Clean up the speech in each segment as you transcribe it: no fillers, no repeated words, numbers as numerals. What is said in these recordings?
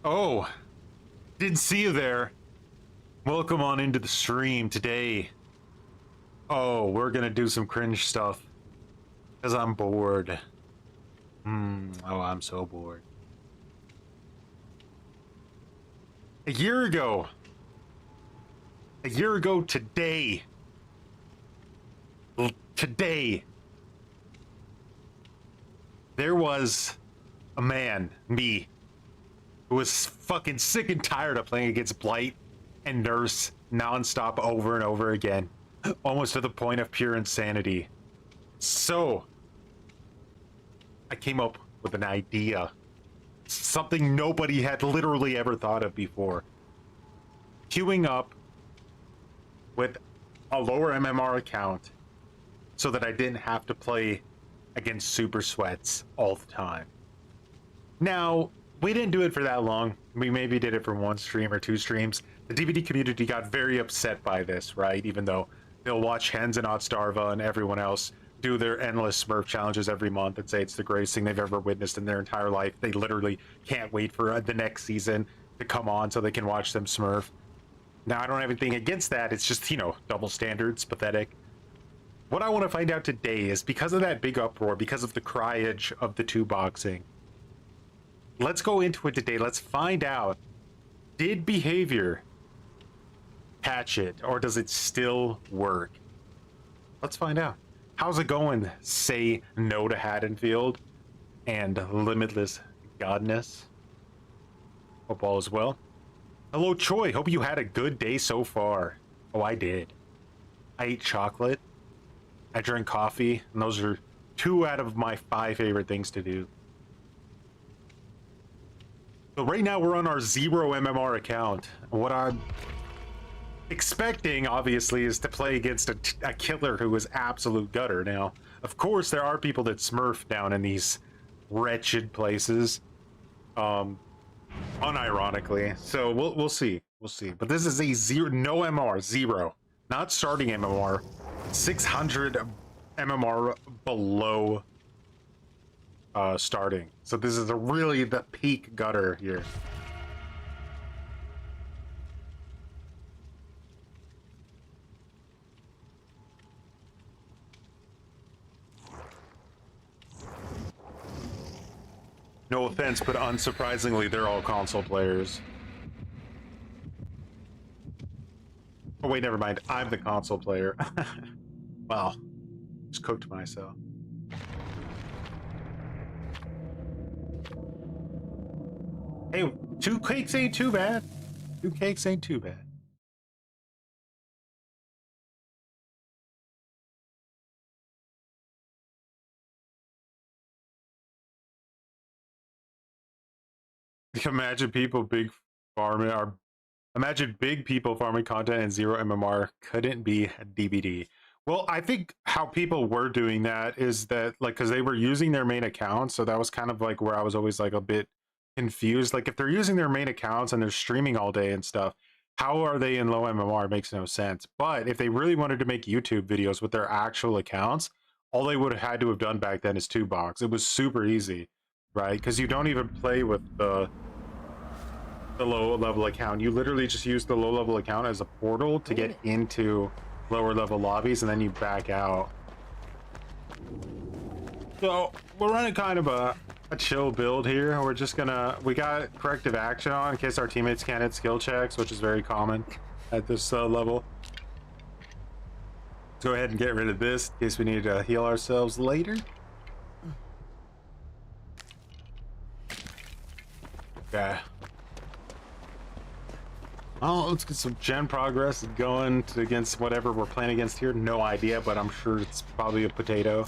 Oh, didn't see you there. Welcome on into the stream today. Oh, we're gonna do some cringe stuff. Because I'm bored. Oh, I'm so bored. A year ago today. Today. There was a man, me, who was fucking sick and tired of playing against Blight and Nurse nonstop over and over again, almost to the point of pure insanity. So, I came up with an idea. Something nobody had literally ever thought of before. Queuing up with a lower MMR account so that I didn't have to play against Super Sweats all the time. Now, we didn't do it for that long. We maybe did it for one stream or two streams. The DVD community got very upset by this, right? Even though they'll watch Hens and Odstarva and everyone else do their endless Smurf challenges every month and say it's the greatest thing they've ever witnessed in their entire life. They literally can't wait for the next season to come on so they can watch them Smurf. Now, I don't have anything against that. It's just, you know, double standards, pathetic. What I want to find out today is, because of that big uproar, because of the cryage of the two boxing, let's go into it today. Let's find out, did behavior patch it, or does it still work? Let's find out. How's it going? Say no to Haddonfield and Limitless Godness. Hope all is well. Hello, Choi. Hope you had a good day so far. Oh, I did. I ate chocolate. I drank coffee, and those are 2 out of my 5 favorite things to do. So right now we're on our 0 MMR account. What I'm expecting, obviously, is to play against a killer who is absolute gutter. Now, of course, there are people that smurf down in these wretched places, unironically. So we'll see. We'll see. But this is a 0, no MMR, 0. Not starting MMR. 600 MMR below starting. So this is really the peak gutter here. No offense, but unsurprisingly, they're all console players. Oh wait, never mind. I'm the console player. Wow. Just cooked myself. Hey, 2 cakes ain't too bad. 2 cakes ain't too bad. Imagine people big farming or imagine big people farming content and 0 MMR couldn't be a DVD. Well, I think how people were doing that is that, like, because they were using their main account, so that was kind of like where I was always like a bit confused. Like, if they're using their main accounts and they're streaming all day and stuff, how are they in low MMR? It makes no sense. But if they really wanted to make YouTube videos with their actual accounts, all they would have had to have done back then is 2box. It was super easy, right? Because you don't even play with the low level account. You literally just use the low level account as a portal to get into lower level lobbies, and then you back out. So we're running kind of a chill build here. We're just gonna, we got corrective action on in case our teammates can't hit skill checks, which is very common at this level. Let's go ahead and get rid of this in case we need to heal ourselves later. Okay. Oh, let's get some gen progress going against whatever we're playing against here. No idea, but I'm sure it's probably a potato.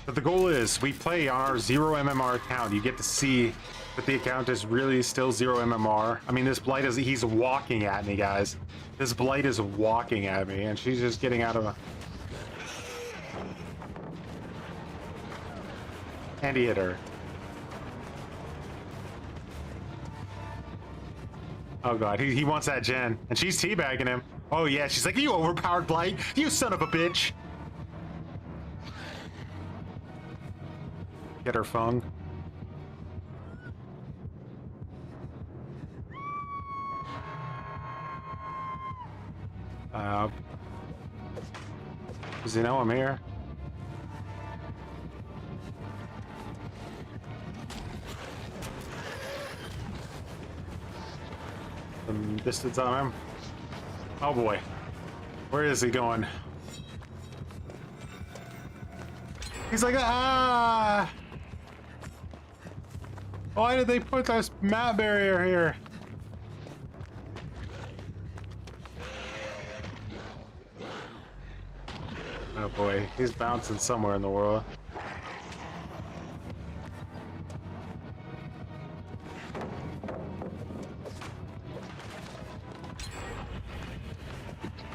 But the goal is, we play on our 0 MMR account. You get to see that the account is really still 0 MMR. I mean, this Blight is, he's walking at me, guys. This Blight is walking at me, and she's just getting out of a... And he hit her. Oh god, he wants that gen. And she's teabagging him. Oh yeah, she's like, you overpowered Blight, you son of a bitch. Get her phone. Does he know I'm here? Some distance on him. Oh boy. Where is he going? He's like, ah! Why did they put this map barrier here? Oh boy, he's bouncing somewhere in the world.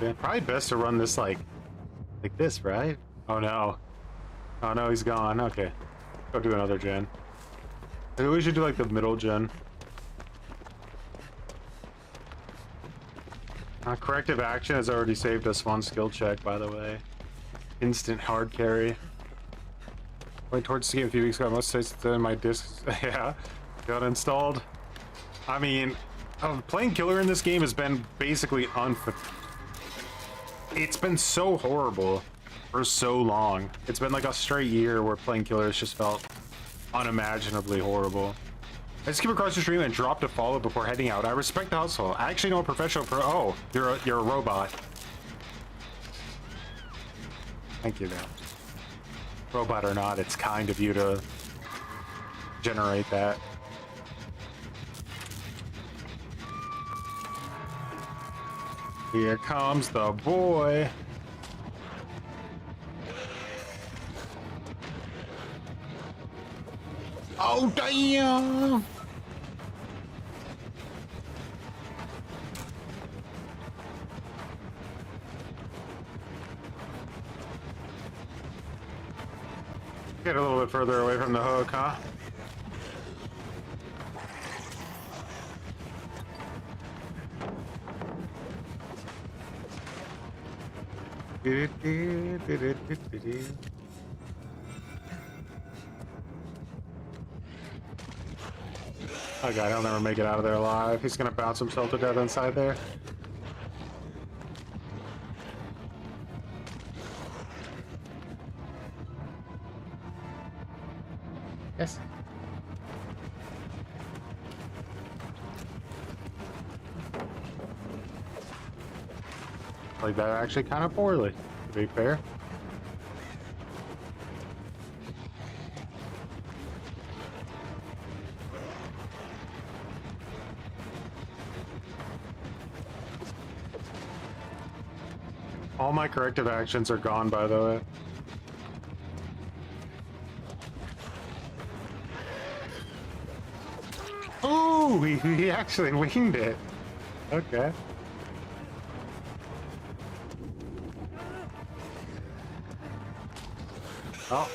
Yeah, probably best to run this like this, right? Oh no. Oh no, he's gone. Okay. Go do another gen. Maybe we should do like the middle gen. Corrective action has already saved us one skill check, by the way. Instant hard carry. Went towards the game a few weeks ago. I must say that my discs, yeah, got installed. I mean, playing killer in this game has been basically it's been so horrible for so long. It's been like a straight year where playing killer has just felt unimaginably horrible. I just came across the stream and dropped a follow before heading out. I respect the hustle. I actually know a professional pro. Oh, you're a robot. Thank you, though. Robot or not, it's kind of you to generate that. Here comes the boy. Oh, damn! Get a little bit further away from the hook, huh? Oh god, he'll never make it out of there alive. He's gonna bounce himself to death inside there. Yes. Played that actually kind of poorly, to be fair. All my corrective actions are gone, by the way. Oh, he actually winged it. Okay. Oh.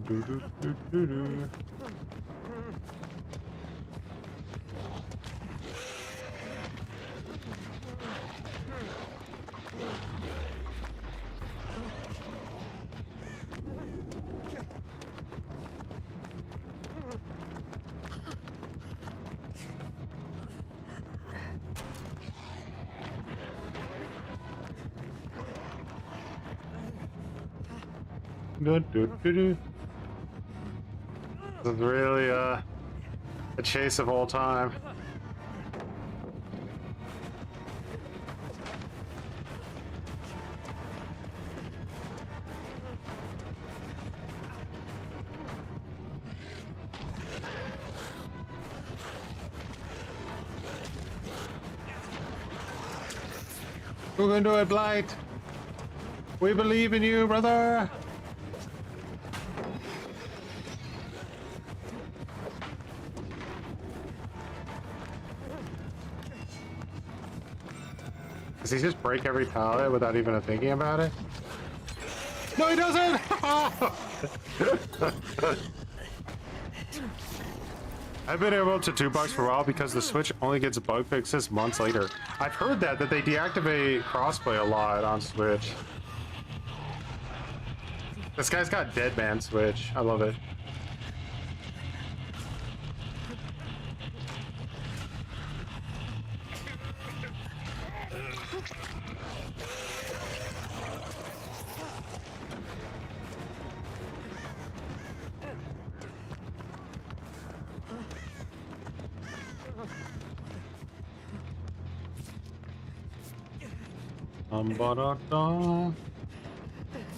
Do, do, do, do, do. Do, do, do, do. This is really a chase of all time. We're gonna do it, Blight. We believe in you, brother. Does he just break every pallet without even thinking about it? No, he doesn't! I've been able to 2-box for a while because the Switch only gets bug fixes months later. I've heard that they deactivate crossplay a lot on Switch. This guy's got dead man Switch. I love it.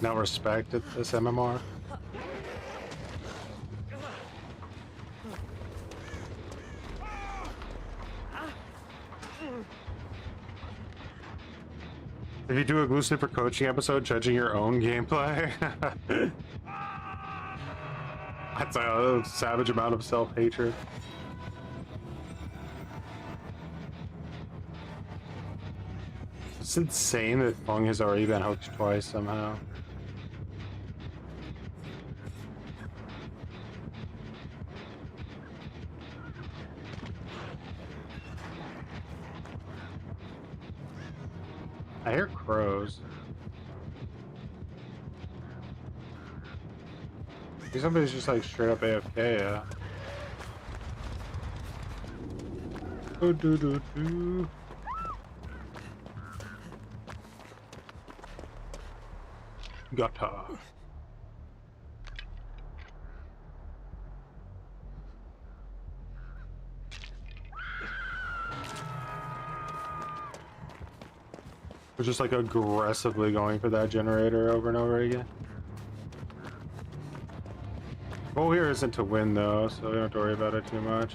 No respect at this MMR. If you do a GlueSnifferCoaching episode judging your own gameplay, that's a savage amount of self-hatred. It's insane that Fung has already been hooked twice somehow. I hear crows. Somebody's just like straight up AFK, yeah. Oh, do do do. Gata. We're just like aggressively going for that generator over and over again. Goal here isn't to win though, so we don't have to worry about it too much.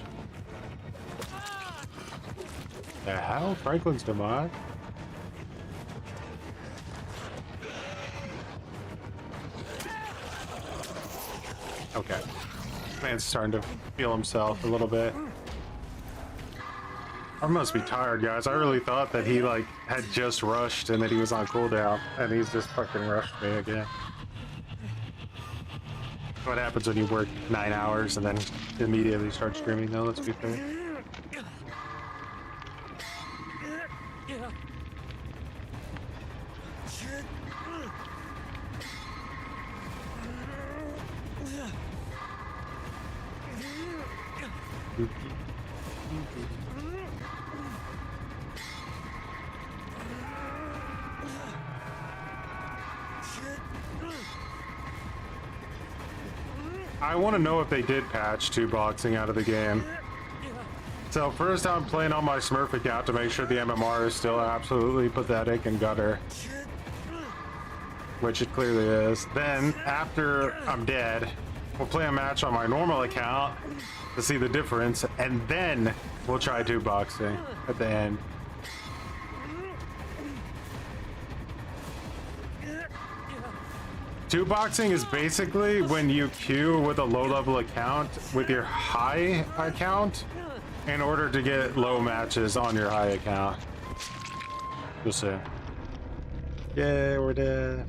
The hell? Franklin's demise? Okay. Man's starting to feel himself a little bit. I must be tired, guys. I really thought that he like had just rushed and that he was on cooldown, and he's just fucking rushed me again. What happens when you work 9 hours and then immediately start streaming though, let's be fair. I want to know if they did patch 2-boxing out of the game. So first I'm playing on my Smurf account to make sure the MMR is still absolutely pathetic and gutter. Which it clearly is. Then, after I'm dead, we'll play a match on my normal account to see the difference, and then we'll try 2-boxing at the end. Two-boxing is basically when you queue with a low-level account with your high account in order to get low matches on your high account. You'll see. Yeah, we're dead.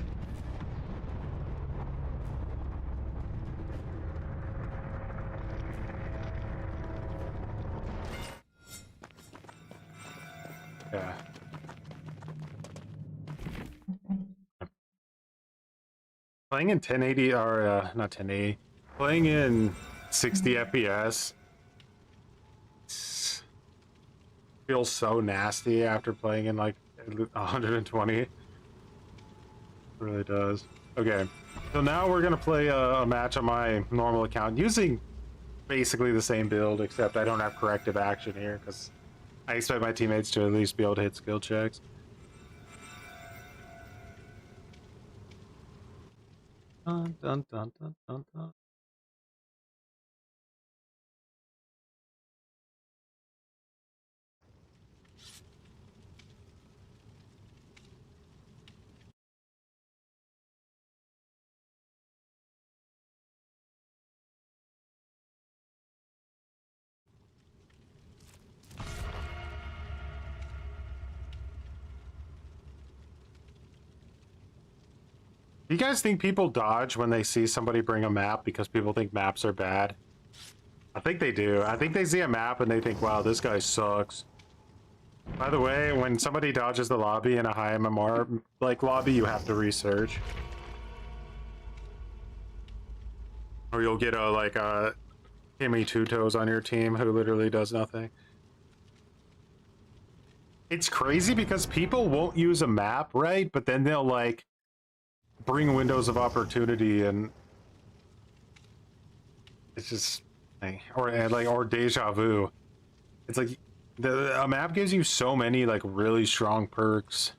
Yeah. Playing in 1080 or not 1080, playing in 60 FPS feels so nasty after playing in like 120. It really does. Okay, so now we're gonna play a match on my normal account using basically the same build, except I don't have corrective action here because I expect my teammates to at least be able to hit skill checks. Dun, dun, dun, dun, dun, dun. You guys think people dodge when they see somebody bring a map because people think maps are bad? I think they do. I think they see a map and they think, wow, this guy sucks. By the way, when somebody dodges the lobby in a high MMR like lobby, you have to research. Or you'll get a like a Timmy Two Toes on your team who literally does nothing. It's crazy because people won't use a map, right? But then they'll like bring windows of opportunity, and it's just or deja vu. It's like a map gives you so many like really strong perks.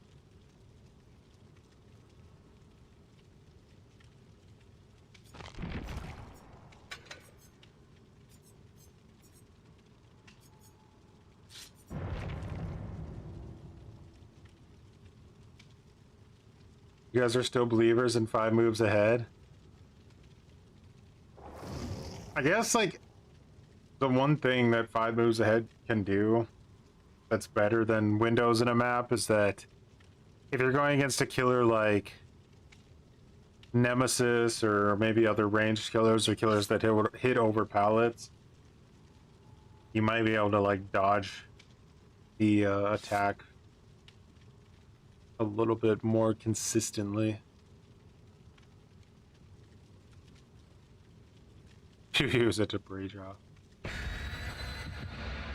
You guys are still believers in 5 moves ahead? I guess, like, the one thing that 5 moves ahead can do that's better than windows in a map is that if you're going against a killer like Nemesis or maybe other ranged killers or killers that hit over pallets, you might be able to, like, dodge the attack a little bit more consistently. You use a debris drop.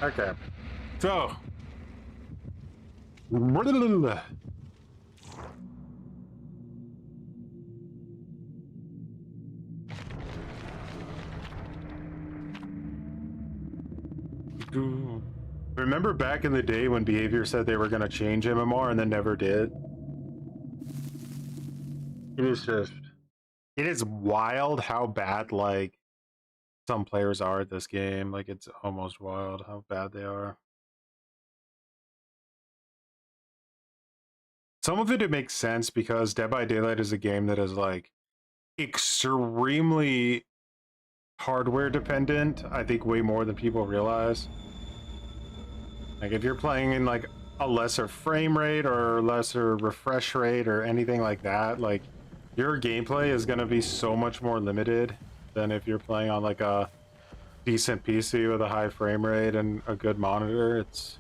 Okay. So. Remember back in the day when Behavior said they were going to change MMR and then never did? It is wild how bad, like, some players are at this game. Like, it's almost wild how bad they are. Some of it makes sense because Dead by Daylight is a game that is, like, extremely hardware dependent. I think way more than people realize. Like, if you're playing in, like, a lesser frame rate or lesser refresh rate or anything like that, like, your gameplay is going to be so much more limited than if you're playing on, like, a decent PC with a high frame rate and a good monitor. It's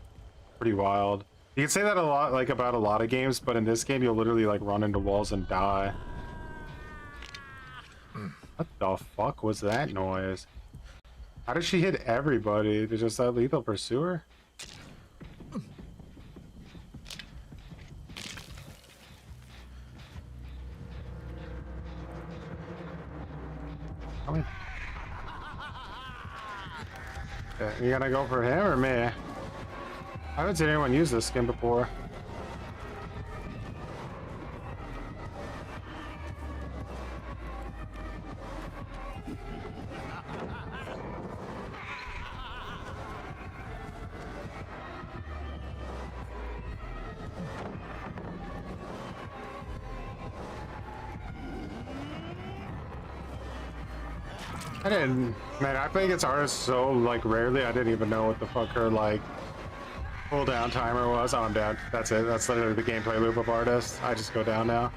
pretty wild. You can say that a lot, like, about a lot of games, but in this game, you'll literally, like, run into walls and die. What the fuck was that noise? How did she hit everybody? Did just that lethal pursuer? Come in. Okay, you gonna go for him or me? I haven't seen anyone use this skin before. I didn't, man, I play against artists so, like, rarely, I didn't even know what the fuck her, like, cooldown timer was. Oh, I'm dead. That's it. That's literally the gameplay loop of artists. I just go down now.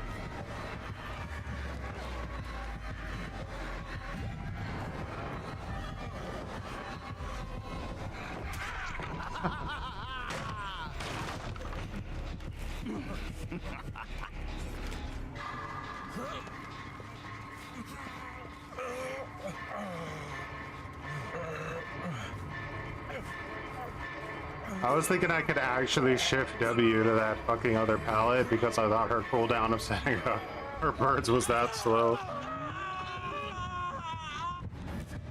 I was thinking I could actually shift W to that fucking other pallet because I thought her cooldown of setting up her birds was that slow.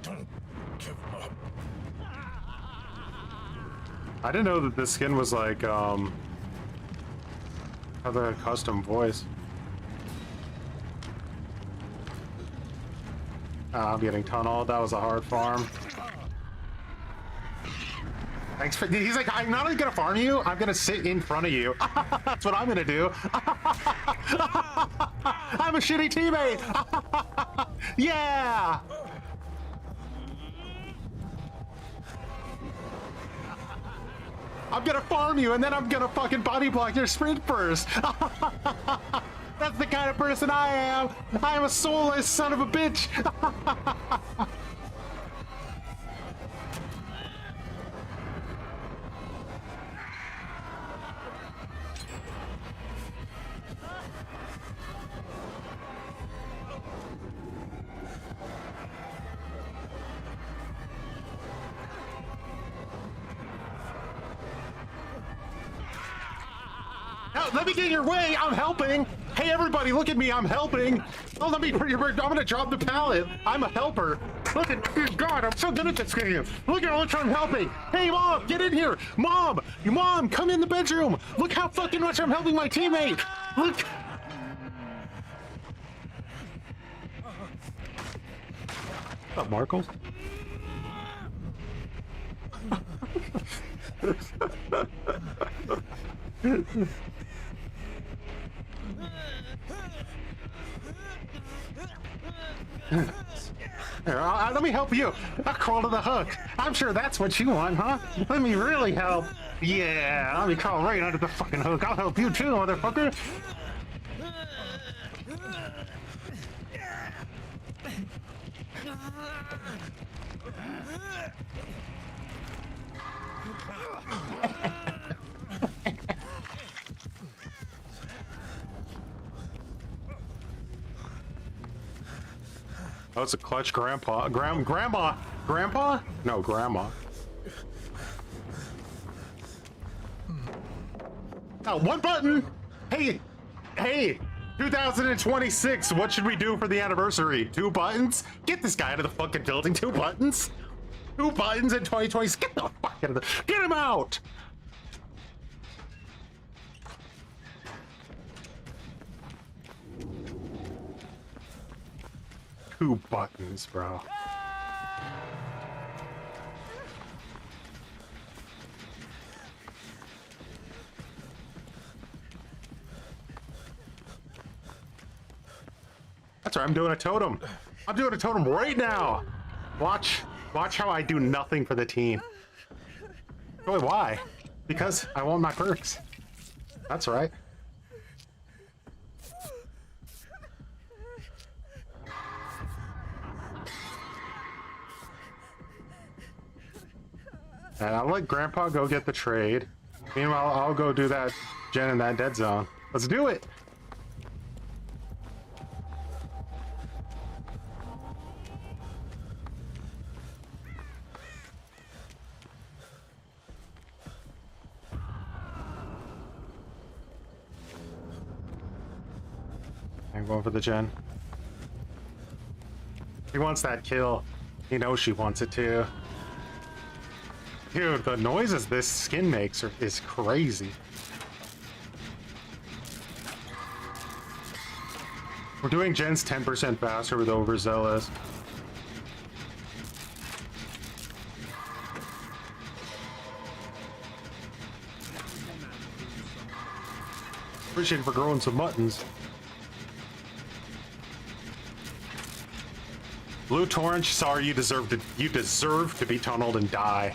Don't give up. I didn't know that this skin was like had a custom voice. I'm getting tunneled. That was a hard farm. Thanks for. He's like, I'm not only gonna farm you, I'm gonna sit in front of you. That's what I'm gonna do. I'm a shitty teammate. Yeah. I'm gonna farm you, and then I'm gonna fucking body block your sprint burst. That's the kind of person I am. I am a soulless son of a bitch. No, let me get in your way. I'm helping. Hey, everybody, look at me. I'm helping. Oh, let me. I'm gonna drop the pallet. I'm a helper. Look at, dear God, I'm so good at this game. Look at how much I'm helping. Hey, Mom, get in here. Mom, come in the bedroom. Look how fucking much I'm helping my teammate. Look. What's up, Markles? Here, let me help you. I'll crawl to the hook. I'm sure that's what you want, huh? Let me really help. Yeah, let me crawl right under the fucking hook. I'll help you too, motherfucker. Oh, it's a clutch grandpa. Grandpa? No, grandma. Oh, one button! Hey! 2026, what should we do for the anniversary? 2 buttons? Get this guy out of the fucking building, 2 buttons? 2 buttons in 2026, get the fuck out of the... Get him out! Two buttons, bro. That's right, I'm doing a totem. I'm doing a totem right now. Watch how I do nothing for the team. Really, why? Because I want my perks. That's right. And I'll let Grandpa go get the trade. Meanwhile, I'll go do that gen in that dead zone. Let's do it! I'm going for the gen. He wants that kill. He knows she wants it too. Dude, the noises this skin makes is crazy. We're doing gens 10% faster with overzealous. Appreciate it for growing some muttons. Blue Torrent, sorry, you deserve to be tunneled and die.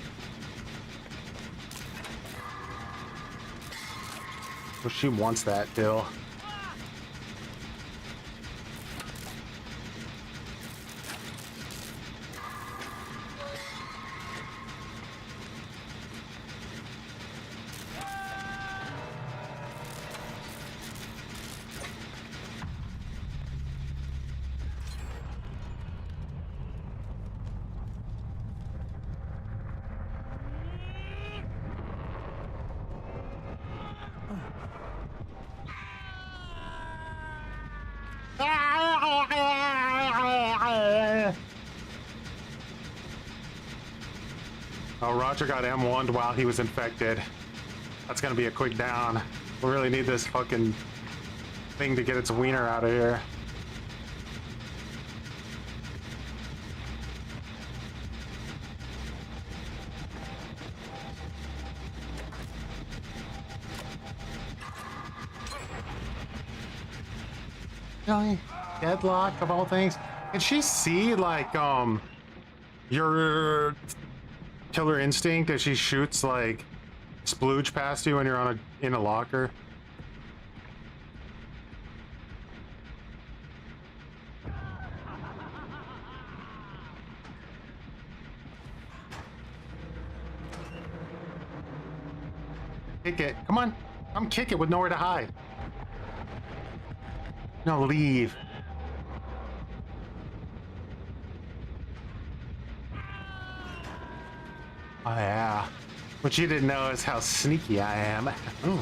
Well, she wants that kill. Oh, Roger got M1'd while he was infected. That's gonna be a quick down. We really need this fucking thing to get its wiener out of here. Really? Deadlock of all things? Can she see, like, your killer instinct as she shoots, like, splooge past you when you're in a locker? Kick it. Come on. Come kick it with nowhere to hide. No, leave. Oh, yeah. What you didn't know is how sneaky I am. Ooh.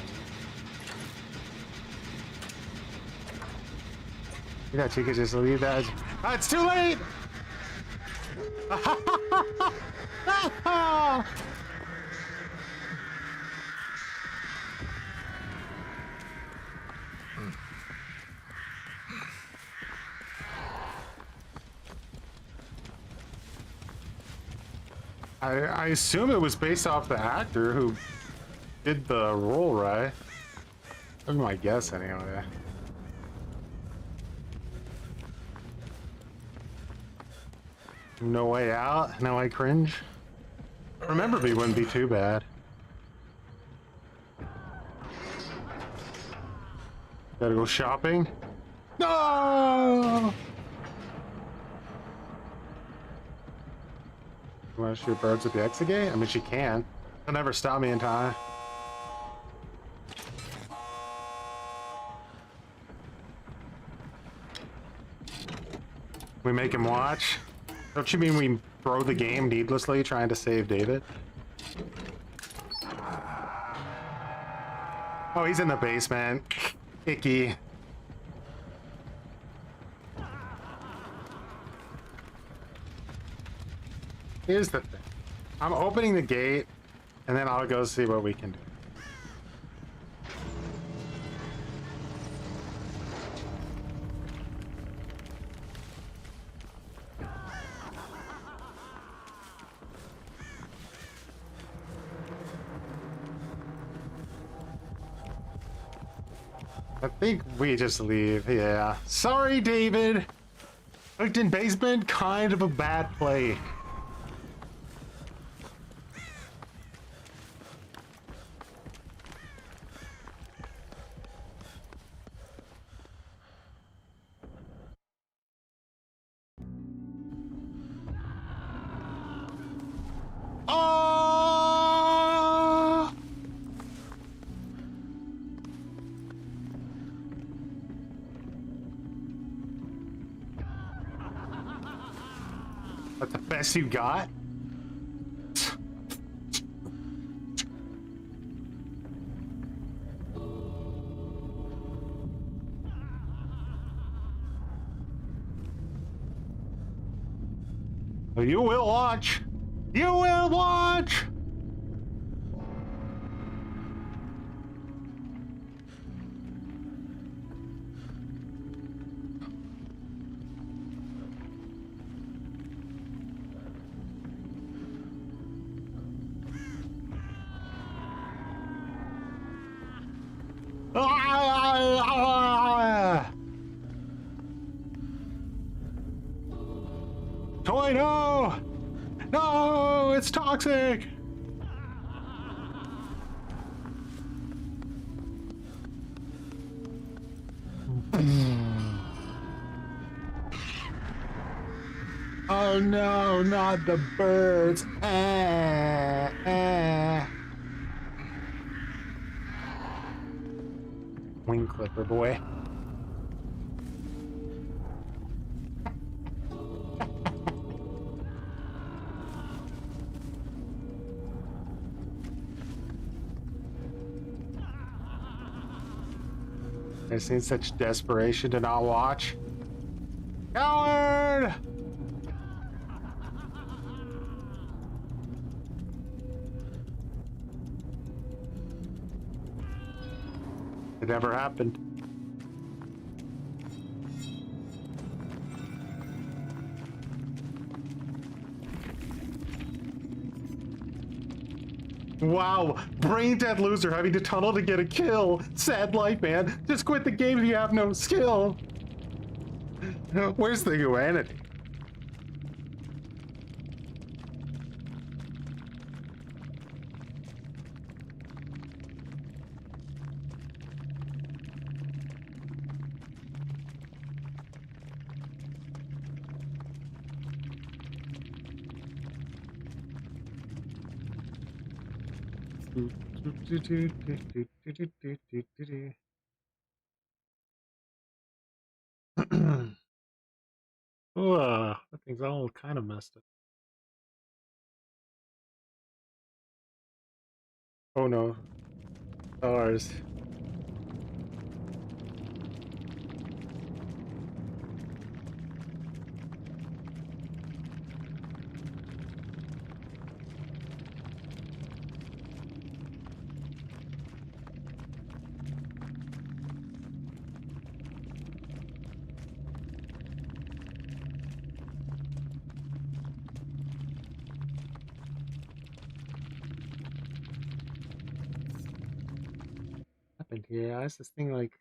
You know, you could just leave that. Oh, it's too late! I assume it was based off the actor who did the role, right? That's my guess, anyway. No way out? No way cringe? Remember me wouldn't be too bad. Gotta go shopping? No! You wanna shoot birds with the exit gate? I mean, she can. She'll never stop me in time. We make him watch? Don't you mean we throw the game needlessly trying to save David? Oh, he's in the basement. Icky. Here's the thing. I'm opening the gate, and then I'll go see what we can do. I think we just leave, yeah. Sorry, David. Looked in basement, kind of a bad play. Oh! That's the best you got? You will watch. You will watch. Toy, no! No, it's toxic! Oh no, not the birds. Wing clipper boy. I've seen such desperation to not watch. Coward! It never happened. Wow, brain dead loser having to tunnel to get a kill. Sad life, man. Just quit the game if you have no skill. Where's the humanity? That thing's all kind of messed up. Oh no. Ours. Happened here? Why is this thing like?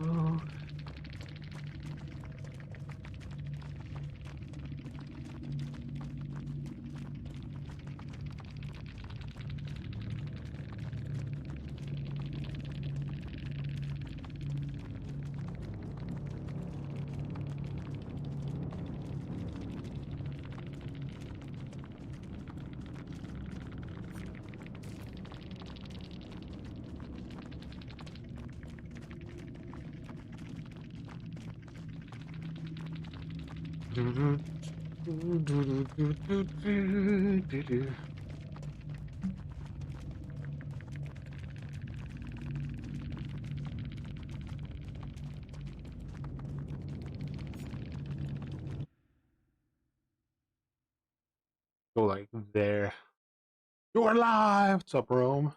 Oh. Go like there. You're alive! What's up, Rome?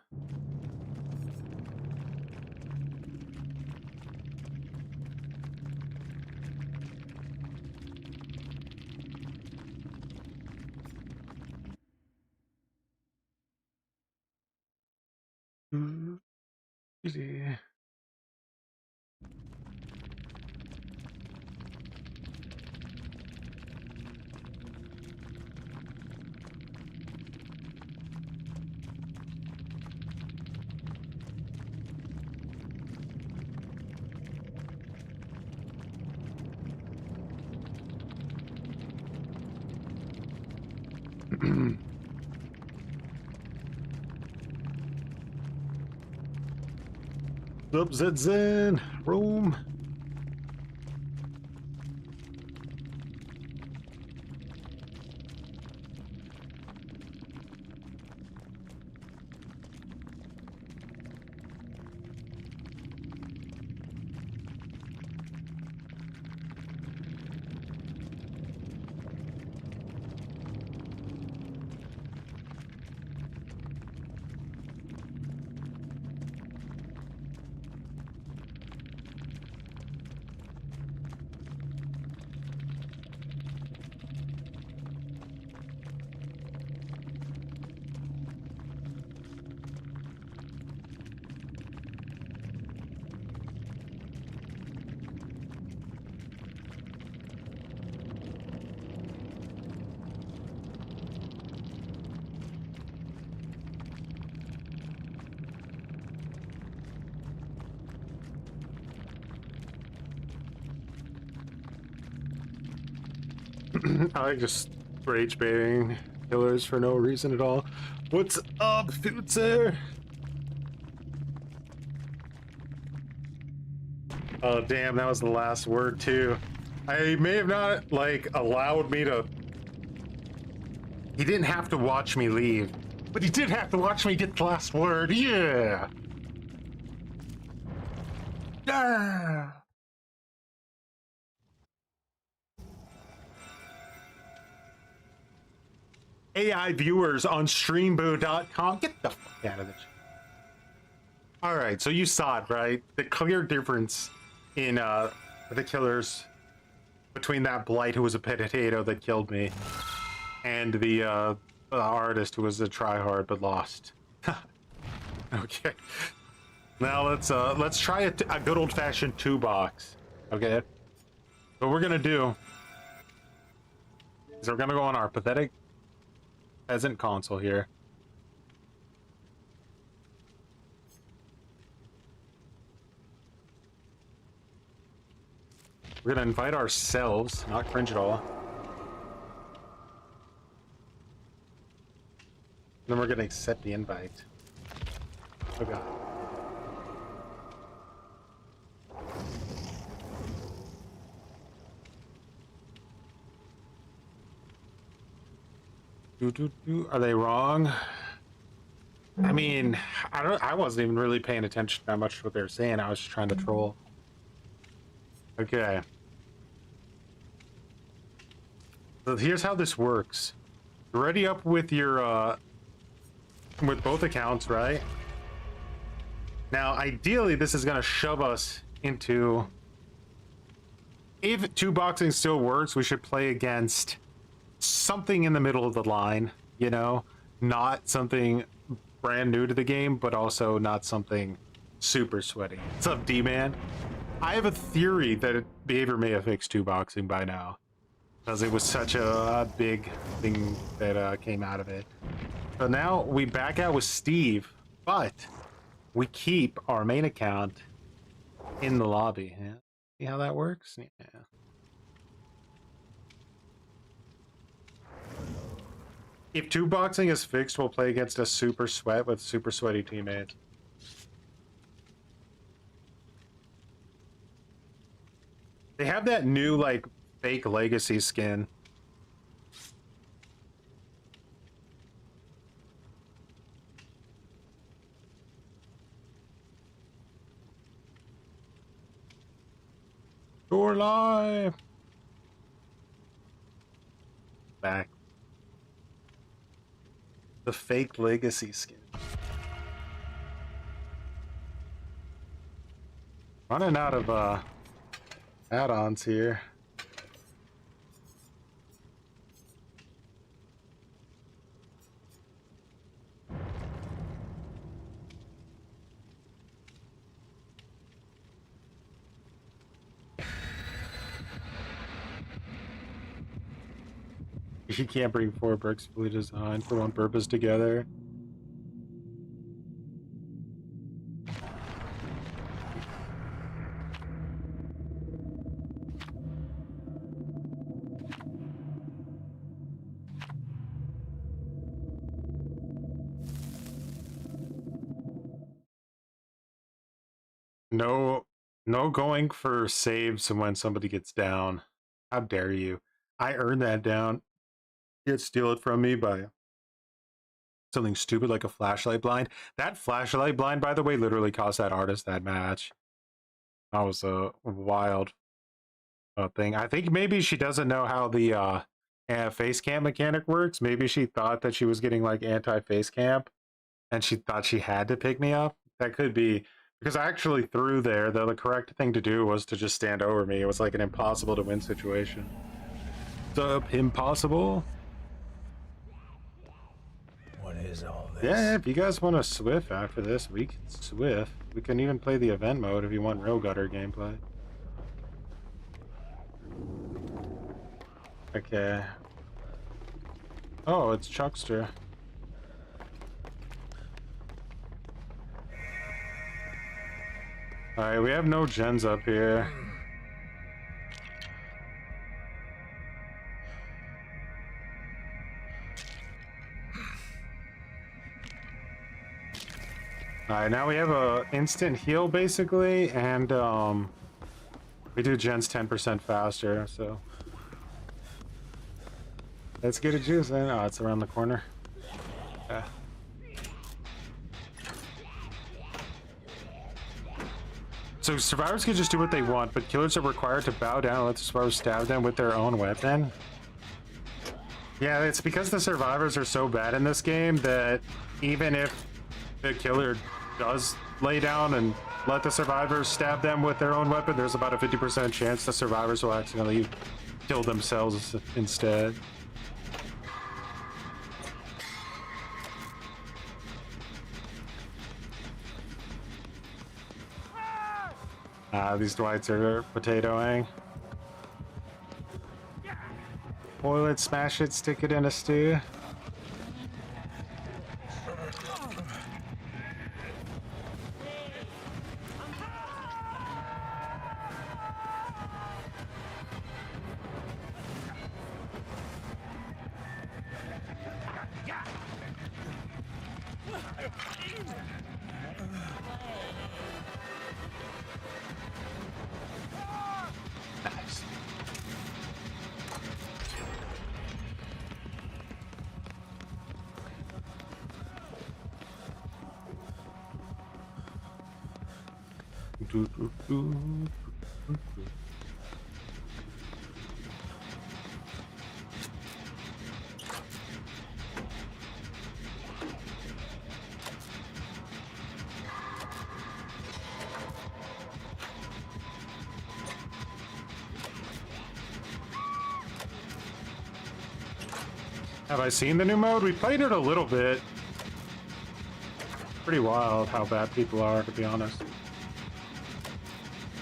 Easy. Up, Zen, Rome. I like just rage baiting killers for no reason at all. What's up, Futzer? Oh damn, that was the last word too. I may have not like allowed me to. He didn't have to watch me leave, but he did have to watch me get the last word. Yeah. Yeah. AI viewers on streamboo.com. Get the fuck out of this. All right, so you saw it, right? The clear difference in the killers between that blight who was a potato that killed me and the artist who was a tryhard but lost. Okay. Now let's try a good old-fashioned 2-box. Okay. What we're gonna do is we're gonna go on our pathetic peasant console here. We're gonna invite ourselves, not cringe at all. Then we're gonna accept the invite. Oh god. Are they wrong? I mean, I wasn't even really paying attention that much to what they were saying. I was just trying to troll. Okay. So here's how this works. You're already up with your with both accounts, right? Now, ideally, this is gonna shove us into, if 2-boxing still works, we should play against something in the middle of the line, you know, not something brand new to the game, but also not something super sweaty. What's up, D-Man? I have a theory that Behavior may have fixed 2-boxing by now, because it was such a big thing that came out of it. So now we back out with Steve, but we keep our main account in the lobby. Yeah. See how that works? Yeah. If 2-boxing is fixed, we'll play against a super sweat with super sweaty teammates. They have that new, like, fake legacy skin. You're live. Back. The fake legacy skin. Running out of add-ons here. You can't bring 4 bricks fully designed for one purpose together. No going for saves when somebody gets down. How dare you? I earned that down. You'd steal it from me by something stupid like a flashlight blind. That flashlight blind, by the way, literally cost that artist that match. That was a wild thing. I think maybe she doesn't know how the face cam mechanic works. Maybe she thought that she was getting like anti-face camp and she thought she had to pick me up. That could be, because I actually threw there. The correct thing to do was to just stand over me. It was like an impossible to win situation. Impossible? What is all this? Yeah, if you guys want to Swift after this, we can Swift. We can even play the event mode if you want real gutter gameplay. Okay. Oh, it's Chuckster. Alright, we have no gens up here. Alright, now we have a instant heal basically, and we do gens 10% faster, so let's get a juice in. Oh, it's around the corner. Yeah. So survivors can just do what they want, but killers are required to bow down and let the survivors stab them with their own weapon. Yeah, it's because the survivors are so bad in this game that even if the killer does lay down and let the survivors stab them with their own weapon, there's about a 50% chance the survivors will accidentally kill themselves instead. These Dwights are potatoing. Boil it, smash it, stick it in a stew. Nice. Do, do, do. Have I seen the new mode? We played it a little bit. Pretty wild how bad people are, to be honest.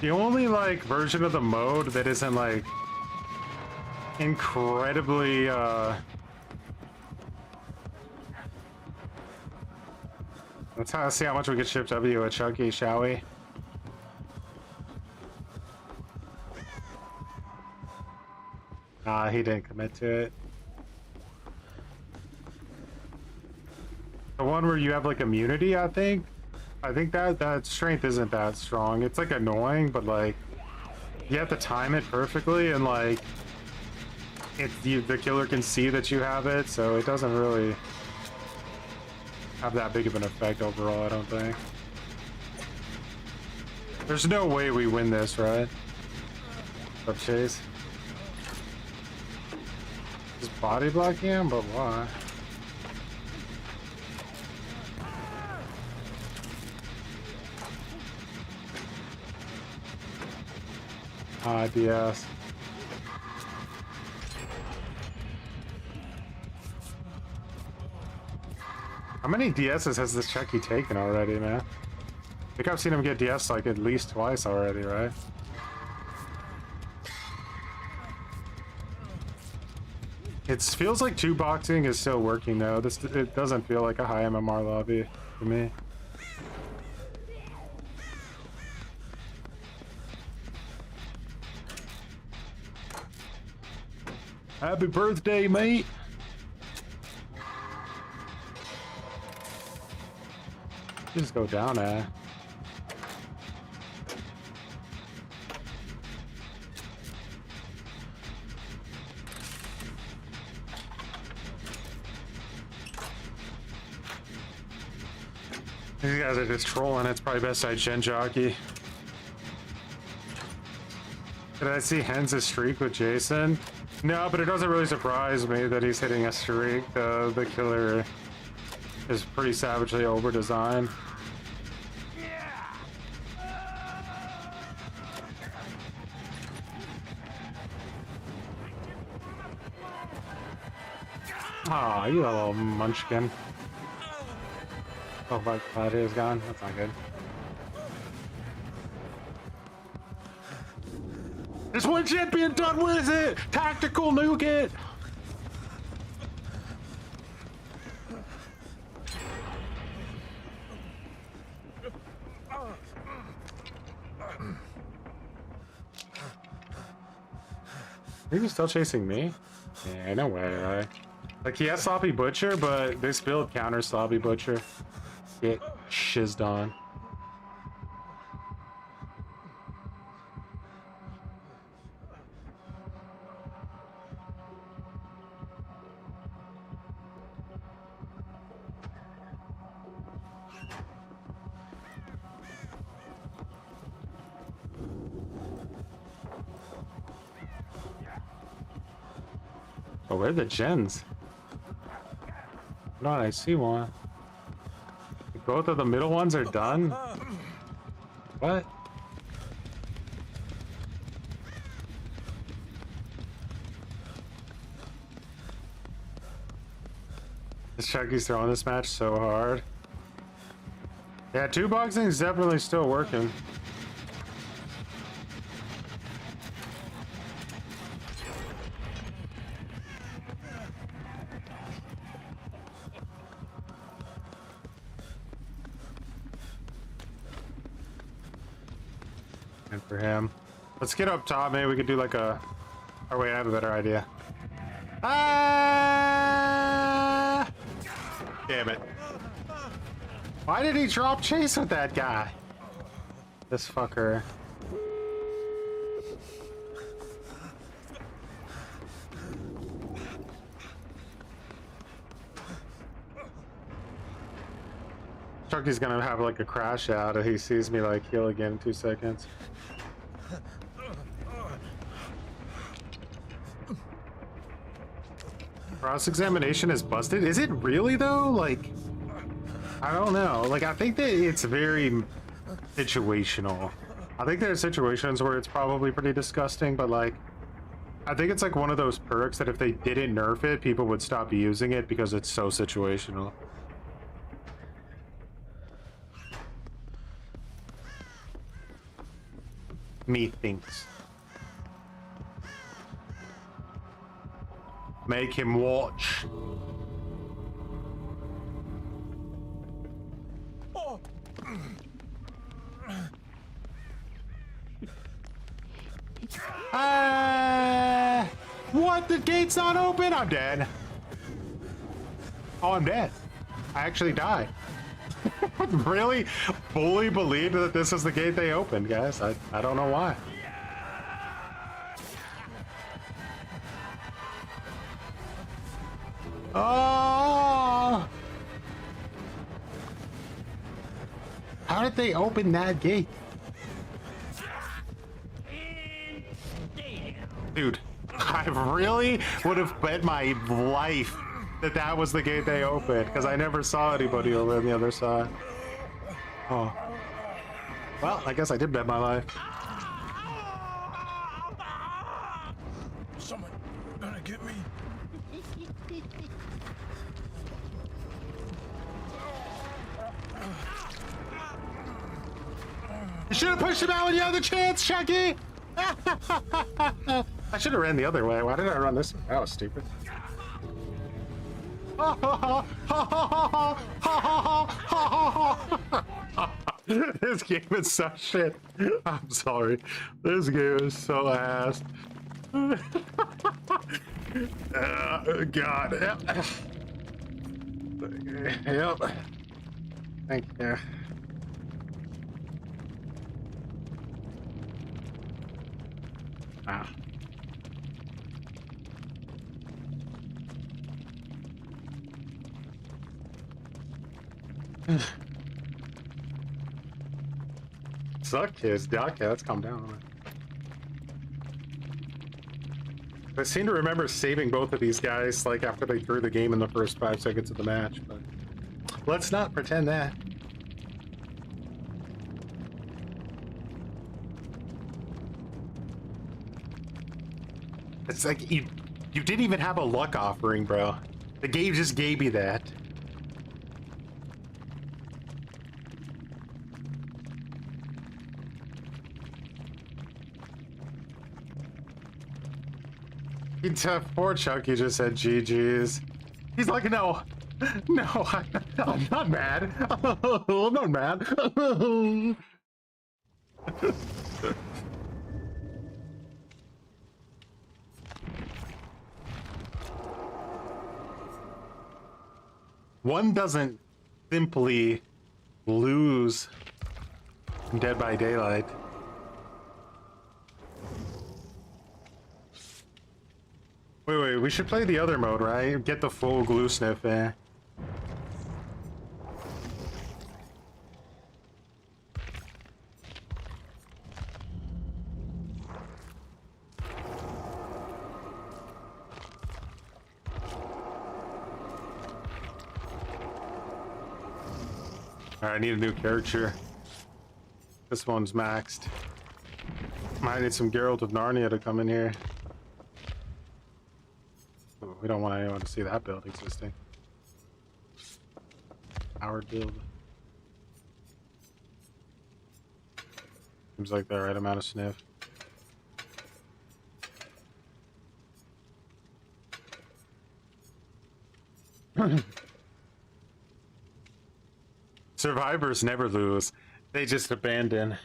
The only, like, version of the mode that isn't, like, incredibly, let's see how much we can ship W at Chucky, shall we? He didn't commit to it. The one where you have, like, immunity, I think that strength isn't that strong. It's, like, annoying, but, like, you have to time it perfectly, and, like, the killer can see that you have it, so it doesn't really have that big of an effect overall, I don't think. There's no way we win this, right? Up Chase. Just body blocking him, but why? DS. How many DSs has this Chucky taken already, man? I think I've seen him get DS like at least twice already, right? It feels like 2-boxing is still working though. It doesn't feel like a high MMR lobby to me. Happy birthday, mate! Just go down, These guys are just trolling. It's probably best I gen jockey. Did I see Hens' streak with Jason? No, but it doesn't really surprise me that he's hitting a streak. The killer is pretty savagely over-designed. Aw, you little munchkin. Oh, but glad he was gone. That's not good. There's one champion done with it! Tactical nuke it! Are you still chasing me? Yeah, no way, right? Like, he has Sloppy Butcher, but this build counters Sloppy Butcher. Get shizzed on. Oh, where are the gens? No, I see one. Both of the middle ones are done? What? This Chucky's throwing this match so hard. Yeah, 2-boxing is definitely still working. And for him. Let's get up top. Maybe we could do like a... Oh wait, I have a better idea. Ah! Damn it. Why did he drop chase with that guy? This fucker. Chucky's gonna have like a crash out if he sees me like heal again in 2 seconds. Cross-examination is busted? Is it really though? Like, I don't know. Like, I think that it's very situational. I think there's situations where it's probably pretty disgusting, but like, I think it's like one of those perks that if they didn't nerf it, people would stop using it because it's so situational. Methinks. Make him watch. What? The gate's not open? I'm dead. Oh, I'm dead. I actually died. Really? Fully believed that this is the gate they opened, guys. I don't know why. Oh! How did they open that gate? Dude, I really would have bet my life that that was the gate they opened, because I never saw anybody over on the other side. Oh. Well, I guess I did bet my life. Someone gonna get me. You should have pushed him out when you had the chance, Chucky! I should have ran the other way. Why did I run this way? That was stupid. This game is so shit. I'm sorry. This game is so ass. God. Yep. Thank you. Ah. Suck, kids. Okay, let's calm down. I seem to remember saving both of these guys like after they threw the game in the first 5 seconds of the match, but let's not pretend that. It's like you didn't even have a luck offering, bro. The game just gave you that. Poor Chucky just said GG's. He's like, no, I'm not mad. I'm not mad. One doesn't simply lose in Dead by Daylight. Wait, we should play the other mode, right? Get the full glue sniff in. Alright, I need a new character. This one's maxed. Might need some Geralt of Narnia to come in here. We don't want anyone to see that build existing. Howard build. Seems like the right amount of sniff. Survivors never lose. They just abandon.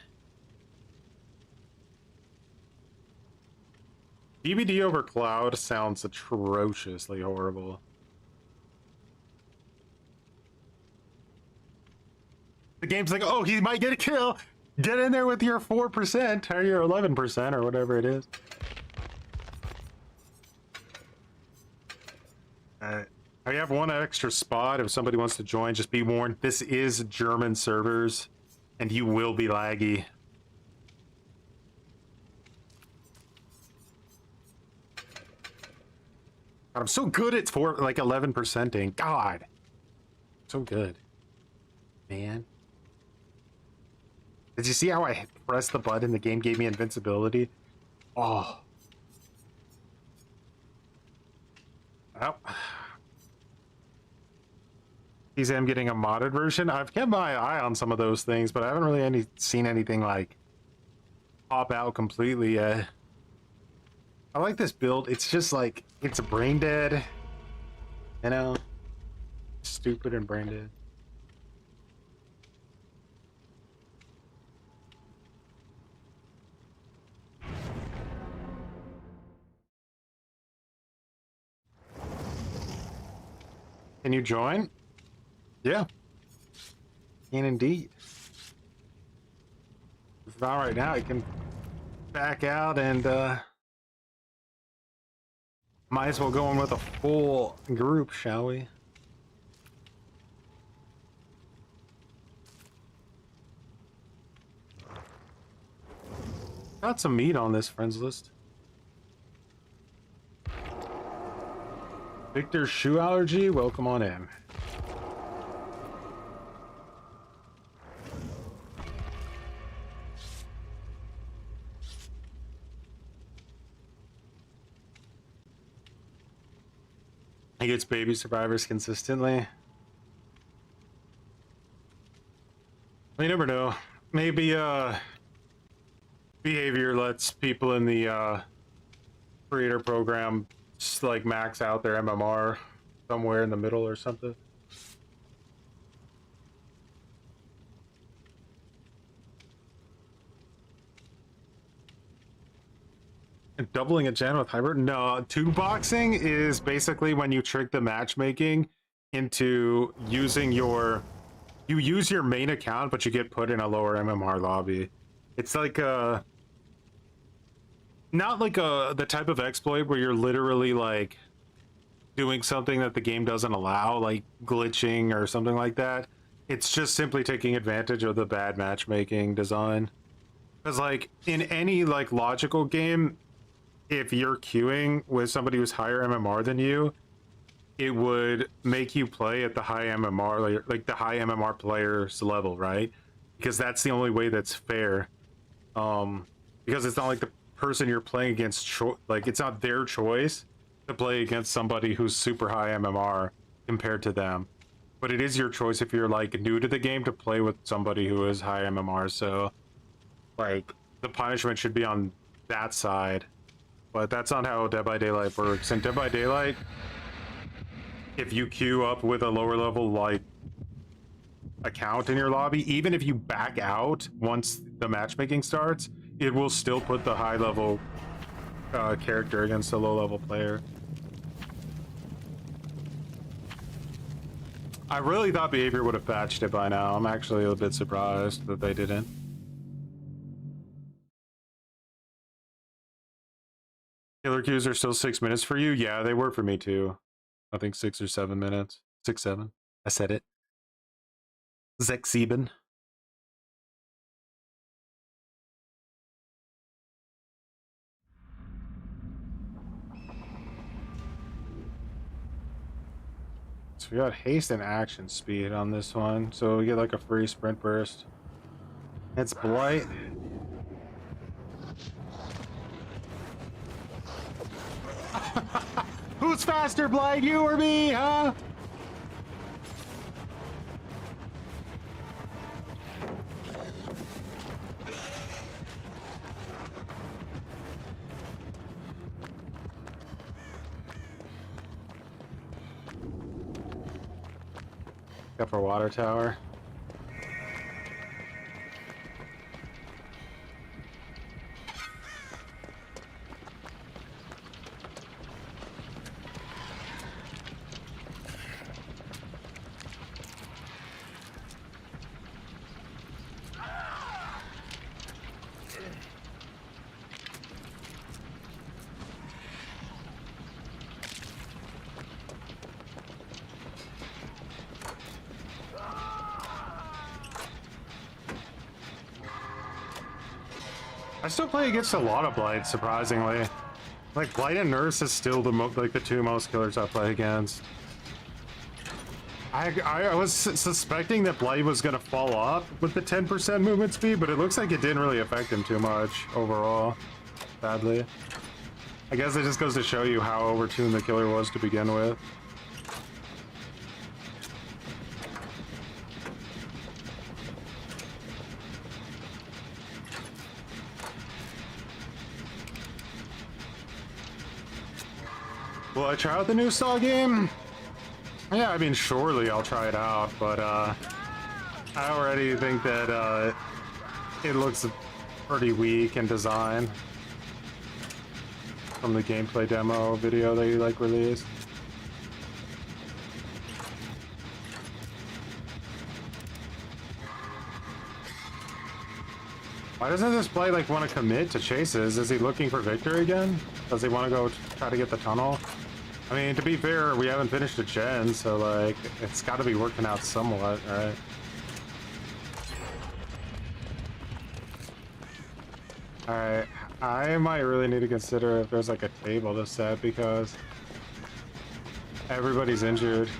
DVD over cloud sounds atrociously horrible. The game's like, oh, he might get a kill. Get in there with your 4% or your 11% or whatever it is. I have one extra spot. If somebody wants to join, just be warned. This is German servers, and you will be laggy. I'm so good at 11%ing. God, so good, man. Did you see how I pressed the button? The game gave me invincibility. Oh. Well. He's getting a modded version. I've kept my eye on some of those things, but I haven't really seen anything like pop out completely yet. I like this build. It's just like, it's brain dead. You know? Stupid and brain dead. Can you join? Yeah. Can indeed. If not right now, I can back out and might as well go in with a full group, shall we? Got some meat on this friends list. Victor's shoe allergy, welcome on in. He gets baby survivors consistently. You never know. Maybe behavior lets people in the creator program just like max out their MMR somewhere in the middle or something. And doubling a gen with hybrid? No, two boxing is basically when you trick the matchmaking into using your... You use your main account, but you get put in a lower MMR lobby. It's like a... Not like the type of exploit where you're literally like doing something that the game doesn't allow, like glitching or something like that. It's just simply taking advantage of the bad matchmaking design. Because like in any like logical game, if you're queuing with somebody who's higher MMR than you, it would make you play at the high MMR, like the high MMR player's level, right? Because that's the only way that's fair. Because it's not like the person you're playing against, like it's not their choice to play against somebody who's super high MMR compared to them. But it is your choice if you're like new to the game to play with somebody who is high MMR. So like the punishment should be on that side. But that's not how Dead by Daylight works. In Dead by Daylight, if you queue up with a lower level like account in your lobby, even if you back out once the matchmaking starts, it will still put the high level character against a low level player. I really thought behavior would have patched it by now. I'm actually a bit surprised that they didn't. Killer queues are still 6 minutes for you? Yeah, they were for me too. I think 6 or 7 minutes. 6, 7. I said it. Zek7. So we got haste and action speed on this one. So we get like a free sprint burst. It's Blight. Who's faster, Blight? You or me, huh? Got for water tower. I still play against a lot of Blight, surprisingly. Like, Blight and Nurse is still the two most killers I play against. I was suspecting that Blight was gonna fall off with the 10% movement speed, but it looks like it didn't really affect him too much overall, sadly. I guess it just goes to show you how overtuned the killer was to begin with. Will I try out the new Saw game? Yeah, I mean, surely I'll try it out, but I already think that it looks pretty weak in design from the gameplay demo video that you like released. Why doesn't this Blight like want to commit to chases? Is he looking for victory again? Does he want to go try to get the tunnel? I mean, to be fair, we haven't finished a gen, so like it's got to be working out somewhat, right? Alright, I might really need to consider if there's like a table to set because everybody's injured.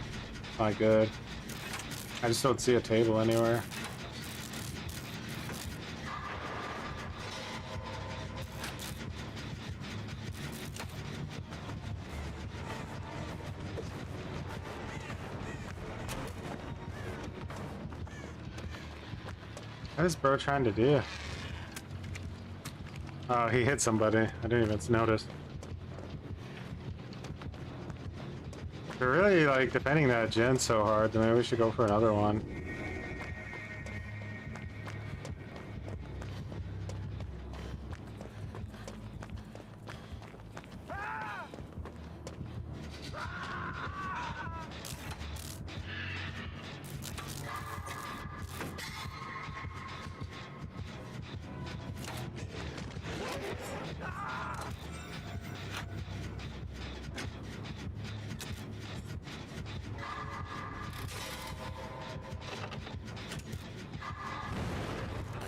Not good. I just don't see a table anywhere. What is bro trying to do? Oh, he hit somebody. I didn't even notice. We're really like defending that gen so hard, then maybe we should go for another one.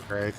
Great.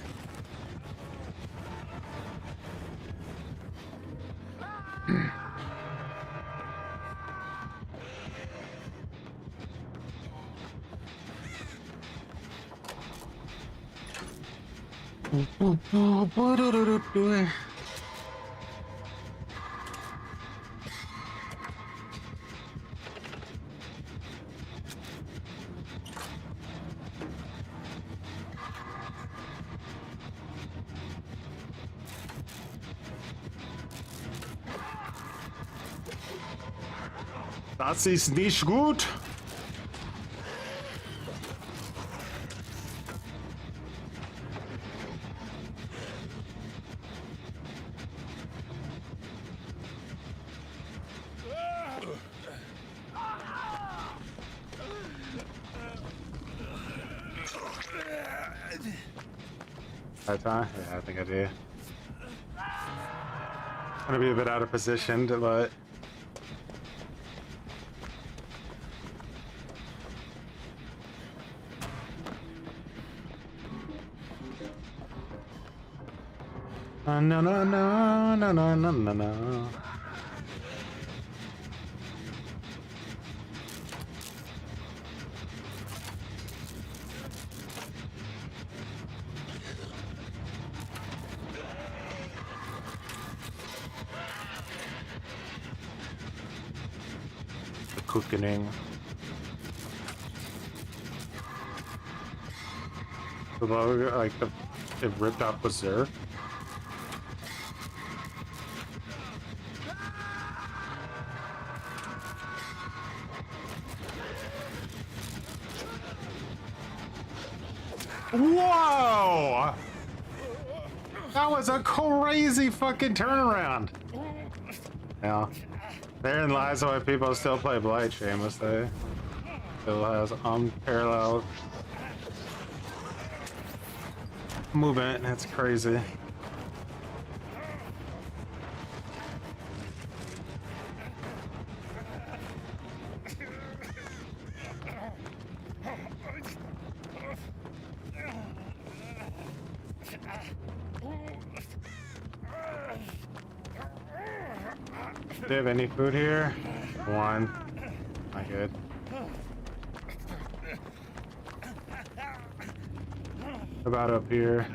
Das ist nicht gut. Time? Yeah, I think I do. Gonna be a bit out of position, but no, no, no, no, no, no, no, no. Cooking. The logo, like it ripped off Berserk. Whoa! That was a crazy fucking turnaround. Yeah. Therein lies why people still play Blight shamelessly. Still has unparalleled movement. That's crazy. Do they have any food here? One. Not good. About up here.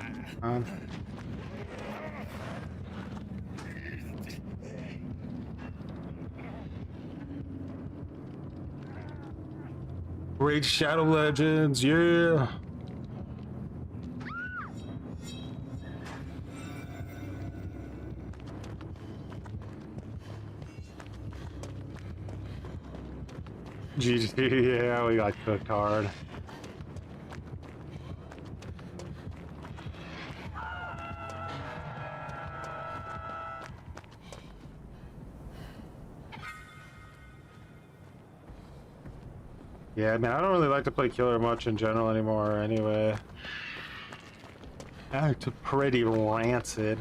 Great Shadow Legends, yeah. GG, yeah, we got cooked hard. Yeah, man, I don't really like to play killer much in general anymore anyway. It's pretty rancid.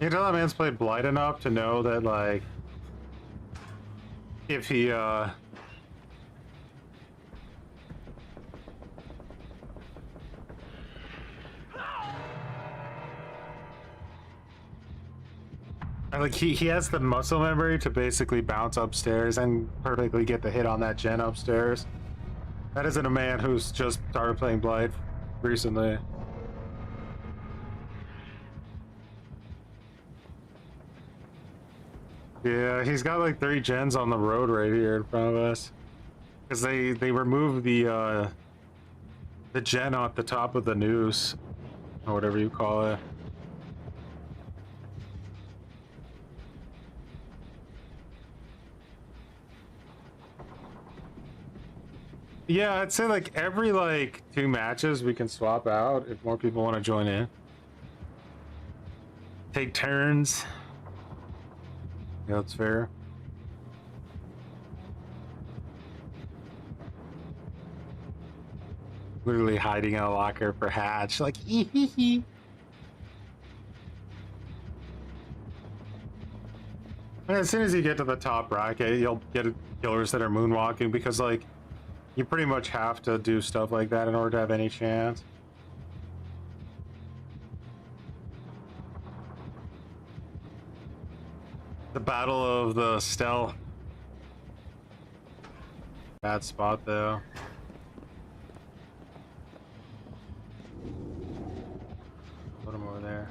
You know that man's played Blight enough to know that, like, if he, like, he has the muscle memory to basically bounce upstairs and perfectly get the hit on that gen upstairs. That isn't a man who's just started playing Blight recently. Yeah, he's got like 3 gens on the road right here in front of us. Because they removed the gen at the top of the noose, or whatever you call it. Yeah, I'd say like every like 2 matches we can swap out if more people want to join in. Take turns. Yeah, that's fair. Literally hiding in a locker for Hatch, like hee hee hee. And as soon as you get to the top bracket, you'll get killers that are moonwalking because, like, you pretty much have to do stuff like that in order to have any chance. The Battle of the Stealth. Bad spot, though. Put him over there.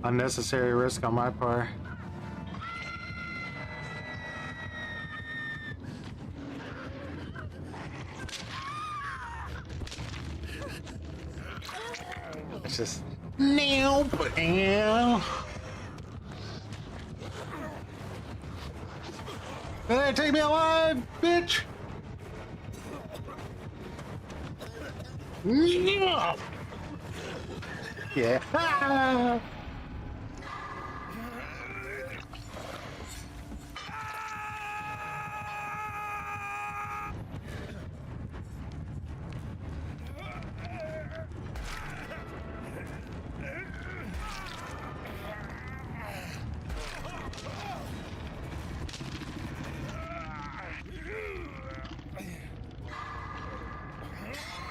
Unnecessary risk on my part. It's just nope. Hey, take me alive, bitch! Yeah.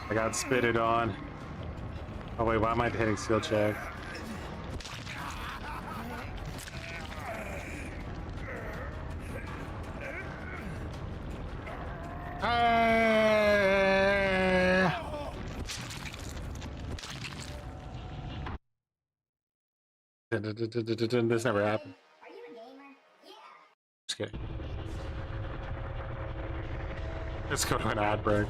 I got spitted on. Oh wait, why am I hitting skill check? This never happened. Just kidding. Let's go to an ad break.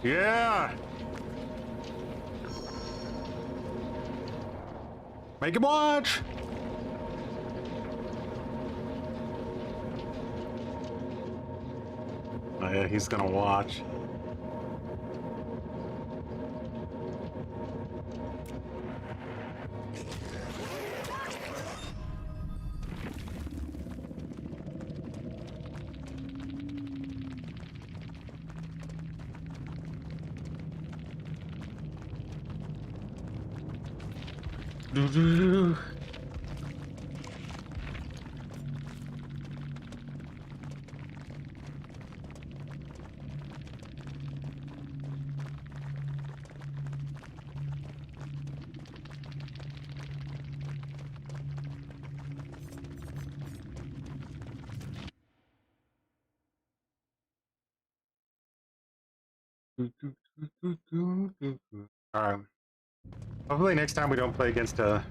Yeah. Make him watch. Oh yeah, he's gonna watch. Alright. Hopefully next time we don't play against a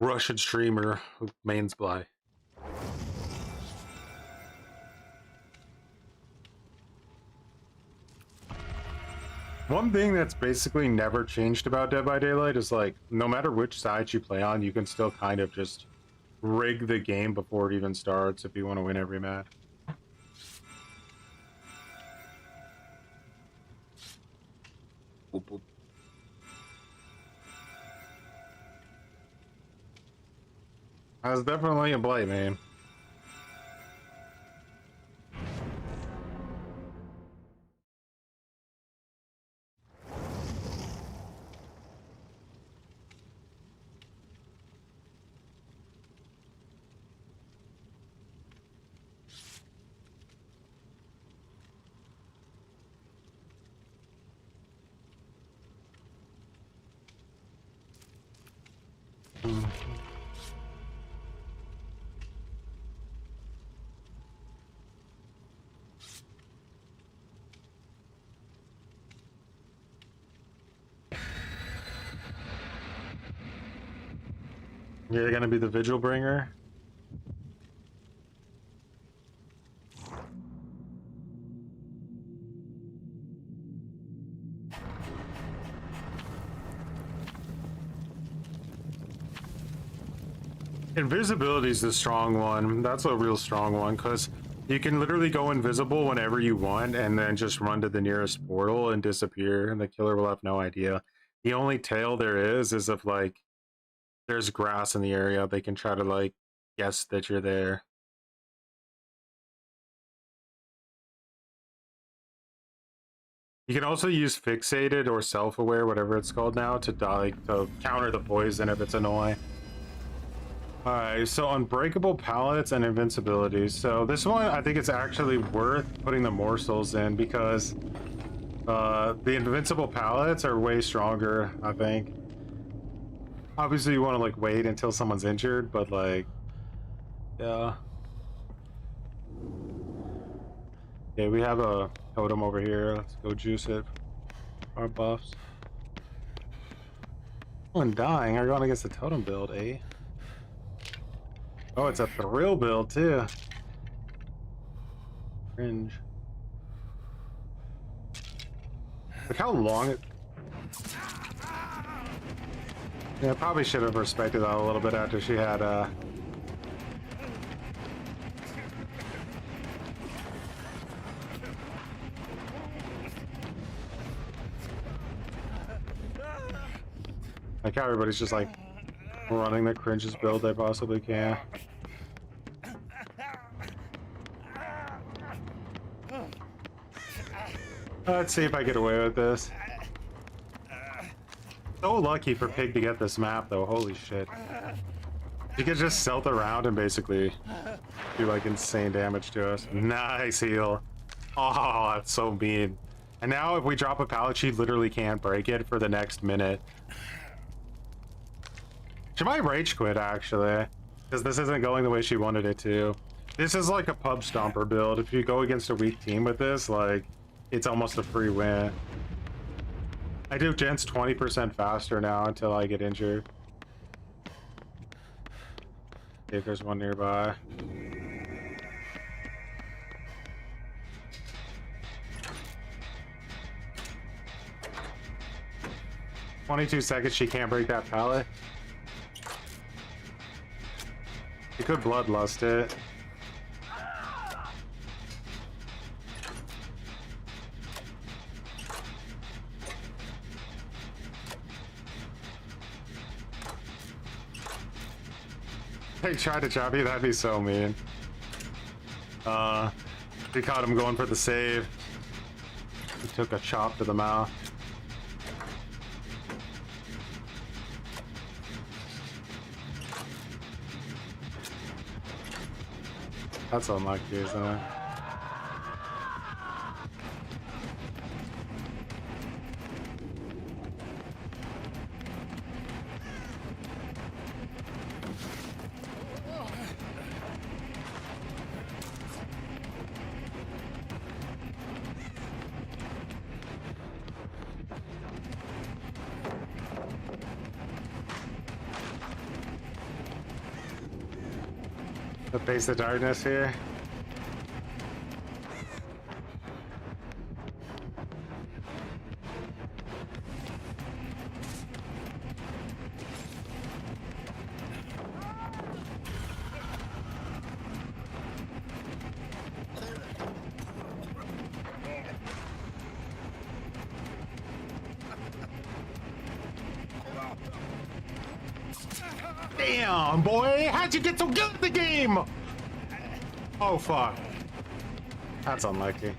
Russian streamer who mains Bly. One thing that's basically never changed about Dead by Daylight is like, no matter which side you play on, you can still kind of just rig the game before it even starts if you want to win every match. Boop, boop. That's definitely a blight, man. You're gonna be the vigil bringer? Invisibility is the strong one. That's a real strong one, because you can literally go invisible whenever you want and then just run to the nearest portal and disappear, and the killer will have no idea. The only tail there is if, like, there's grass in the area, they can try to, like, guess that you're there. You can also use fixated or self-aware, whatever it's called now, to counter the poison if it's annoying. Alright, so unbreakable pallets and invincibility. So this one, I think it's actually worth putting the morsels in because the invincible pallets are way stronger, I think. Obviously you want to like wait until someone's injured, but like, yeah. Okay, we have a totem over here. Let's go juice it. Our buffs. Oh, and dying. Are going against the totem build, eh? Oh, it's a thrill build too. Cringe. Look how long it... Yeah, I probably should have respected that a little bit after she had like how everybody's just like running the cringiest build they possibly can. Let's see if I get away with this. So lucky for Pig to get this map though, holy shit. You could just stealth around and basically do like insane damage to us. Nice heal. Oh, that's so mean. And now if we drop a pallet, she literally can't break it for the next minute. She might rage quit actually, because this isn't going the way she wanted it to. This is like a pub stomper build. If you go against a weak team with this, like, it's almost a free win. I do gens 20% faster now until I get injured. See if there's one nearby. 22 seconds, she can't break that pallet. You could bloodlust it. They tried to chop you, that'd be so mean. We caught him going for the save. He took a chop to the mouth. That's unlucky, isn't it? The face of darkness here. Damn, boy! How'd you get so good at the game? Oh, fuck. That's unlucky.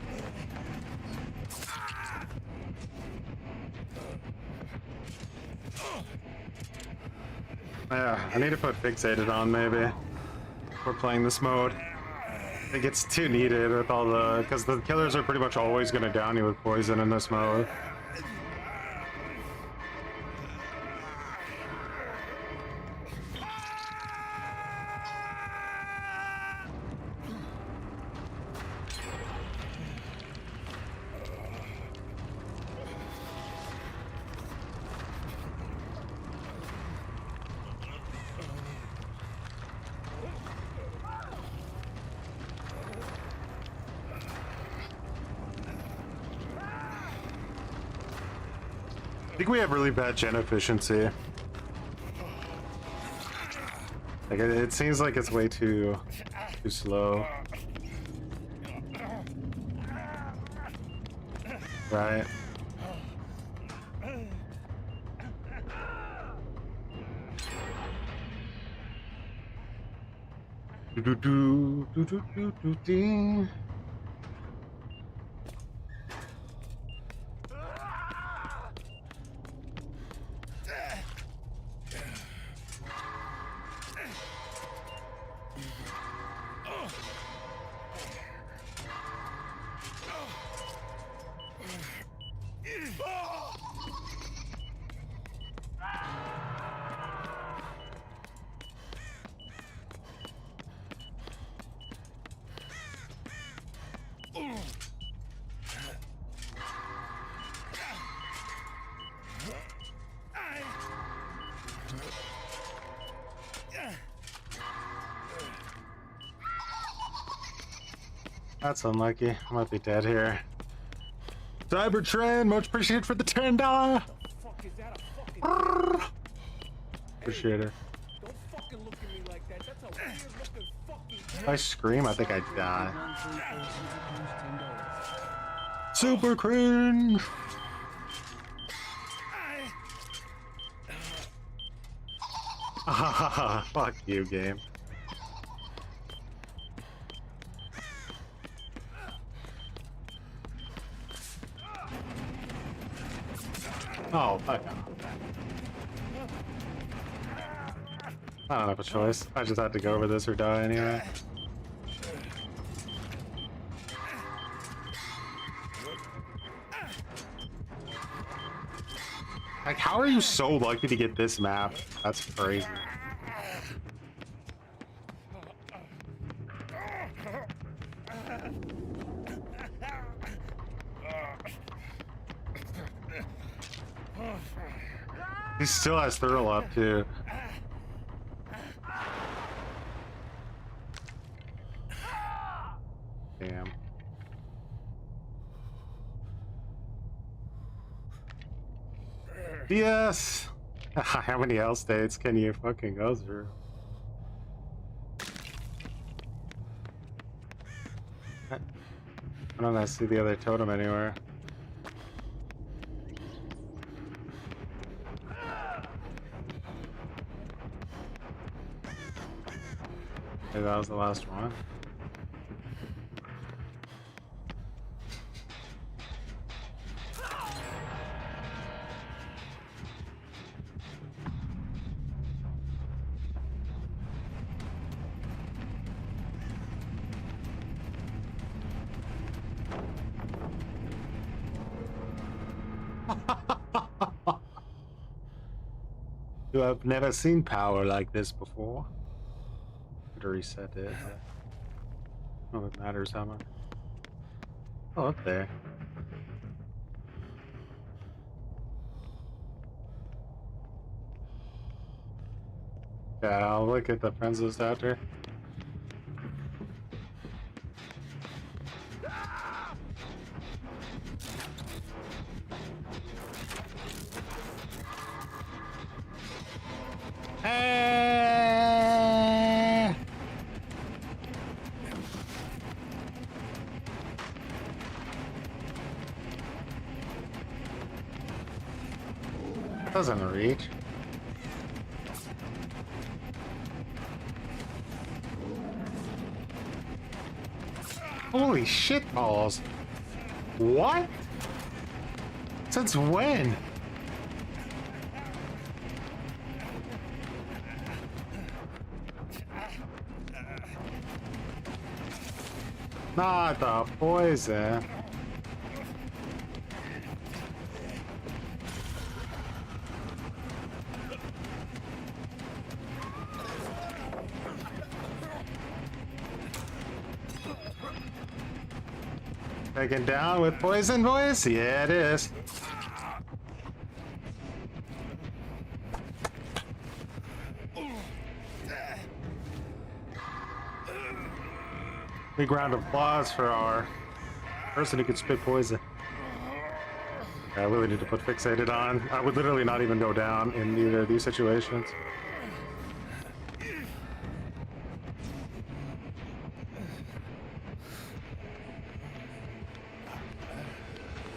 Yeah, I need to put fixated on, maybe. We're playing this mode. I think it's too needed with all the... because the killers are pretty much always going to down you with poison in this mode. I think we have really bad gen efficiency. Like it seems like it's way too slow. Right. Do do do do do do do ding. That's unlucky. I might be dead here. Cybertrend, much appreciated for the $10. Fuck, is that a fucking... Appreciate it. Don't fucking look at me like that. That's a weird looking fucking... If I scream, I think I die. Super cringe. Fuck you, game. Oh, fuck no. I don't have a choice. I just had to go over this or die anyway. Like, how are you so lucky to get this map? That's crazy. He still has Thurl up too. Damn. Yes! How many hell states can you fucking go through? I don't see the other totem anywhere. Maybe that was the last one. You have never seen power like this before. To reset it. Oh, it matters how much. Oh, up there. Yeah, I'll look at the friends list after. Doesn't reach. Holy shit balls. What? Since when? Not the poison. Taken down with poison, boys? Yeah, it is. Big round of applause for our person who could spit poison. I really need to put fixated on. I would literally not even go down in either of these situations.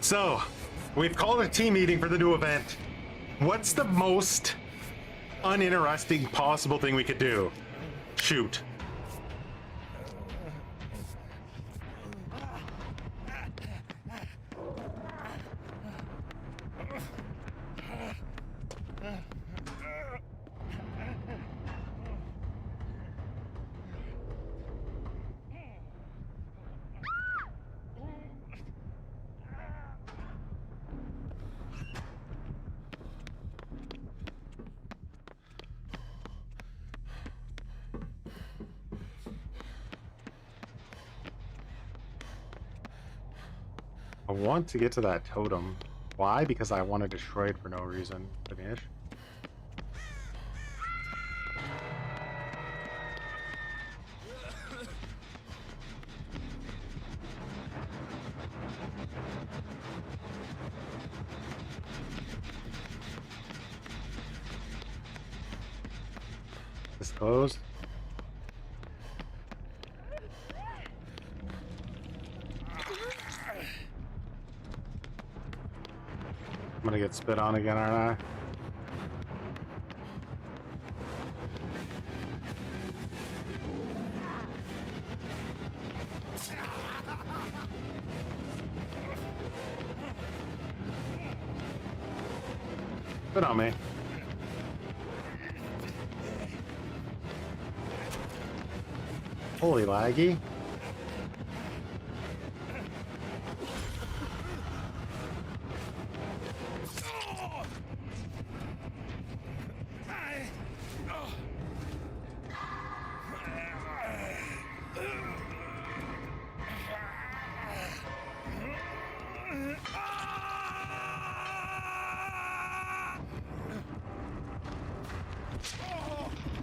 So, we've called a team meeting for the new event. What's the most uninteresting possible thing we could do? Shoot. I want to get to that totem. Why? Because I want to destroy it for no reason. Finish. This closed. I'm gonna get spit on again, aren't I? Spit on me. Holy laggy.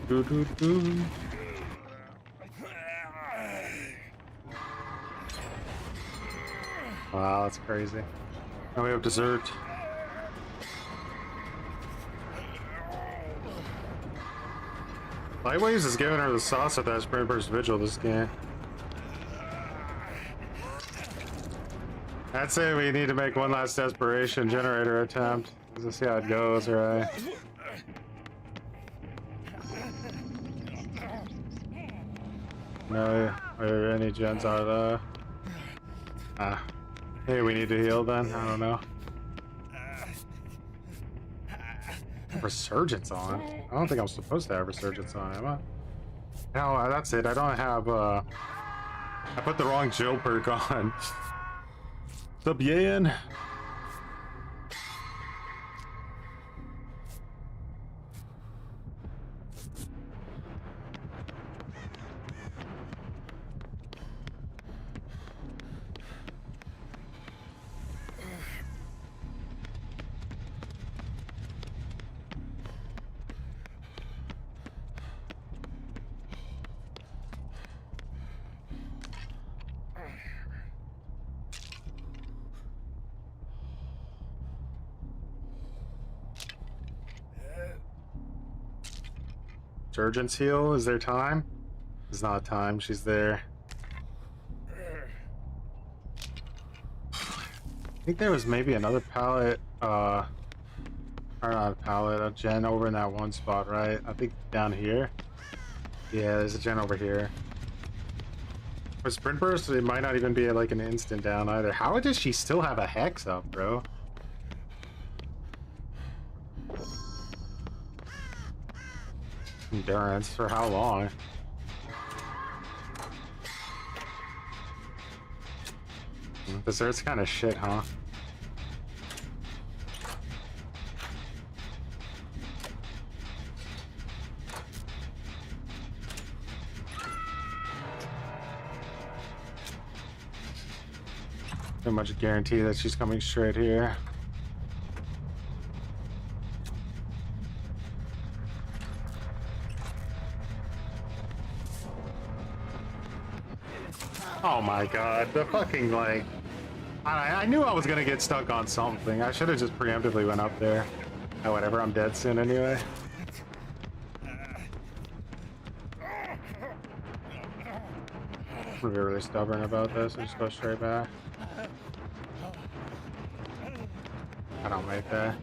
Doo doo doo. Wow, that's crazy. Now we have dessert. Lightwaves is giving her the sauce with that sprint burst vigil this game. I'd say we need to make one last desperation generator attempt. Let's see how it goes, right? No, where any gens are though. Ah. Hey, we need to heal then? I don't know. Resurgence on? I don't think I'm supposed to have resurgence on, am I? No, that's it. I don't have, I put the wrong Jill perk on. What's up, Yan? Surgeon's heal? Is there time? There's not time. She's there. I think there was maybe another pallet, or not a pallet, a gen over in that one spot, right? I think down here. Yeah, there's a gen over here. For sprint burst, it might not even be like an instant down either. How does she still have a hex up, bro? Endurance for how long? Dessert's kind of shit, huh? Pretty much guarantee that she's coming straight here. Oh my god, the fucking, like... I knew I was gonna get stuck on something. I should have just preemptively went up there. Oh, whatever, I'm dead soon anyway. I'm gonna be really stubborn about this and just go straight back. I don't make that.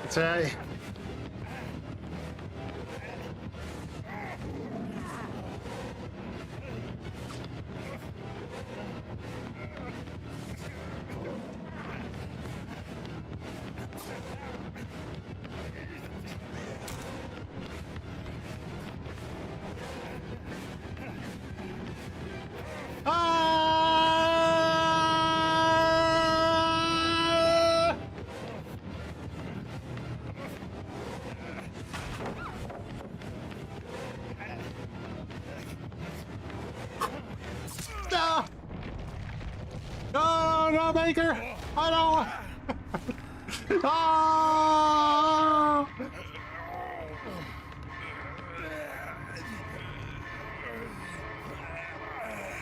It's alright. No, no, Baker! I don't. Oh!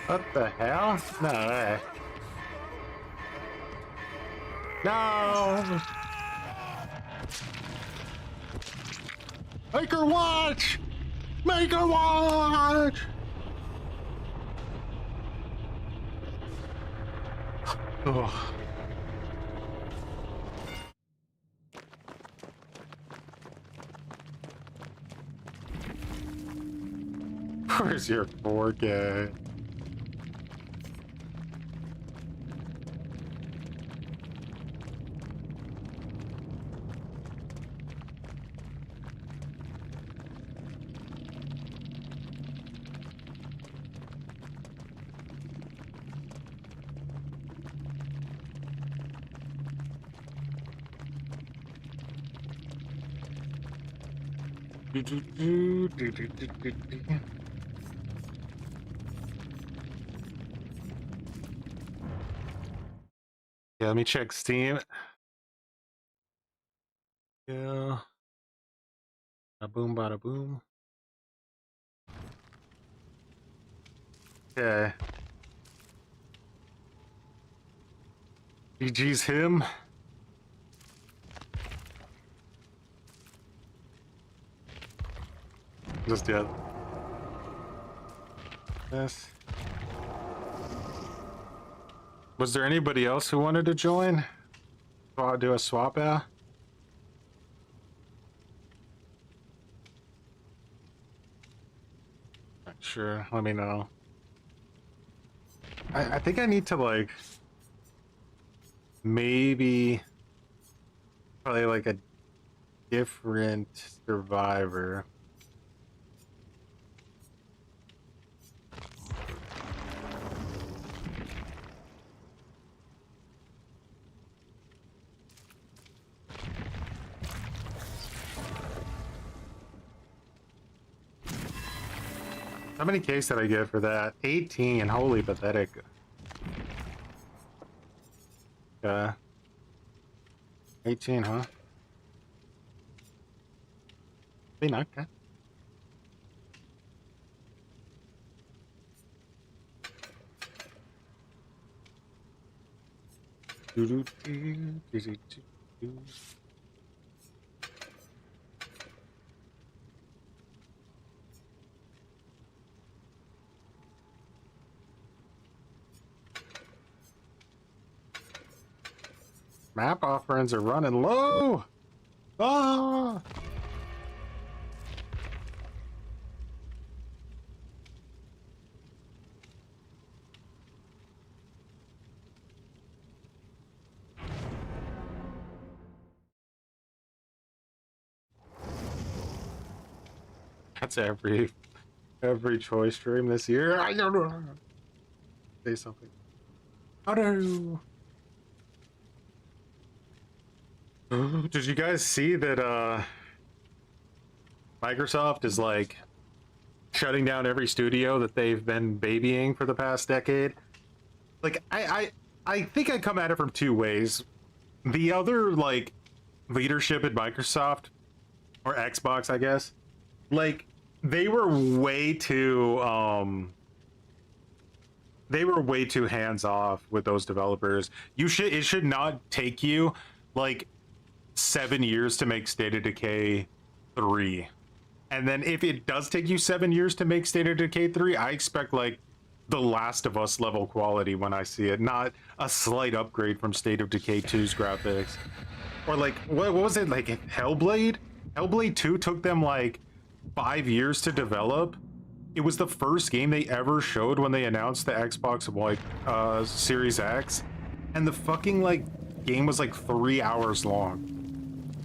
What the hell? No way. No! Make her watch! Make her watch! Oh. Where's your 4K? Yeah, let me check Steam. Yeah. Bada boom, bada boom. Okay. GG's him. Just yet. Yes. Was there anybody else who wanted to join? I'll do a swap out. Not sure. Let me know. I think I need to like maybe probably like a different survivor. How many Ks did I get for that? 18. Holy pathetic. 18, huh? Be not okay. Map offerings are running low. Ah! That's every choice stream this year. I don't know. Say something. How do? Did you guys see that Microsoft is like shutting down every studio that they've been babying for the past decade? Like I think I come at it from two ways. The other like leadership at Microsoft or Xbox, I guess, like they were way too hands off with those developers. It should not take you like 7 years to make State of Decay 3. And then if it does take you 7 years to make State of Decay 3, I expect like The Last of Us level quality when I see it, not a slight upgrade from State of Decay 2's graphics. Or like, what was it, like Hellblade? Hellblade 2 took them like 5 years to develop. It was the first game they ever showed when they announced the Xbox like Series X. And the fucking like game was like 3 hours long.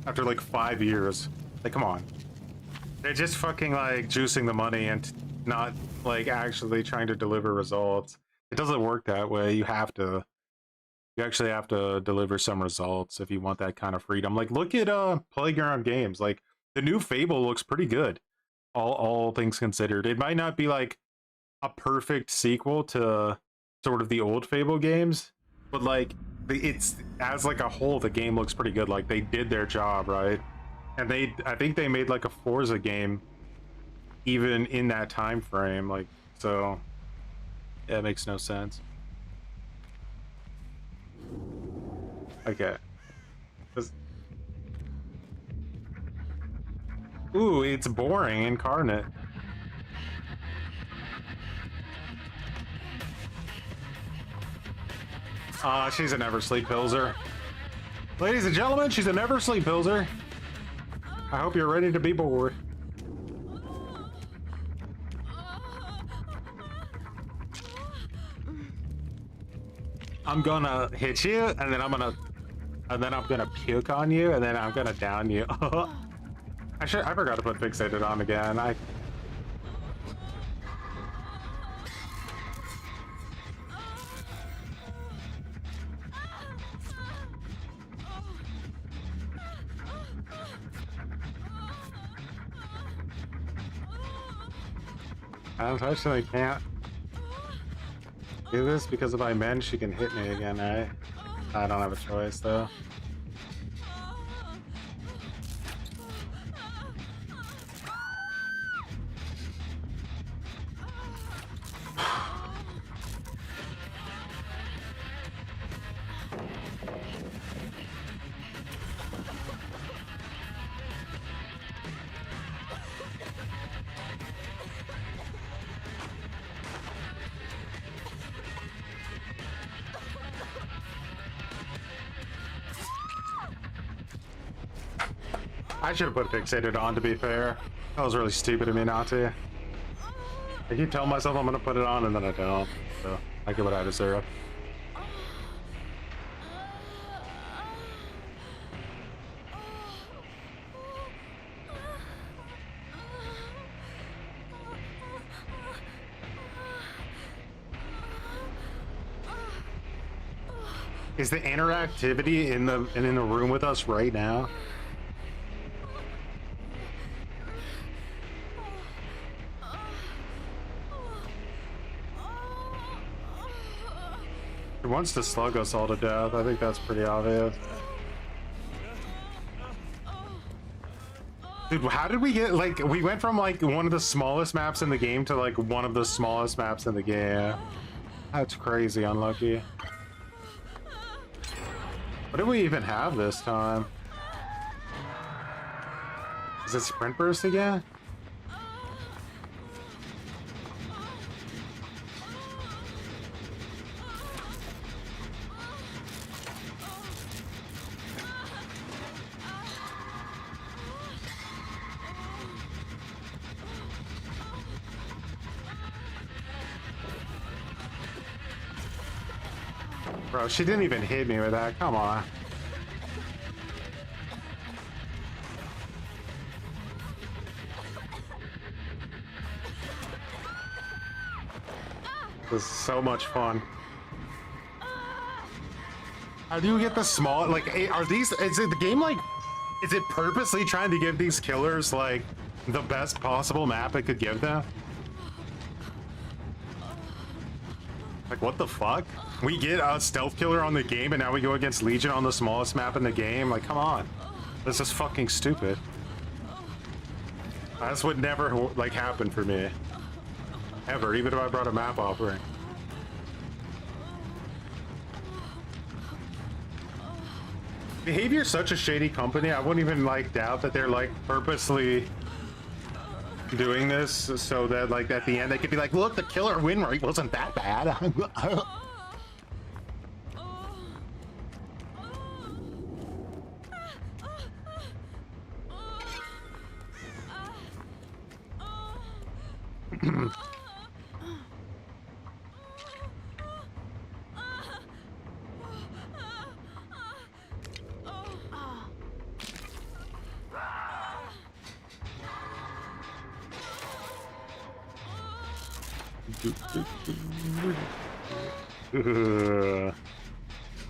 After like 5 years. Like, come on. They're just fucking like juicing the money and not like actually trying to deliver results. It doesn't work that way. You actually have to deliver some results if you want that kind of freedom. Like, look at Playground Games. Like, the new Fable looks pretty good. All things considered. It might not be like a perfect sequel to sort of the old Fable games, but like it's as like a whole, the game looks pretty good. Like, they did their job, right? And I think they made like a Forza game even in that time frame. Like, so yeah, it makes no sense. Okay. Ooh, it's boring incarnate. She's a never sleep pilser. Ladies and gentlemen, she's a never sleep pilser. I hope you're ready to be bored. I'm gonna hit you, and then I'm gonna puke on you, and then I'm gonna down you. I forgot to put fixated on again. I unfortunately can't do this because if I mend, she can hit me again, right? I don't have a choice though. I should have put fixated on, to be fair. That was really stupid of me not to. I keep telling myself I'm gonna put it on and then I don't. So I get what I deserve. Is the interactivity in the room with us right now? He wants to slug us all to death. I think that's pretty obvious. Dude, how did we get, like, we went from, like, one of the smallest maps in the game to, like, one of the smallest maps in the game. That's crazy unlucky. What do we even have this time? Is it sprint burst again? Bro, she didn't even hit me with that. Come on. This is so much fun. How do you get the small, like, are these, is it the game, like, is it purposely trying to give these killers, like, the best possible map it could give them? Like, what the fuck? We get a stealth killer on the game and now we go against Legion on the smallest map in the game? Like, come on. This is fucking stupid. This would never, like, happen for me. Ever, even if I brought a map offering. Behavior's such a shady company, I wouldn't even, like, doubt that they're, like, purposely doing this so that, like, at the end they could be like, look, the killer win rate wasn't that bad.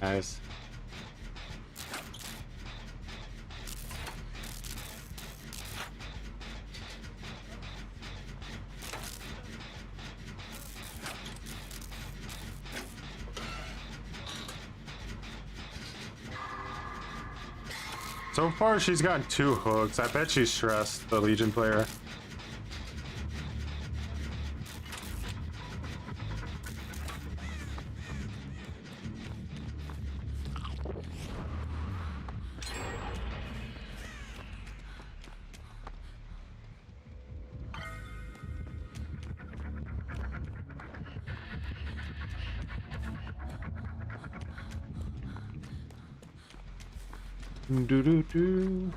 Nice. So far, she's gotten 2 hooks. I bet she's stressed, the Legion player. Do do do.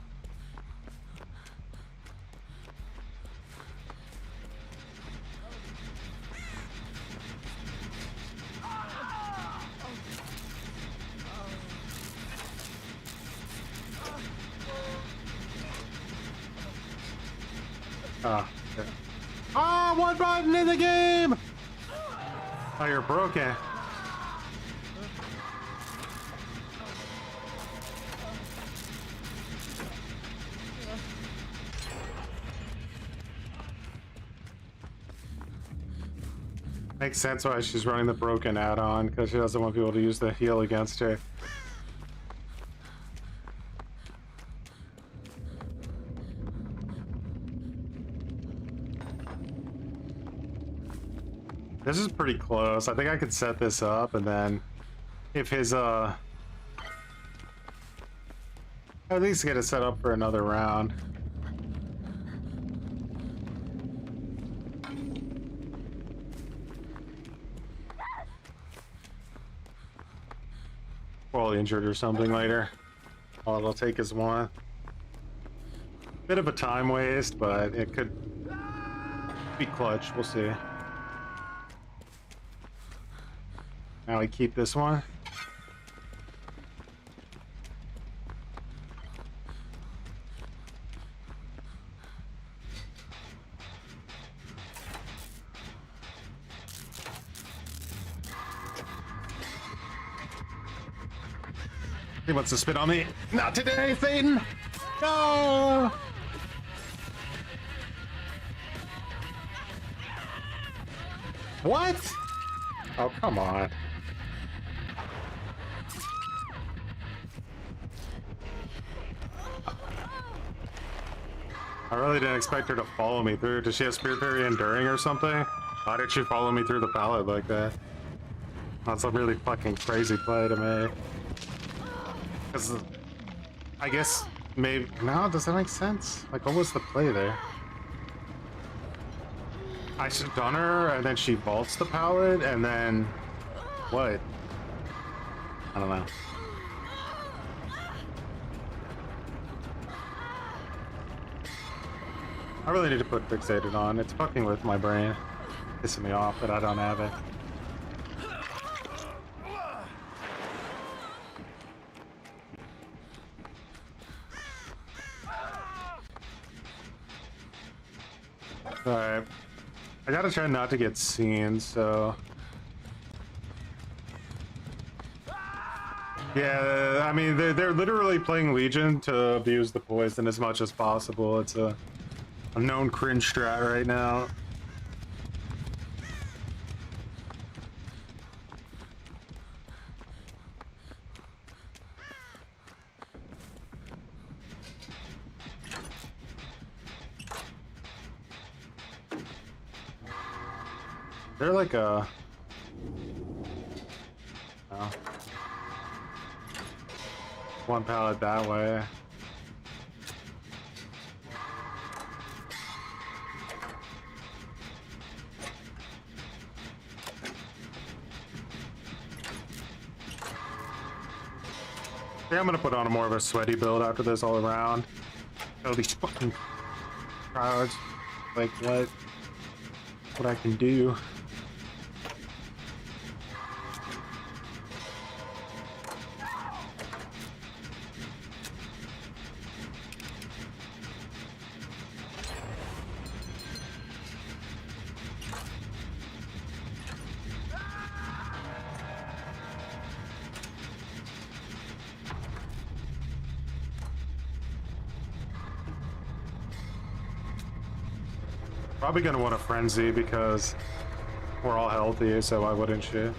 Okay. Ah, one button in the game. Oh, you're broken. Makes sense why she's running the broken add-on, because she doesn't want people to use the heal against her. This is pretty close. I think I could set this up, and then if his at least get it set up for another round. Probably injured or something later. All it'll take is one. Bit of a time waste, but it could be clutch. We'll see. Now we keep this one. He wants to spit on me. Not today, Satan! No! What? Oh, come on. I really didn't expect her to follow me through. Does she have Spirit Fairy Enduring or something? Why did she follow me through the pallet like that? That's a really fucking crazy play to me. Because I guess maybe... No, does that make sense? Like, what was the play there? I stun her, and then she vaults the pallet, and then... What? I don't know. I really need to put Fixated on. It's fucking with my brain. Pissing me off that I don't have it. Alright. I gotta try not to get seen, so... Yeah, I mean, they're literally playing Legion to abuse the poison as much as possible. It's a known cringe strat right now. They're like a... Oh. One pallet that way. Yeah, I'm gonna put on a more of a sweaty build after this all around. Oh, these fucking crowds. Like, what I can do. Probably gonna want a frenzy because we're all healthy, so why wouldn't you?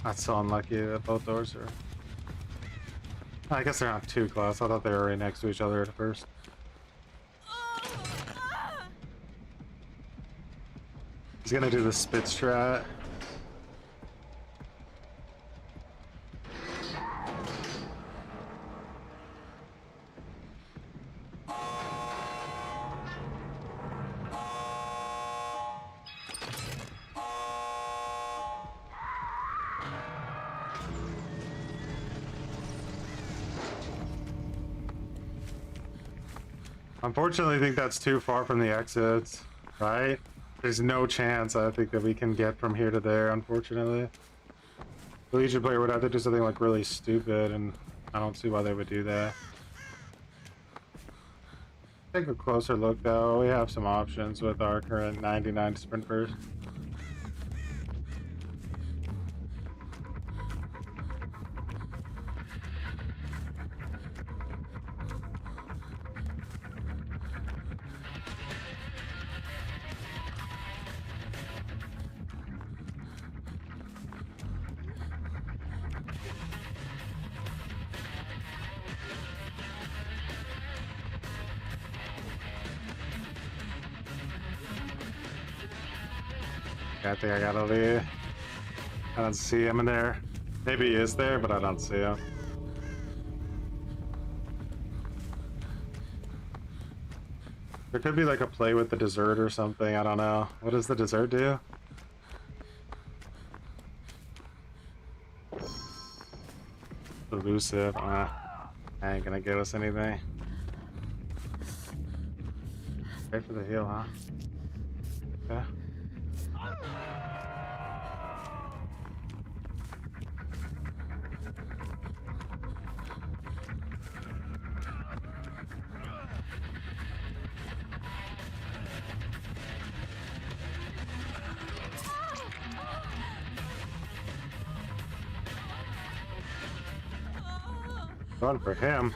That's so unlucky that both doors are... I guess they're not too close. I thought they were right next to each other at first. He's gonna do the spit strat. Unfortunately, I think that's too far from the exits, right? There's no chance, I think, that we can get from here to there, unfortunately. The Legion player would have to do something, like, really stupid, and I don't see why they would do that. Take a closer look though. We have some options with our current 99 sprint burst. I think I gotta leave. I don't see him in there. Maybe he is there, but I don't see him. There could be like a play with the dessert or something. I don't know. What does the dessert do? Elusive. Ain't gonna give us anything. Pay for the heal, huh? Okay. Going for him.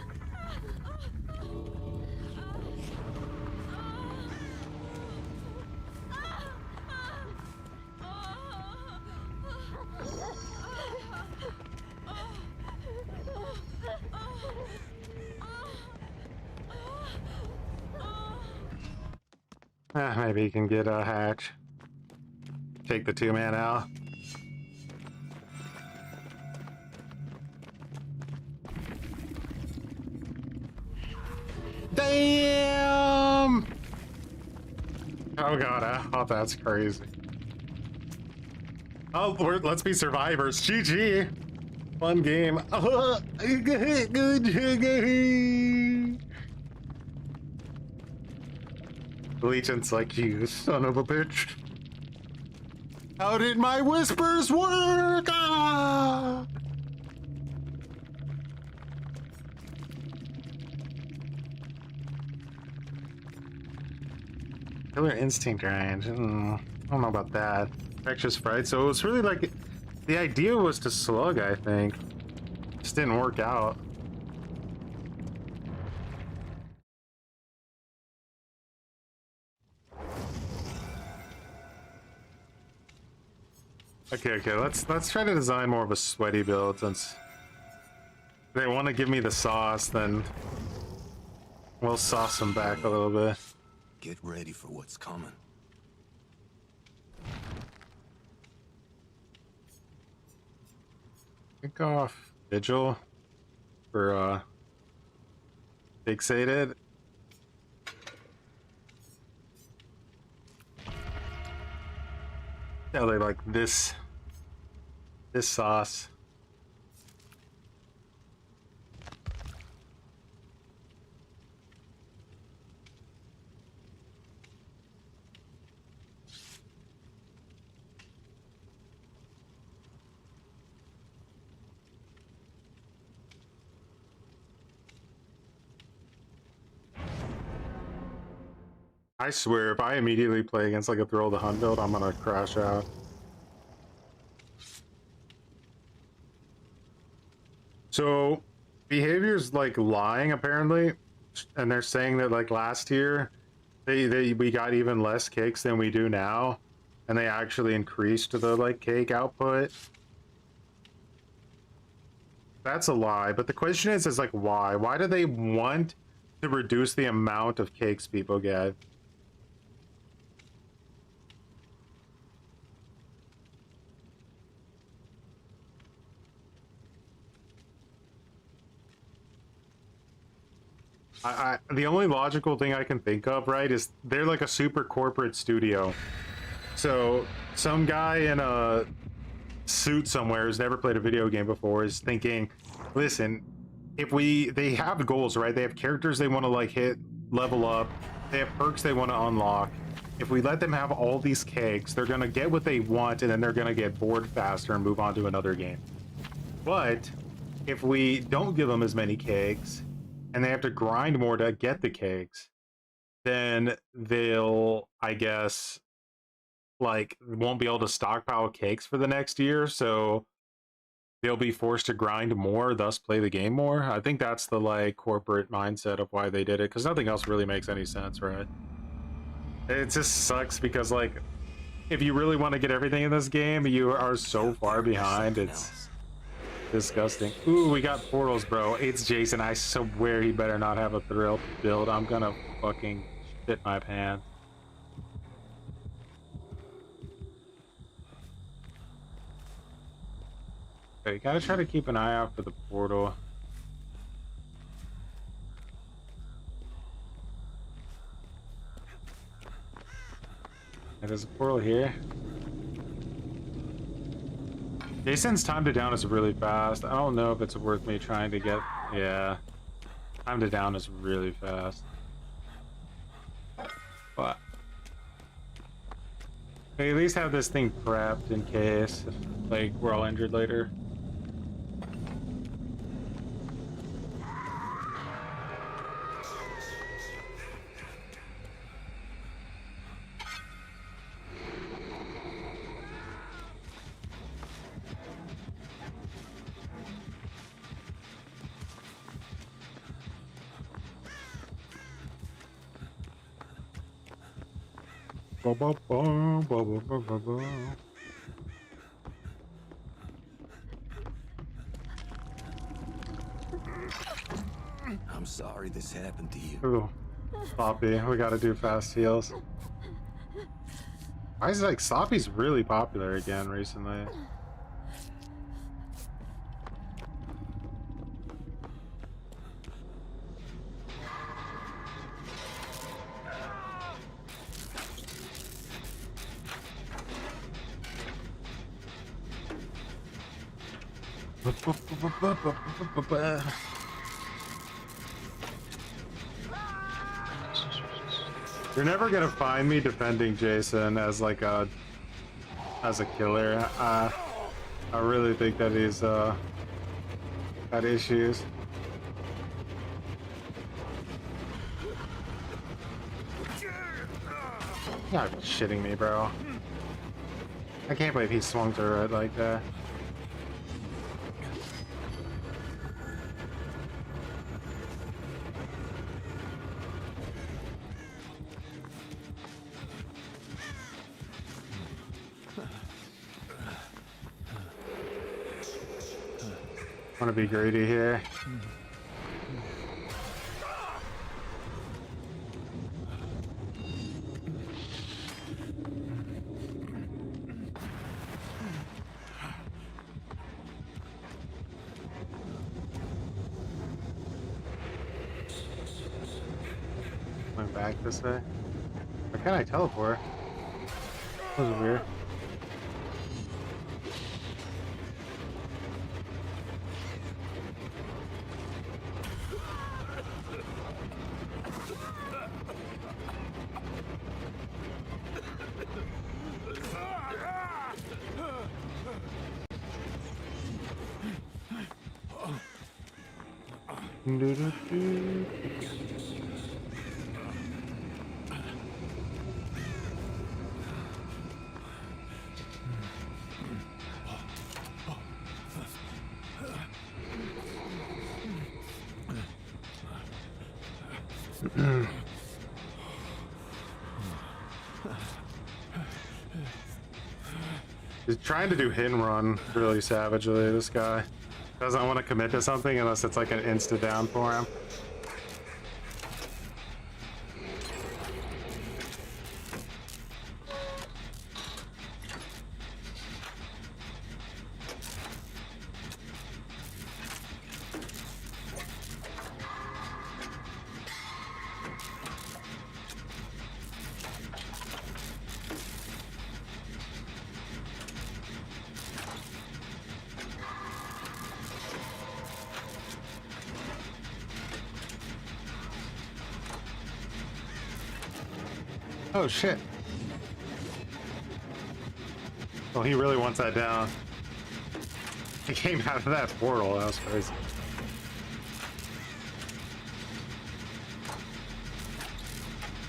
Maybe he can get a hatch. Take the 2-man out. Damn! Oh god, oh that's crazy. Oh, let's be survivors. GG! Fun game. Legion's like, you son of a bitch. How did my whispers work? Ah! Killer instinct range. I don't know about that. Infectious fright. So it was really like the idea was to slug, I think. Just didn't work out. Okay, let's try to design more of a sweaty build since they want to give me the sauce, then we'll sauce them back a little bit. Get ready for what's coming. Kick off Vigil for fixated. Yeah, they like this sauce. I swear, if I immediately play against like a Thrill of the Hunt build, I'm gonna crash out. So, behavior's like lying apparently, and they're saying that like last year, we got even less cakes than we do now, and they actually increased the like cake output. That's a lie, but the question is like why? Why do they want to reduce the amount of cakes people get? The only logical thing I can think of, right, is they're like a super corporate studio. So some guy in a suit somewhere who's never played a video game before is thinking, listen, if they have goals, right? They have characters they want to like hit, level up. They have perks they want to unlock. If we let them have all these kegs, they're gonna get what they want, and then they're gonna get bored faster and move on to another game. But if we don't give them as many kegs, and they have to grind more to get the kegs, then they'll, I guess, like, won't be able to stockpile cakes for the next year, so they'll be forced to grind more, thus play the game more. I think that's the, like, corporate mindset of why they did it, because nothing else really makes any sense, right? It just sucks because, like, if you really want to get everything in this game, you are so far behind. It's disgusting. Ooh, we got portals, bro. It's Jason. I swear he better not have a thrill build. I'm gonna fucking shit my pants. Okay, you gotta try to keep an eye out for the portal. And there's a portal here. Jason's time to down is really fast. I don't know if it's worth me trying to get... Yeah. Time to down is really fast. But... okay, at least have this thing prepped in case, like, we're all injured later. I'm sorry this happened to you. Ooh, sloppy. We gotta do fast heals. Why is, like, sloppy's really popular again recently? You're never gonna find me defending Jason as, like, a killer. I really think that he's got issues. You're shitting me, bro. I can't believe he swung through it like that. Want to be greedy here. Going back this way. Why can't I teleport? That was weird. He's trying to do hit and run really savagely, this guy. Doesn't want to commit to something unless it's like an insta down for him. Oh shit. Well, he really wants that down. He came out of that portal, that was crazy.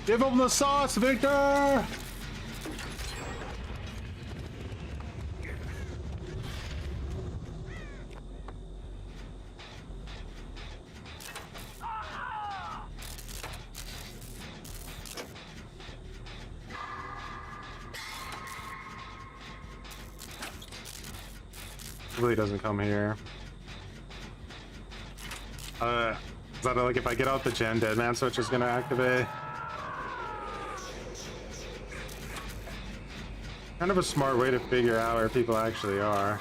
Give him the sauce, Victor! Really doesn't come here. Is that like if I get out the gen, Deadman switch is gonna activate? Kind of a smart way to figure out where people actually are.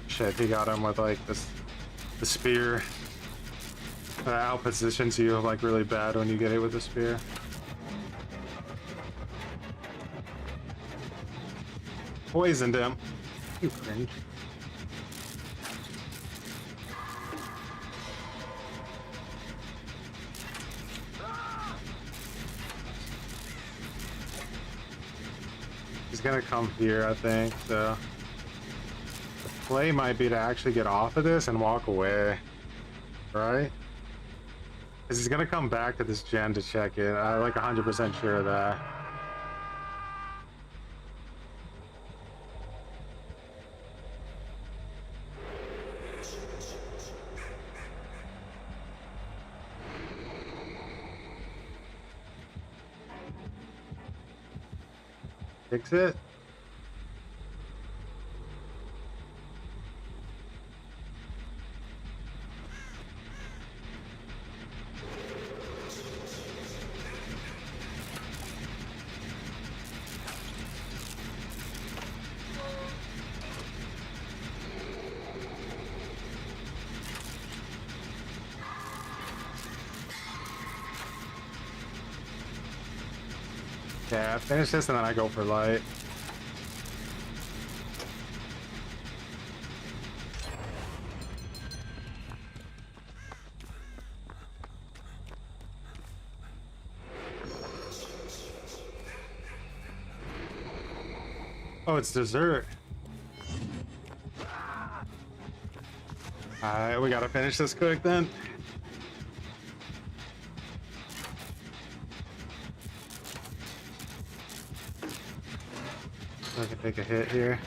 Shit, he got him with like this, the spear. Out positions you like really bad when you get hit with the spear. Poisoned him. You cringe. He's gonna come here, I think, so the play might be to actually get off of this and walk away, right? Because he's gonna come back to this gen to check it. I'm like 100% sure of that. Fix it. Yeah, finish this and then I go for light. Oh, it's dessert. Alright, we gotta finish this quick then. I can take a hit here.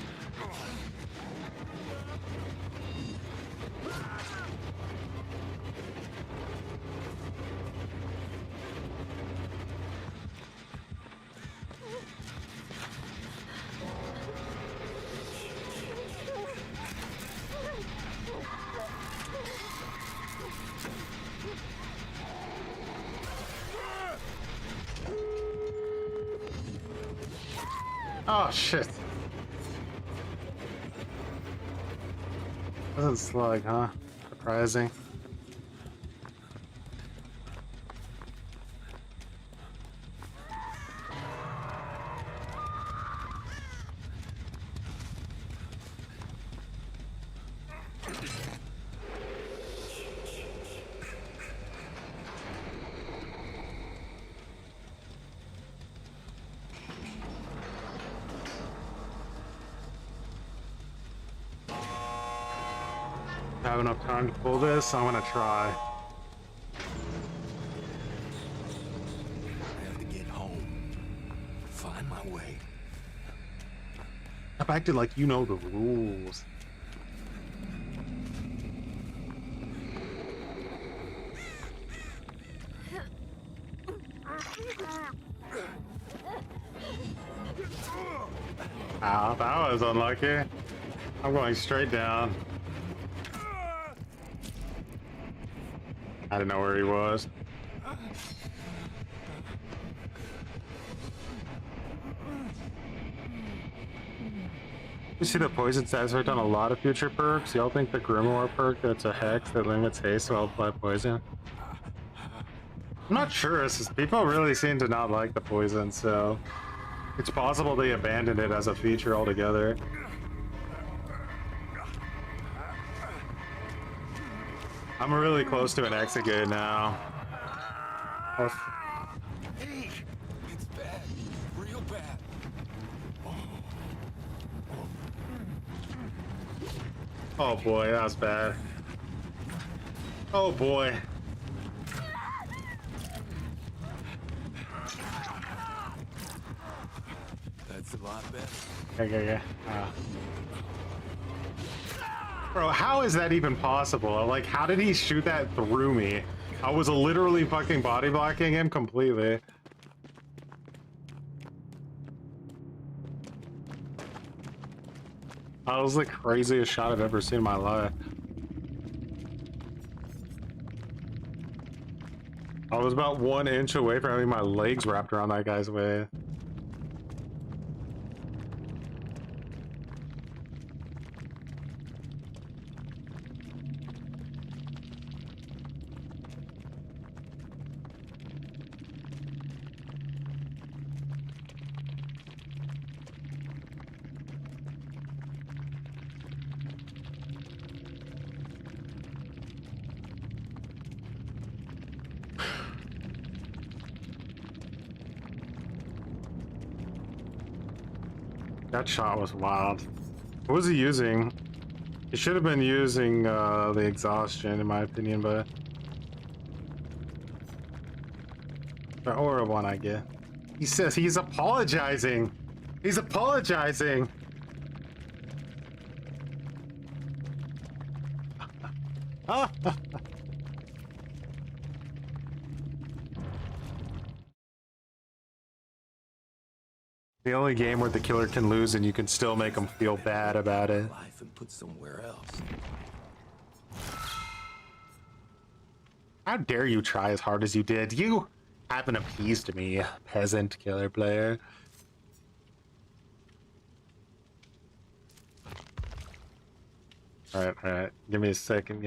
Oh shit. Doesn't slug, huh? Surprising. Have enough time to pull this, so I'm gonna try. I have to get home. Find my way. Stop acting like you know the rules. Ow, that was unlucky. I'm going straight down. I didn't know where he was. You see the poison stats worked on a lot of future perks. Y'all think the Grimoire perk that's a hex that limits haste will apply poison? I'm not sure. It's just people really seem to not like the poison, so it's possible they abandoned it as a feature altogether. I'm really close to an execute now. Hey, it's bad. Real bad. Oh boy, that was bad. Oh boy. That's a lot better. Okay. Bro, how is that even possible? Like, how did he shoot that through me? I was literally fucking body blocking him completely. That was the craziest shot I've ever seen in my life. I was about 1 inch away from having my legs wrapped around that guy's waist. That shot was wild. What was he using? He should have been using the exhaustion, in my opinion, but the aura one, I get. He says he's apologizing. He's apologizing. The only game where the killer can lose and you can still make them feel bad about it. Life and put somewhere else. How dare you try as hard as you did? You haven't appeased me, peasant killer player. Alright. Give me a second.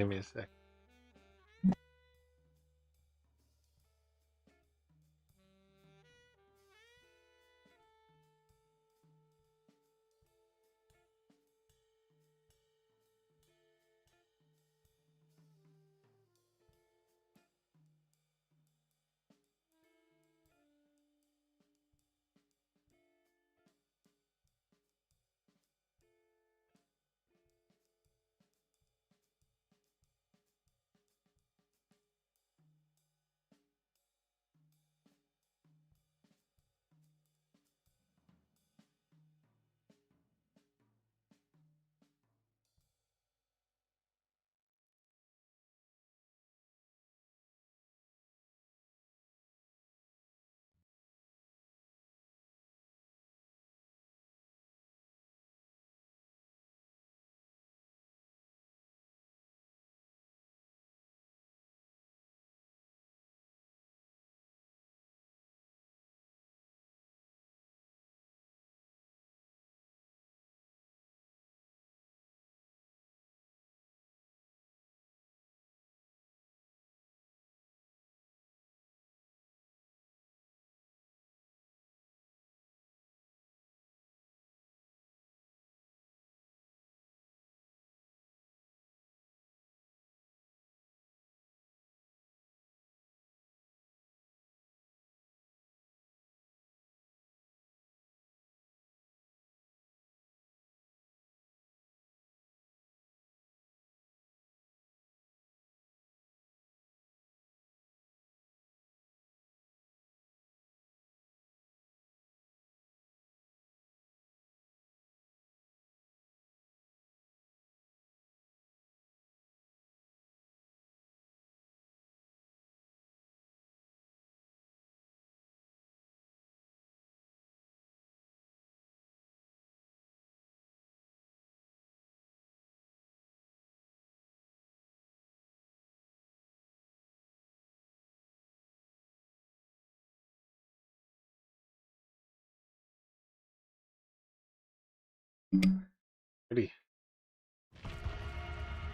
Pretty.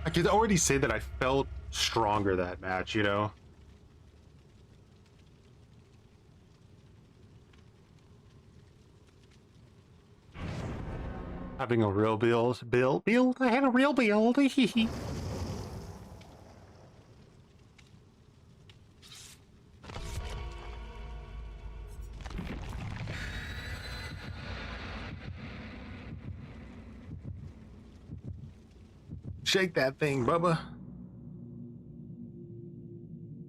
I could already say that I felt stronger that match, you know? Having a real build? I had a real build. Shake that thing, Bubba.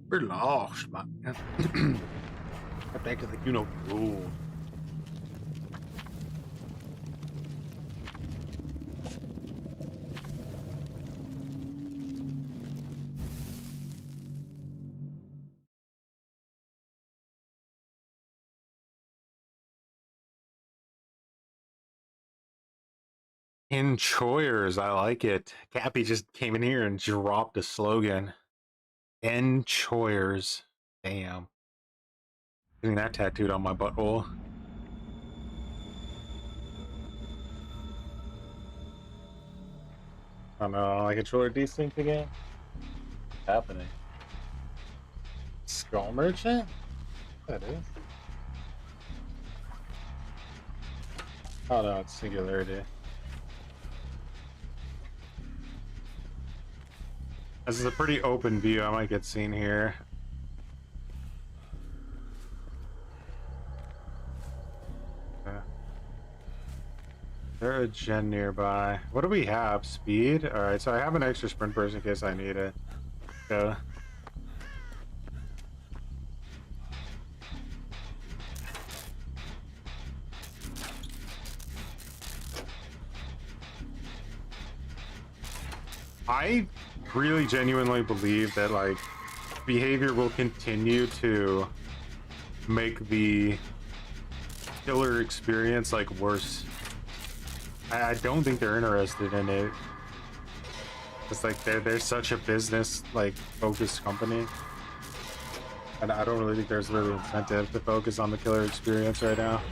We're lost, man. Get back to the Ghoul. Enjoyers, I like it. Cappy just came in here and dropped a slogan. Enjoyers. Damn. Getting that tattooed on my butthole. I don't know, I controller desync again? What's happening? Skull Merchant? That is. Oh no, it's Singularity. This is a pretty open view, I might get seen here. There a gen nearby. What do we have? Speed? Alright, so I have an extra sprint burst in case I need it. Go. I really genuinely believe that like behavior will continue to make the killer experience like worse. I don't think they're interested in it. It's like they're such a business like focused company, and I don't really think there's really incentive to focus on the killer experience right now.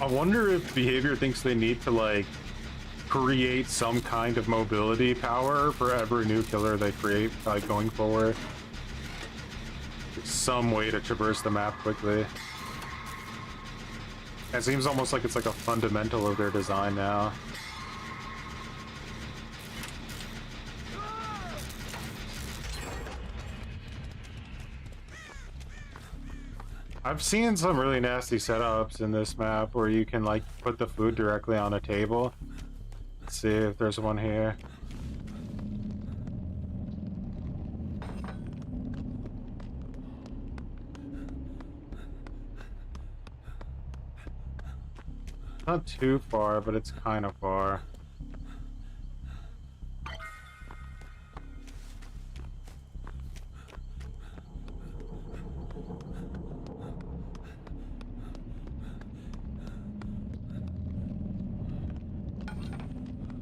I wonder if behavior thinks they need to like create some kind of mobility power for every new killer they create, like going forward. Some way to traverse the map quickly. It seems almost like it's like a fundamental of their design now. I've seen some really nasty setups in this map where you can like put the food directly on a table. Let's see if there's one here. Not too far, but it's kind of far.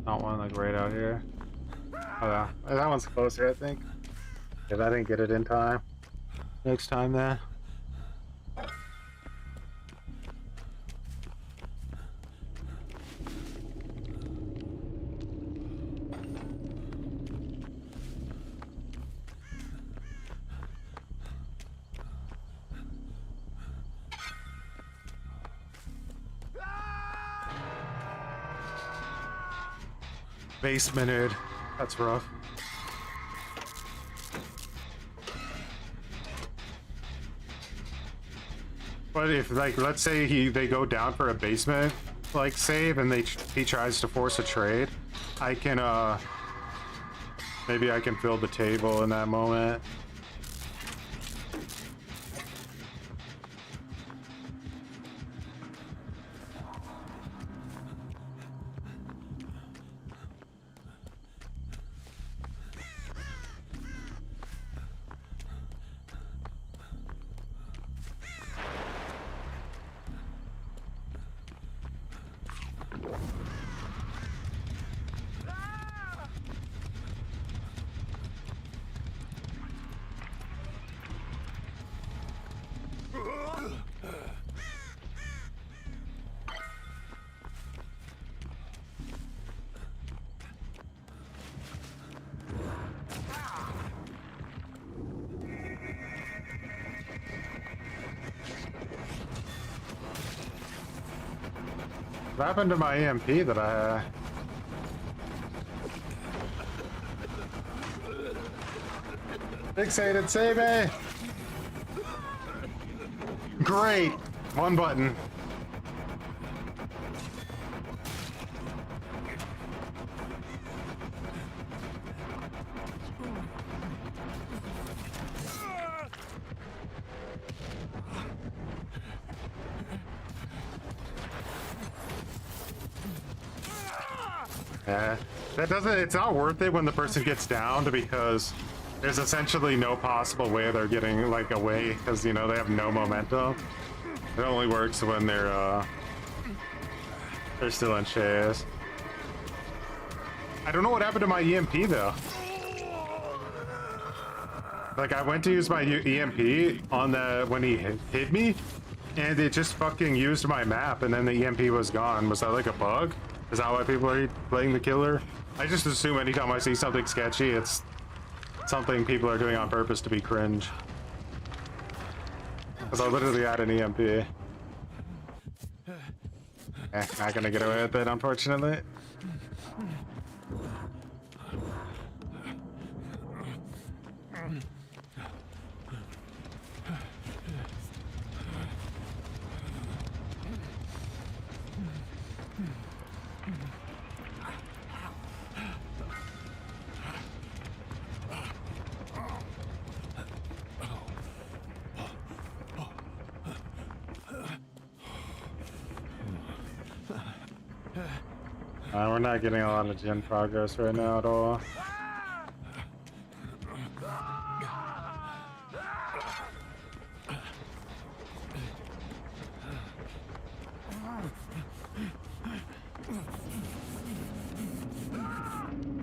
Not one like right out here. Oh yeah, that one's closer, I think. If I didn't get it in time. Next time then. Basemented. That's rough. But if, like, let's say they go down for a basement, like, save, and he tries to force a trade, I can, maybe I can fill the table in that moment. What happened to my EMP that I Fixated, save me! Great! One button. That doesn't, it's not worth it when the person gets downed because there's essentially no possible way they're getting like away because, you know, they have no momentum. It only works when they're still in chase. I don't know what happened to my EMP though. Like I went to use my EMP on the, when he hit me and it just fucking used my map and then the EMP was gone. Was that like a bug? Is that why people are playing the killer? I just assume anytime I see something sketchy, it's something people are doing on purpose to be cringe. Because I literally had an EMP. Not gonna get away with it, unfortunately. We're not getting a lot of gen progress right now at all.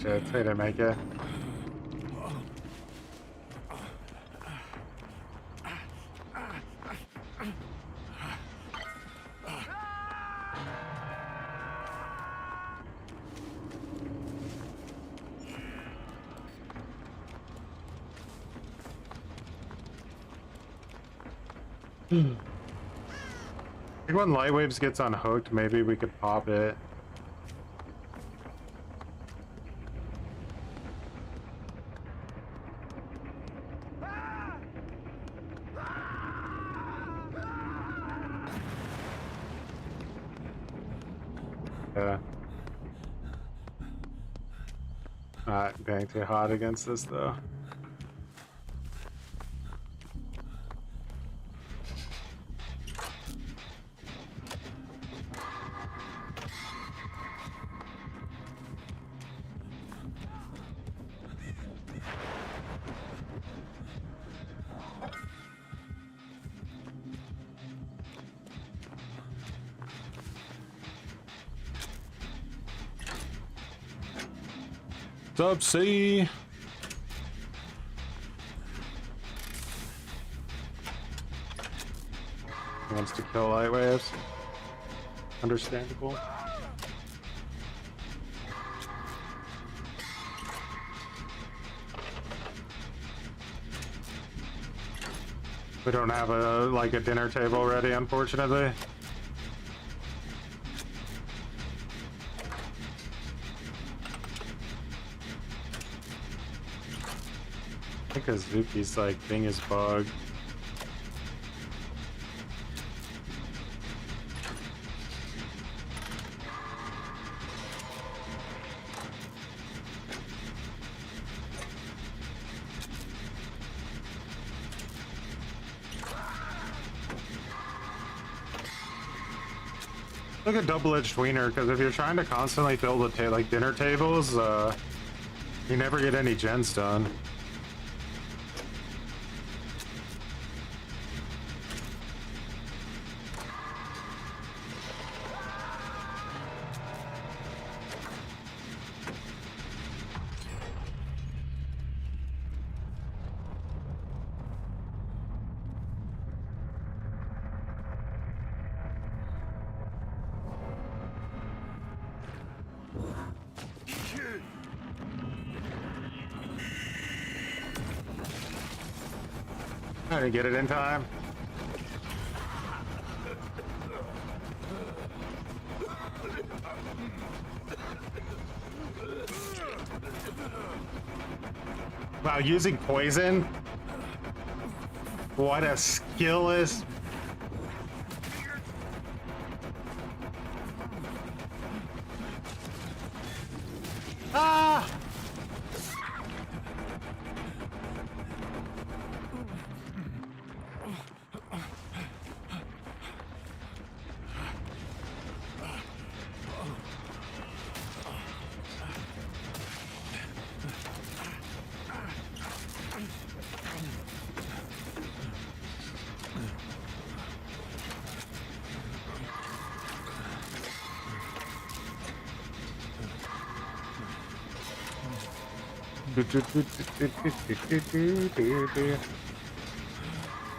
Shit, they didn't make it. I think when Light Waves gets unhooked, maybe we could pop it. Yeah. Not being too hot against this though. What's up, C? He wants to kill Light Waves. Understandable. We don't have a dinner table ready, unfortunately. I think Azuki's thing is bugged. Like a double-edged tweener, because if you're trying to constantly fill the dinner tables, you never get any gens done. I didn't get it in time. Wow, using poison? What a skillless. Ah!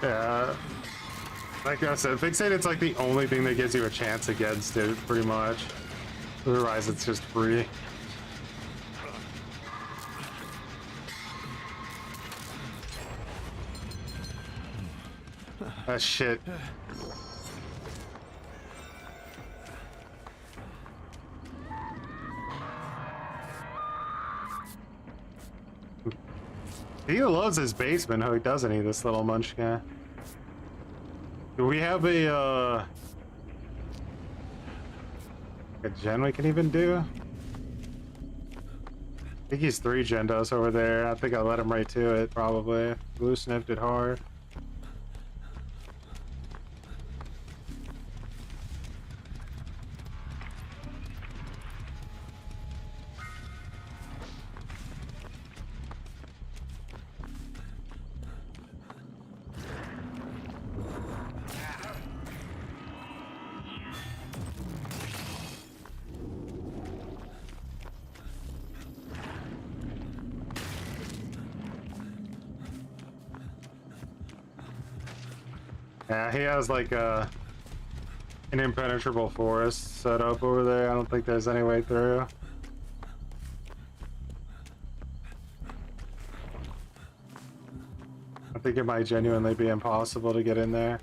Yeah, like I said, Fixate, it's like the only thing that gives you a chance against it, pretty much. Otherwise, it's just free. Ah, shit. He loves his basement, how he doesn't he, this little munch guy? Do we have a gen we can even do? I think he's 3 gendos over there. I think I let him right to it, probably. Blue sniffed it hard. Yeah, he has like an impenetrable forest set up over there. I don't think there's any way through. I think it might genuinely be impossible to get in there.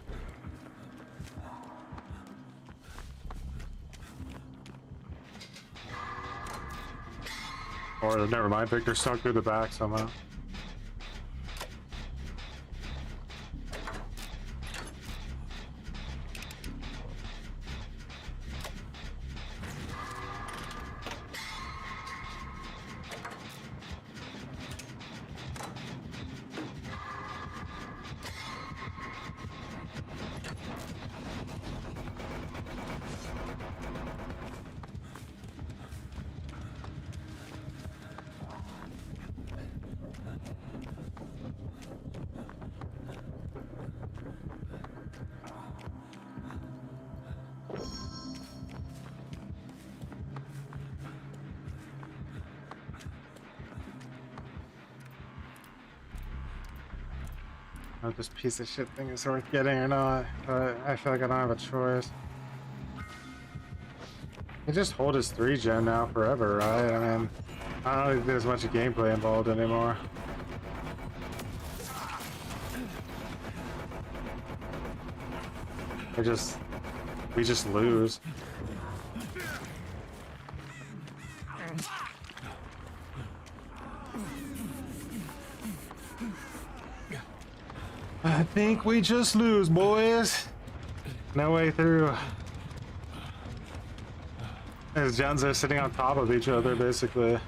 Or never mind, Victor snuck through the back somehow. If this piece of shit thing is worth getting or not, but I feel like I don't have a choice. You just hold his 3-gen now forever, right? I mean, I don't think there's much gameplay involved anymore. We just lose. I think we just lose, boys. No way through. His gens are sitting on top of each other, basically.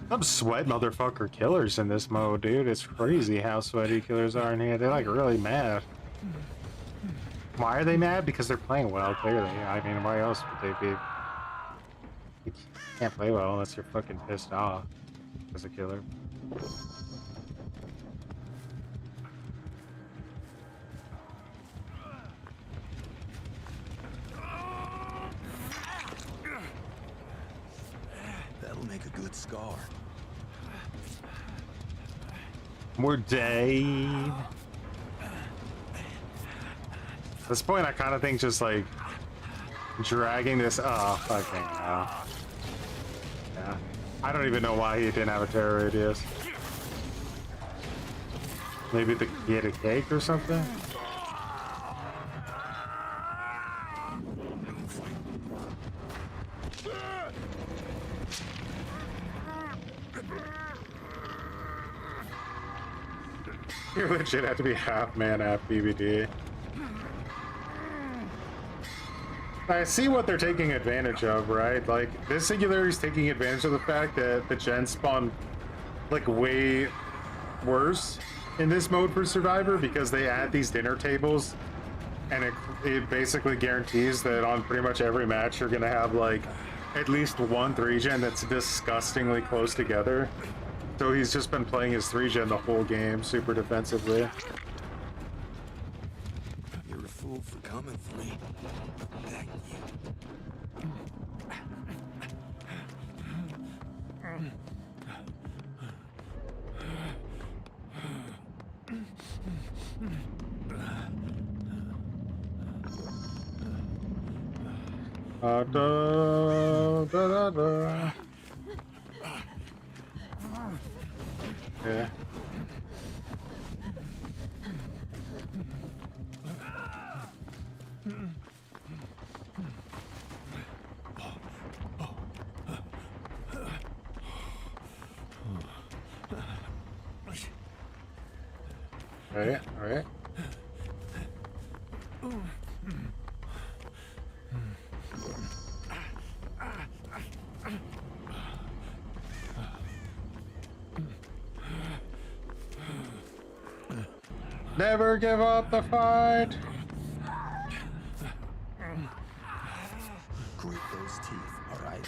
Some sweat motherfucker killers in this mode, dude. It's crazy how sweaty killers are in here. They're like really mad. Why are they mad? Because they're playing well, clearly. I mean, why else would they be? You can't play well unless you're fucking pissed off as a killer. That'll make a good scar. We're dead. At this point, I kind of think just like dragging this. Oh, fucking hell. Yeah. I don't even know why he didn't have a terror radius. Maybe the get a cake or something? You legit have to be half man, half BBD. I see what they're taking advantage of, right? Like, this singularity is taking advantage of the fact that the gen spawn, like, way worse in this mode for Survivor because they add these dinner tables, and it basically guarantees that on pretty much every match you're gonna have, like, at least one 3-gen that's disgustingly close together. So he's just been playing his 3-gen the whole game, super defensively. You're a fool for coming for me. Thank you. Da, da, da, da. Yeah. All right, all right. Never give up the fight. Grit those teeth, all right?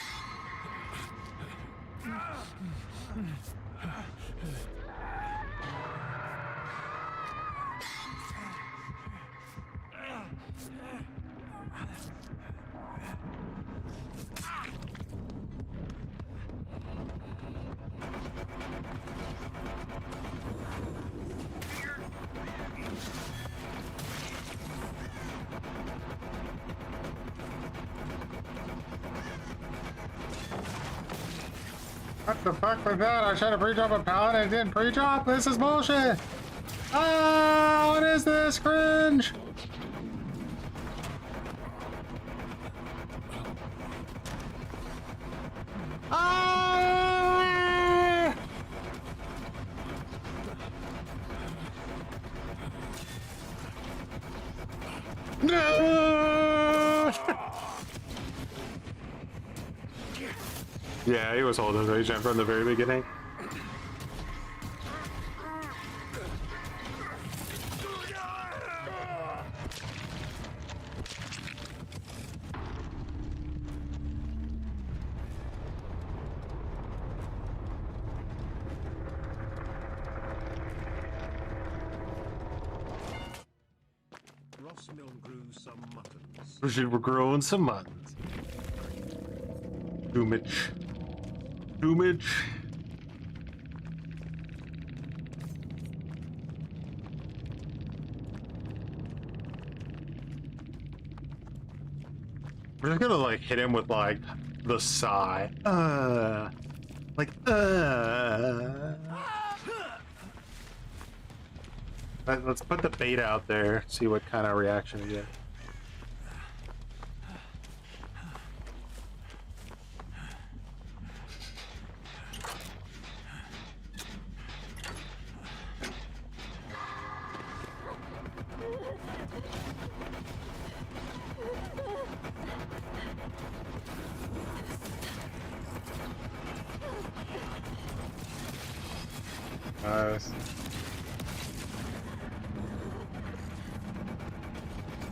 What the fuck was that? I tried to pre-drop a pallet and it didn't pre-drop? This is bullshit! Ah, what is this? Cringe! Ah! No! Yeah, he was holding the regen from the very beginning. We're growing some muttons. Too much. Too much. We're just gonna like hit him with like the sigh. Like Let's put the bait out there, see what kind of reaction we get.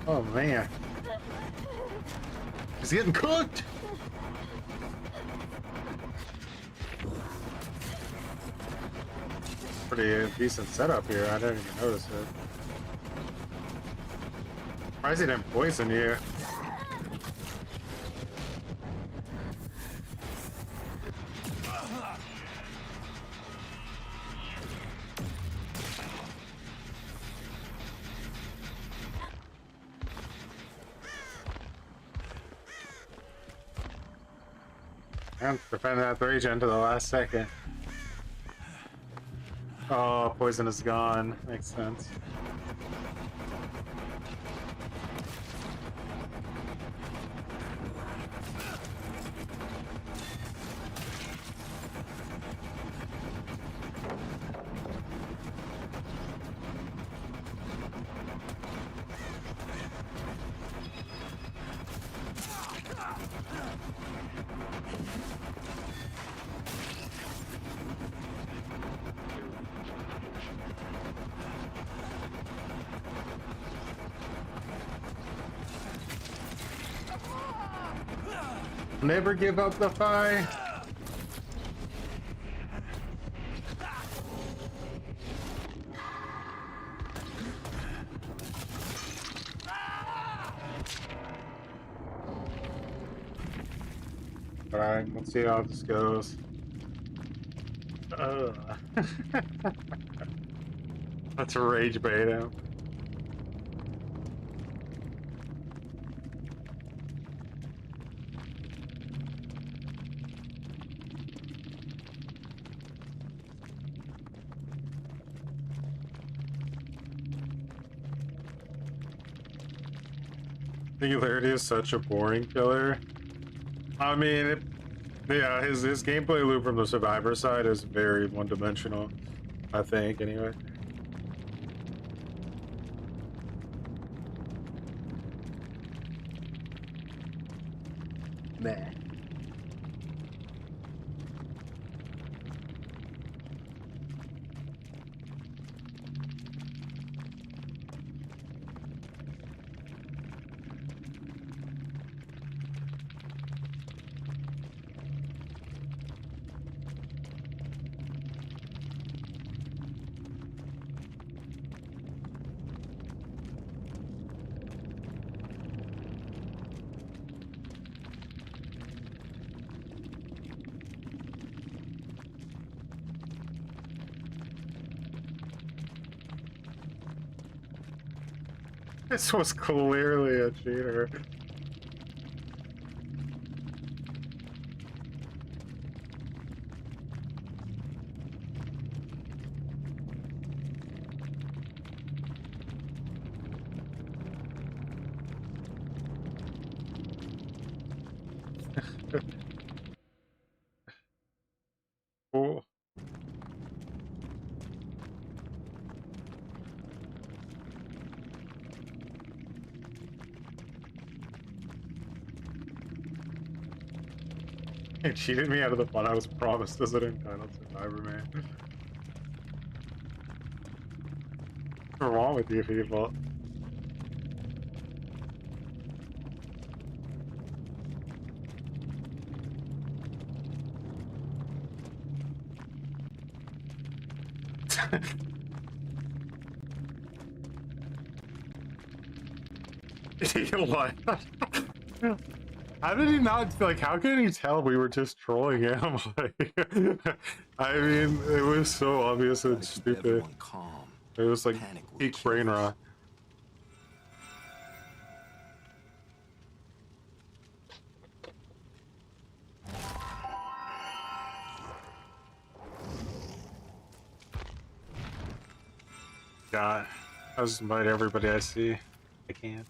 Oh man, he's getting cooked. Pretty decent setup here. I didn't even notice it. Surprised he didn't poison you. I'm defending that regen to the last second. Oh, poison is gone. Makes sense. Never give up the fight. All right, let's see how this goes. Let's rage bait him. Singularity is such a boring killer. I mean, yeah, his gameplay loop from the survivor side is very one-dimensional, I think, anyway. Meh. This was clearly a cheater. Cool. He cheated me out of the fun I was promised as an entitled survivor, man. What's wrong with you people? What? How did he not, like, how can he tell we were just trolling him? Like, I mean, it was so obvious and stupid. Calm. It was like Panic will peak kill brain us. rot. God, I just invite everybody I see. I can.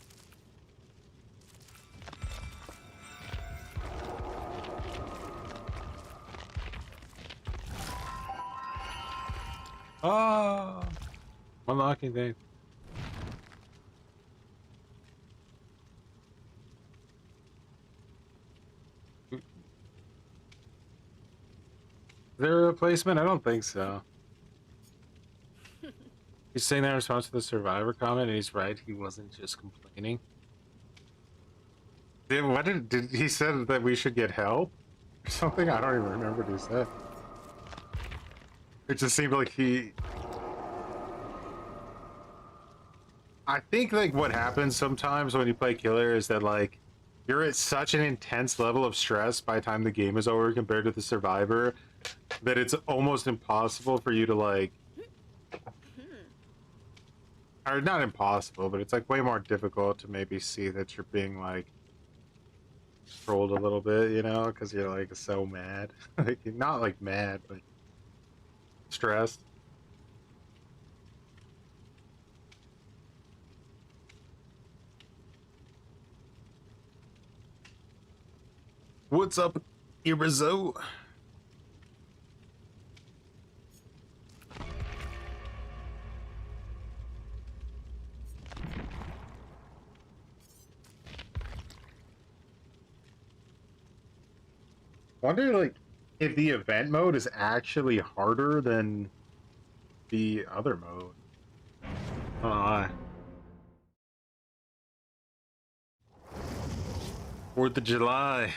Oh, unlocking thing. Is there a replacement? I don't think so. He's saying that in response to the survivor comment, and he's right. He wasn't just complaining. What did he said that we should get help or something? I don't even remember what he said. It just seemed like he. I think like what happens sometimes when you play killer is that like you're at such an intense level of stress by the time the game is over compared to the survivor that it's almost impossible for you to like, or not impossible, but it's like way more difficult to maybe see that you're being like trolled a little bit, you know, because you're like so mad. Like not like mad, but stressed. What's up, Irizo? Wonder, like, if the event mode is actually harder than the other mode. 4th of July.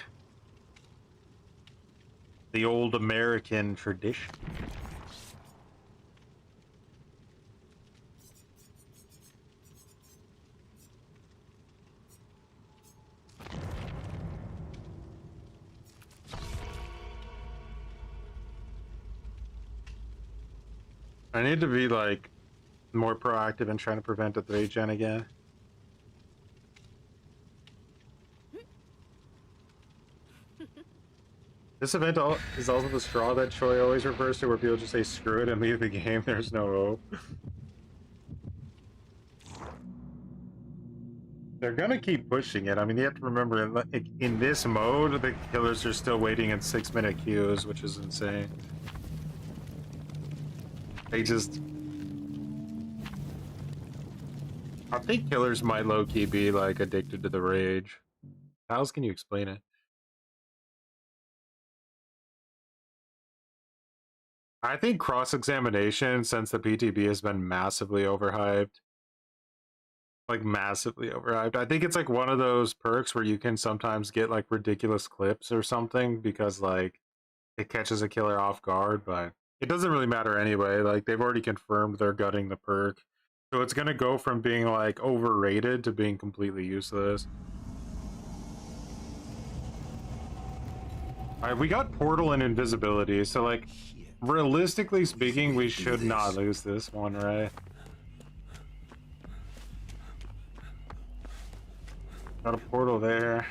The old American tradition. I need to be, like, more proactive in trying to prevent a 3-gen again. This event is also the straw that Choi always refers to, where people just say screw it and leave the game. There's no hope. They're gonna keep pushing it. I mean, you have to remember, in this mode, the killers are still waiting in 6-minute queues, which is insane. They just... I think killers might low-key be, like, addicted to the rage. How else can you explain it? I think cross-examination, since the PTB has been massively overhyped. Like, massively overhyped. I think it's, like, one of those perks where you can sometimes get, like, ridiculous clips or something, because, like, it catches a killer off guard, but it doesn't really matter anyway. Like, they've already confirmed they're gutting the perk. So it's gonna go from being, like, overrated to being completely useless. Alright, we got Portal and Invisibility, so, like, realistically speaking, we should not lose this one, right? Got a portal there.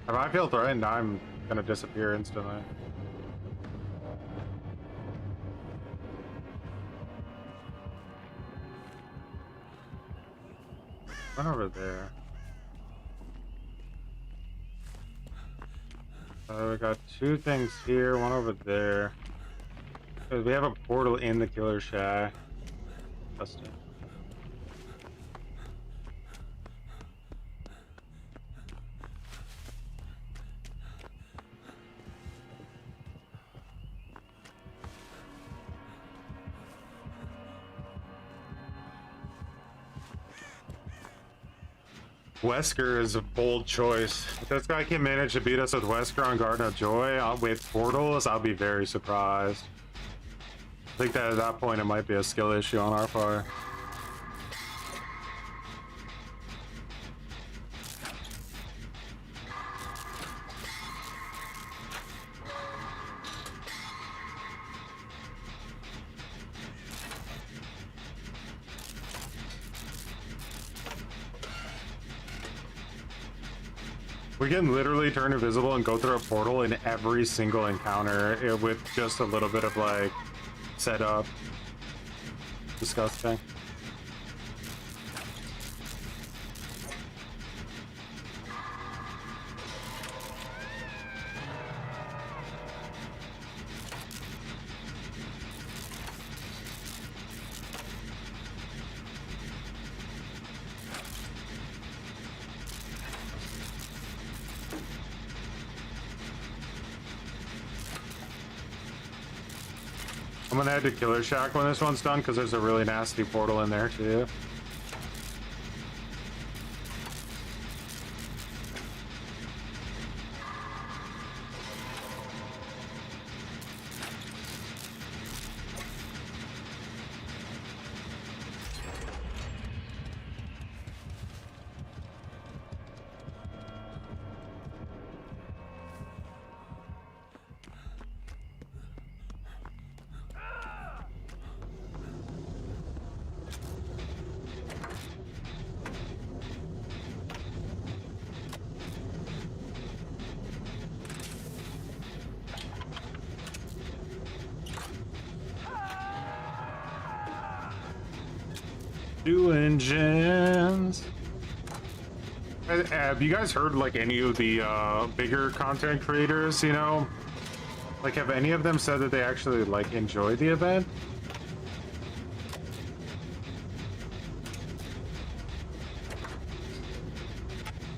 If I feel threatened, I'm gonna disappear instantly. One over there. We got 2 things here, one over there. We have a portal in the killer shack. That's it. Wesker is a bold choice. If this guy can manage to beat us with Wesker on Garden of Joy with portals, I'll be very surprised. I think that at that point it might be a skill issue on our part. We can literally turn invisible and go through a portal in every single encounter with just a little bit of, like, setup. Disgusting. I'm gonna head to Killer Shack when this one's done, because there's a really nasty portal in there too. Two engines. Have you guys heard like any of the bigger content creators, you know? Like, have any of them said that they actually like enjoy the event?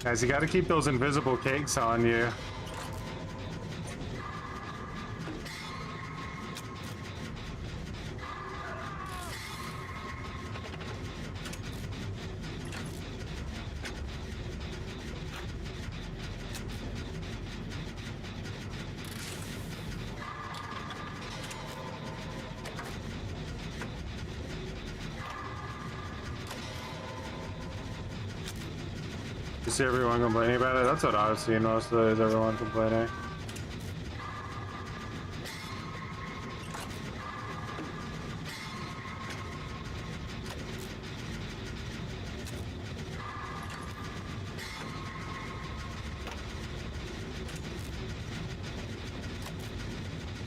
Guys, you gotta keep those invisible cakes on you. You see everyone complaining about it? That's what I've seen most of it, is everyone complaining.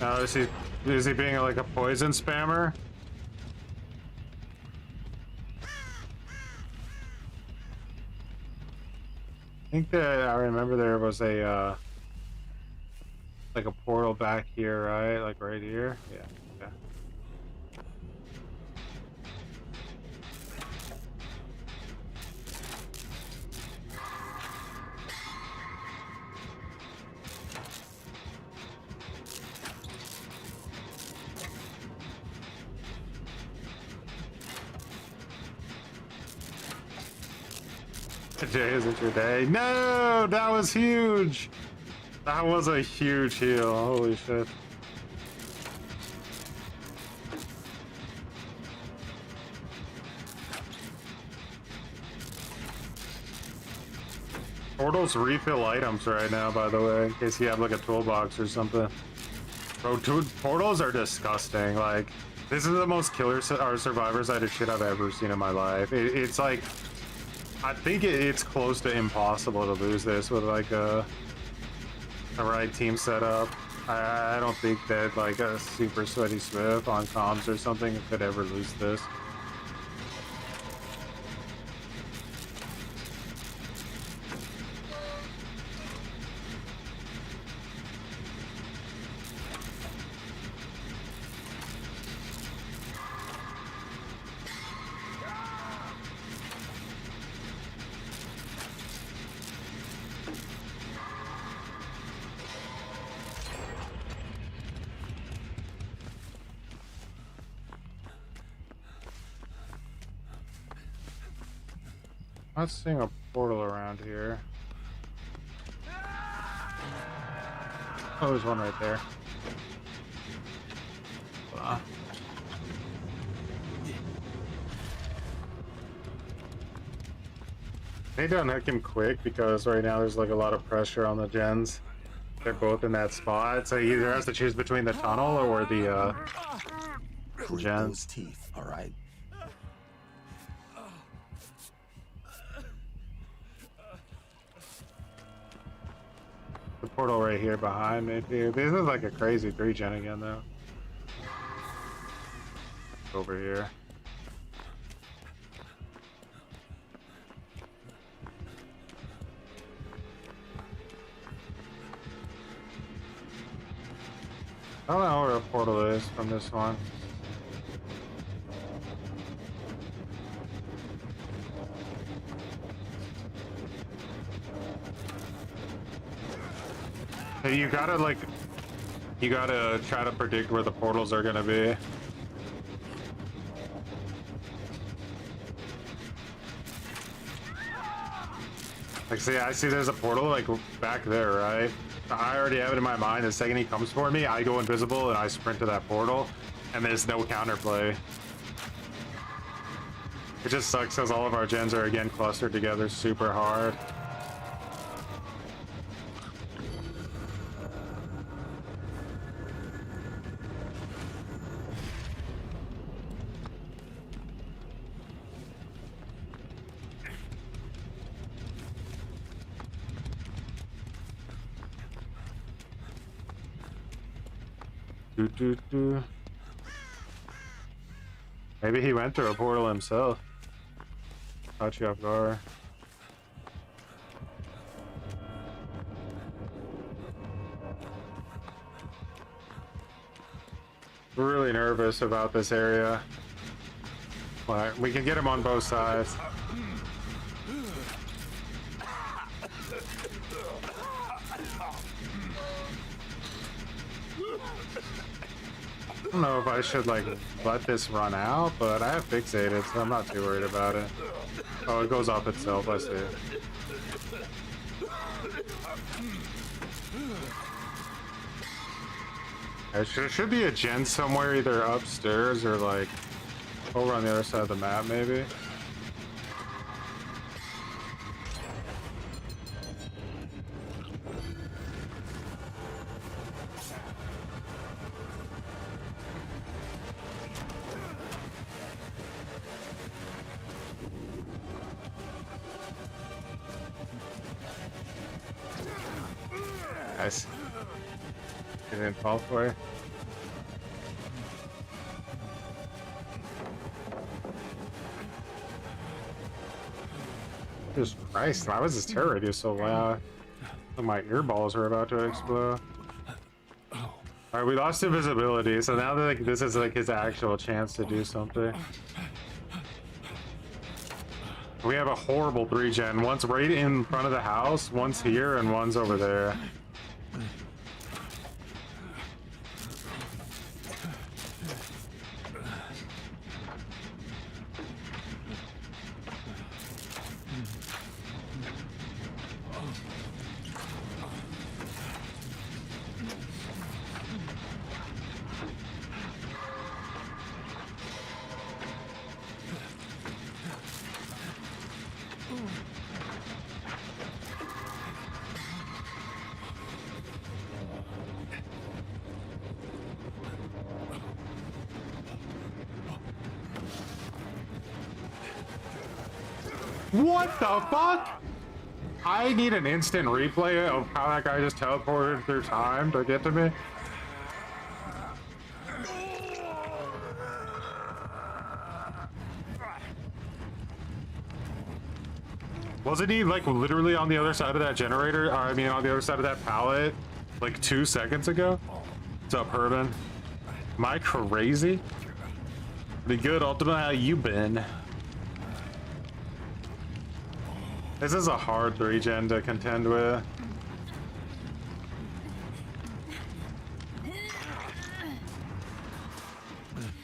Now, is he being like a poison spammer? I think that I remember there was a like a portal back here, right? Like right here. Yeah. Yeah. Today isn't your day. No, that was huge. That was a huge heal. Holy shit. Portals refill items right now, by the way, in case you have like a toolbox or something. Bro, portals are disgusting. Like, this is the most killer or survivor-sided shit I've ever seen in my life. It's like, I think it's close to impossible to lose this with like a right team setup. I don't think that like a super sweaty Swift on comms or something could ever lose this. I'm not seeing a portal around here. Oh, there's one right there. They don't hook him quick because right now there's like a lot of pressure on the gens. They're both in that spot, so he either has to choose between the tunnel or the Grit gens. those teeth, all right? The portal right here behind me, dude. This is like a crazy 3-gen again, though. Over here. I don't know where a portal is from this one. Hey, you gotta try to predict where the portals are gonna be. Like, see, I see there's a portal like back there, right? I already have it in my mind. The second he comes for me, I go invisible and I sprint to that portal, and there's no counterplay. It just sucks because all of our gens are again clustered together super hard. Maybe he went through a portal himself. Caught you off guard. We're really nervous about this area. But we can get him on both sides. I don't know if I should like let this run out, but I have fixated, so I'm not too worried about it. Oh, it goes off itself, I see. There should be a gen somewhere, either upstairs or like over on the other side of the map, maybe. Nice. Get in fall for you. Jesus Christ, why was this terror radio so loud? My earballs are about to explode. Alright, we lost invisibility, so now that like, this is like his actual chance to do something. We have a horrible 3-gen. One's right in front of the house, one's here, and one's over there. What the fuck? I need an instant replay of how that guy just teleported through time to get to me. Wasn't he like literally on the other side of that generator? I mean, on the other side of that pallet like 2 seconds ago? What's up, Herman? Am I crazy? Pretty good, Ultima. How you been? This is a hard 3-gen to contend with.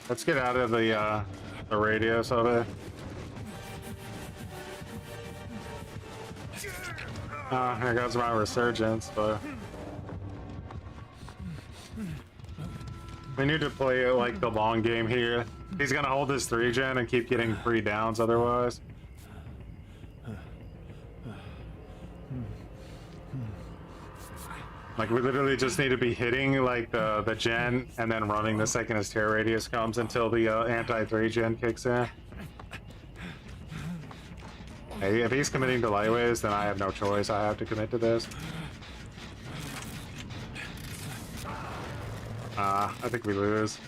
Let's get out of the radius of it. Here goes my resurgence, but we need to play like the long game here. He's gonna hold his 3-gen and keep getting free downs otherwise. Like, we literally just need to be hitting, like, the gen and then running the second his terror radius comes until the anti-3-gen kicks in. Hey, if he's committing to lightwaves, then I have no choice. I have to commit to this. I think we lose.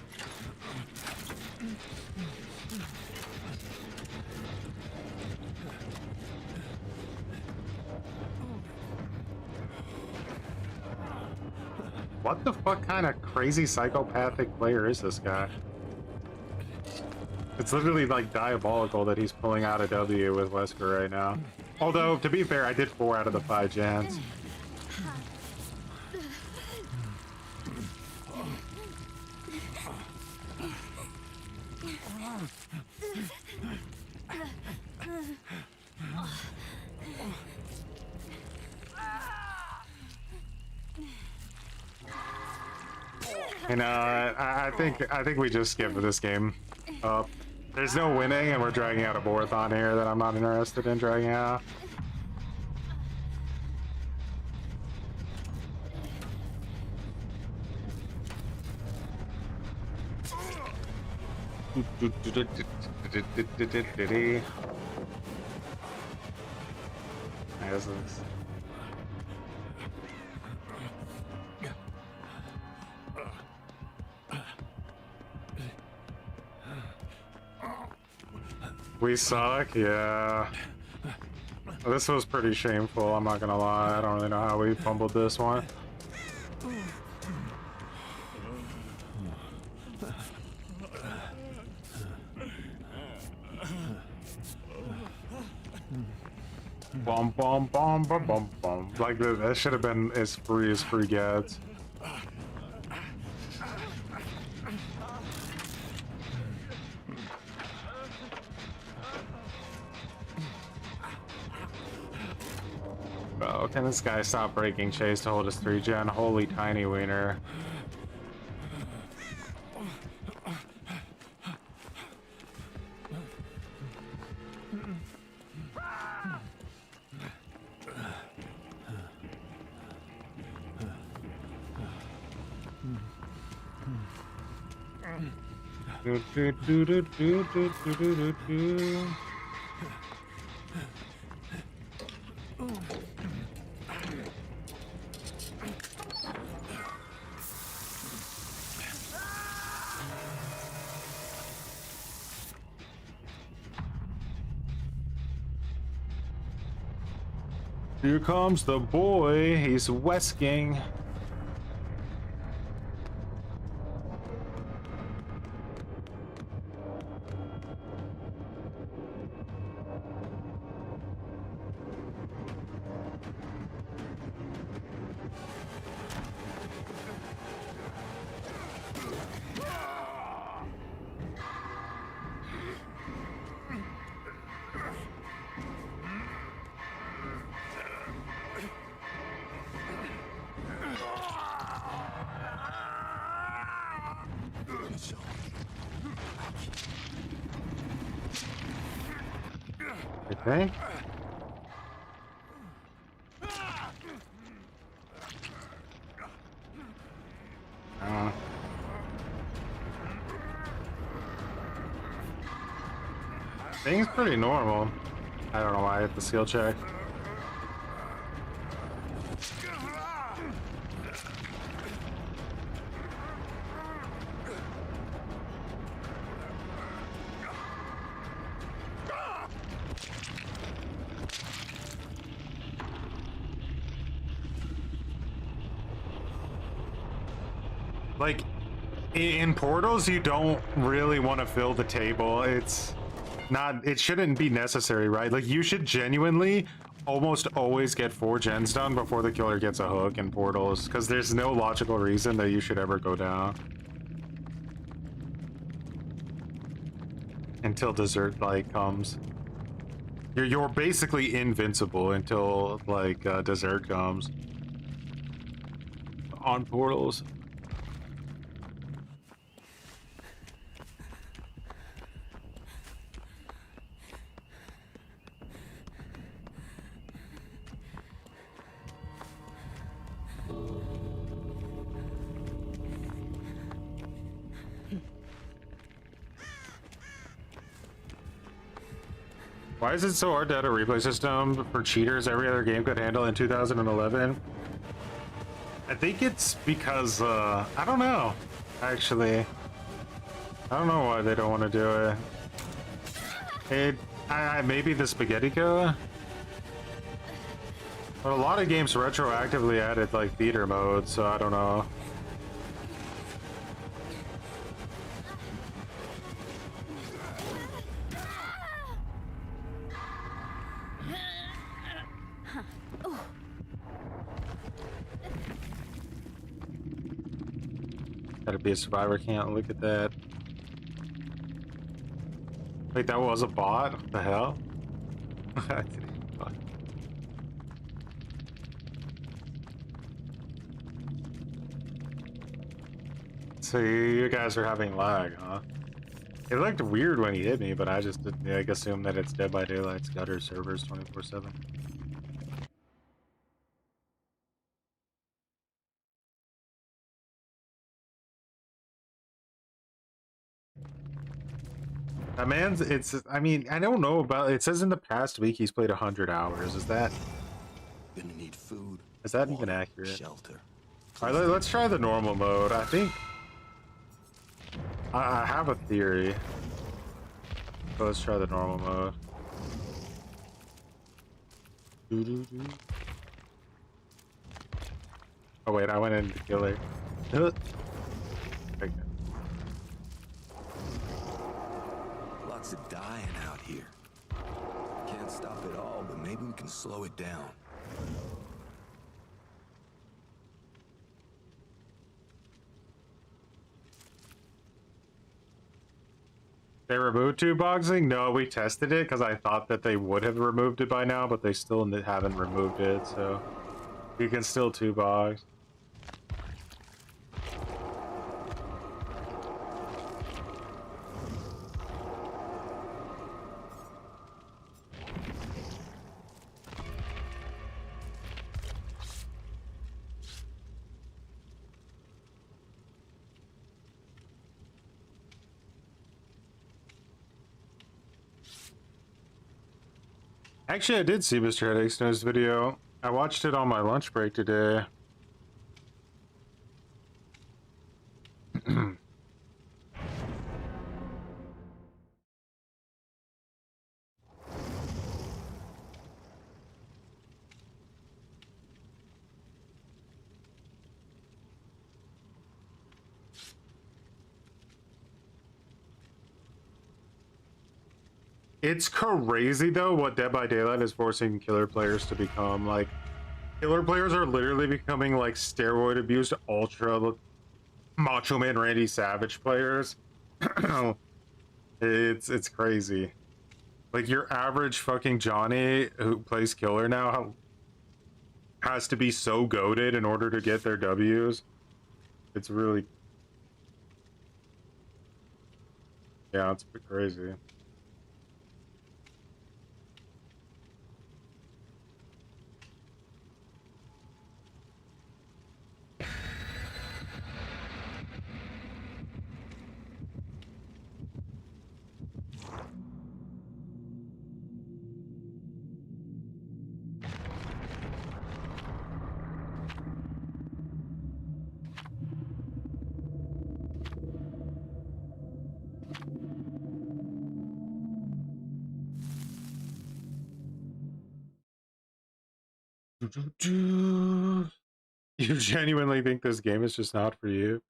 What the fuck kind of crazy psychopathic player is this guy? It's literally like diabolical that he's pulling out a W with Wesker right now. Although, to be fair, I did 4 out of the 5 gens. And I think we just skip this game up. There's no winning, and we're dragging out a Borathon here that I'm not interested in dragging out. This is... We suck, yeah. This was pretty shameful, I'm not gonna lie. I don't really know how we fumbled this one. Bum bum bum bum bum bum. Like that should have been as free gets. Oh, can this guy stop breaking chase to hold his 3-gen? Holy tiny wiener. Do, do, do, do, do, do, do, do, do. Here comes the boy, he's wesking. Okay. I think it's pretty normal. I don't know why I hit the skill check. Like, in portals, you don't really want to fill the table. It's not, it shouldn't be necessary, right? Like, you should genuinely almost always get 4 gens done before the killer gets a hook in portals, because there's no logical reason that you should ever go down. Until dessert, like, comes. You're basically invincible until, like, dessert comes. On portals. Why is it so hard to add a replay system for cheaters every other game could handle in 2011? I think it's because, I don't know, actually. I don't know why they don't want to do it. Maybe the Spaghettica? But a lot of games retroactively added, like, theater mode, so I don't know. Gotta be a survivor, can't look at that. Wait, that was a bot? What the hell? I didn't even fuck. So you guys are having lag, huh? It looked weird when he hit me, but I just didn't, I assume that it's Dead by Daylight's gutter servers 24/7. That man's, I mean, I don't know about, it says in the past week he's played 100 hours. Is that Gonna need food. Is that water, even accurate? Shelter. All right, let's try the normal mode. I think I have a theory. So let's try the normal mode. Oh wait, I went into killer. Okay. Lots of dying out here. Can't stop it all, but maybe we can slow it down. They removed two boxing? No, we tested it because I thought that they would have removed it by now, but they still haven't removed it, so you can still two box. Actually, I did see Mr. Headache's Nose video. I watched it on my lunch break today. It's crazy though what Dead by Daylight is forcing killer players to become. Like, killer players are literally becoming like steroid abused ultra Macho Man Randy Savage players. It's crazy. Like, your average fucking Johnny who plays killer now has to be so goated in order to get their W's. It's really, yeah, it's a bit crazy. You genuinely think this game is just not for you?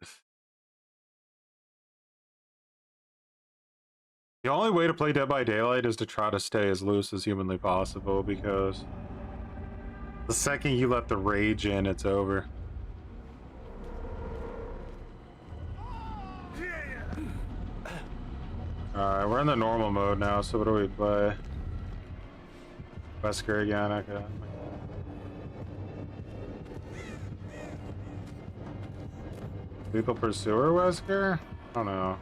The only way to play Dead by Daylight is to try to stay as loose as humanly possible, because the second you let the rage in, it's over. Alright, we're in the normal mode now, so what do we play? Wesker again, okay. Lethal Pursuer Wesker? I don't know.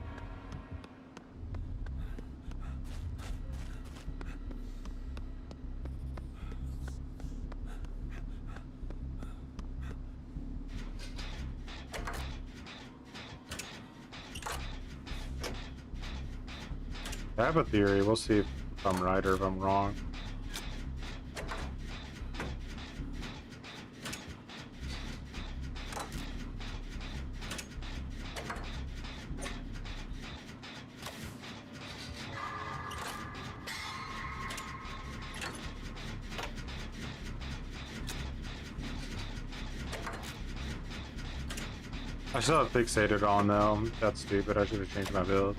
I have a theory. We'll see if I'm right or if I'm wrong. I still have fixated on though. That's stupid. I should have changed my build.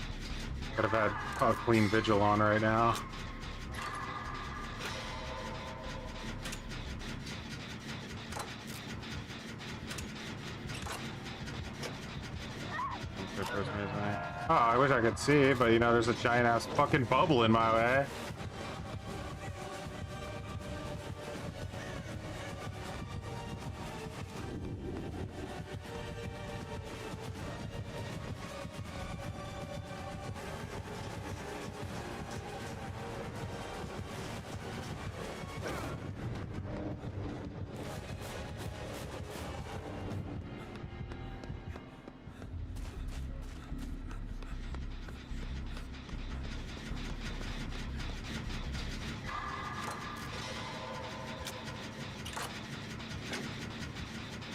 Could have had a clean vigil on right now. Oh, I wish I could see, but you know, there's a giant ass fucking bubble in my way.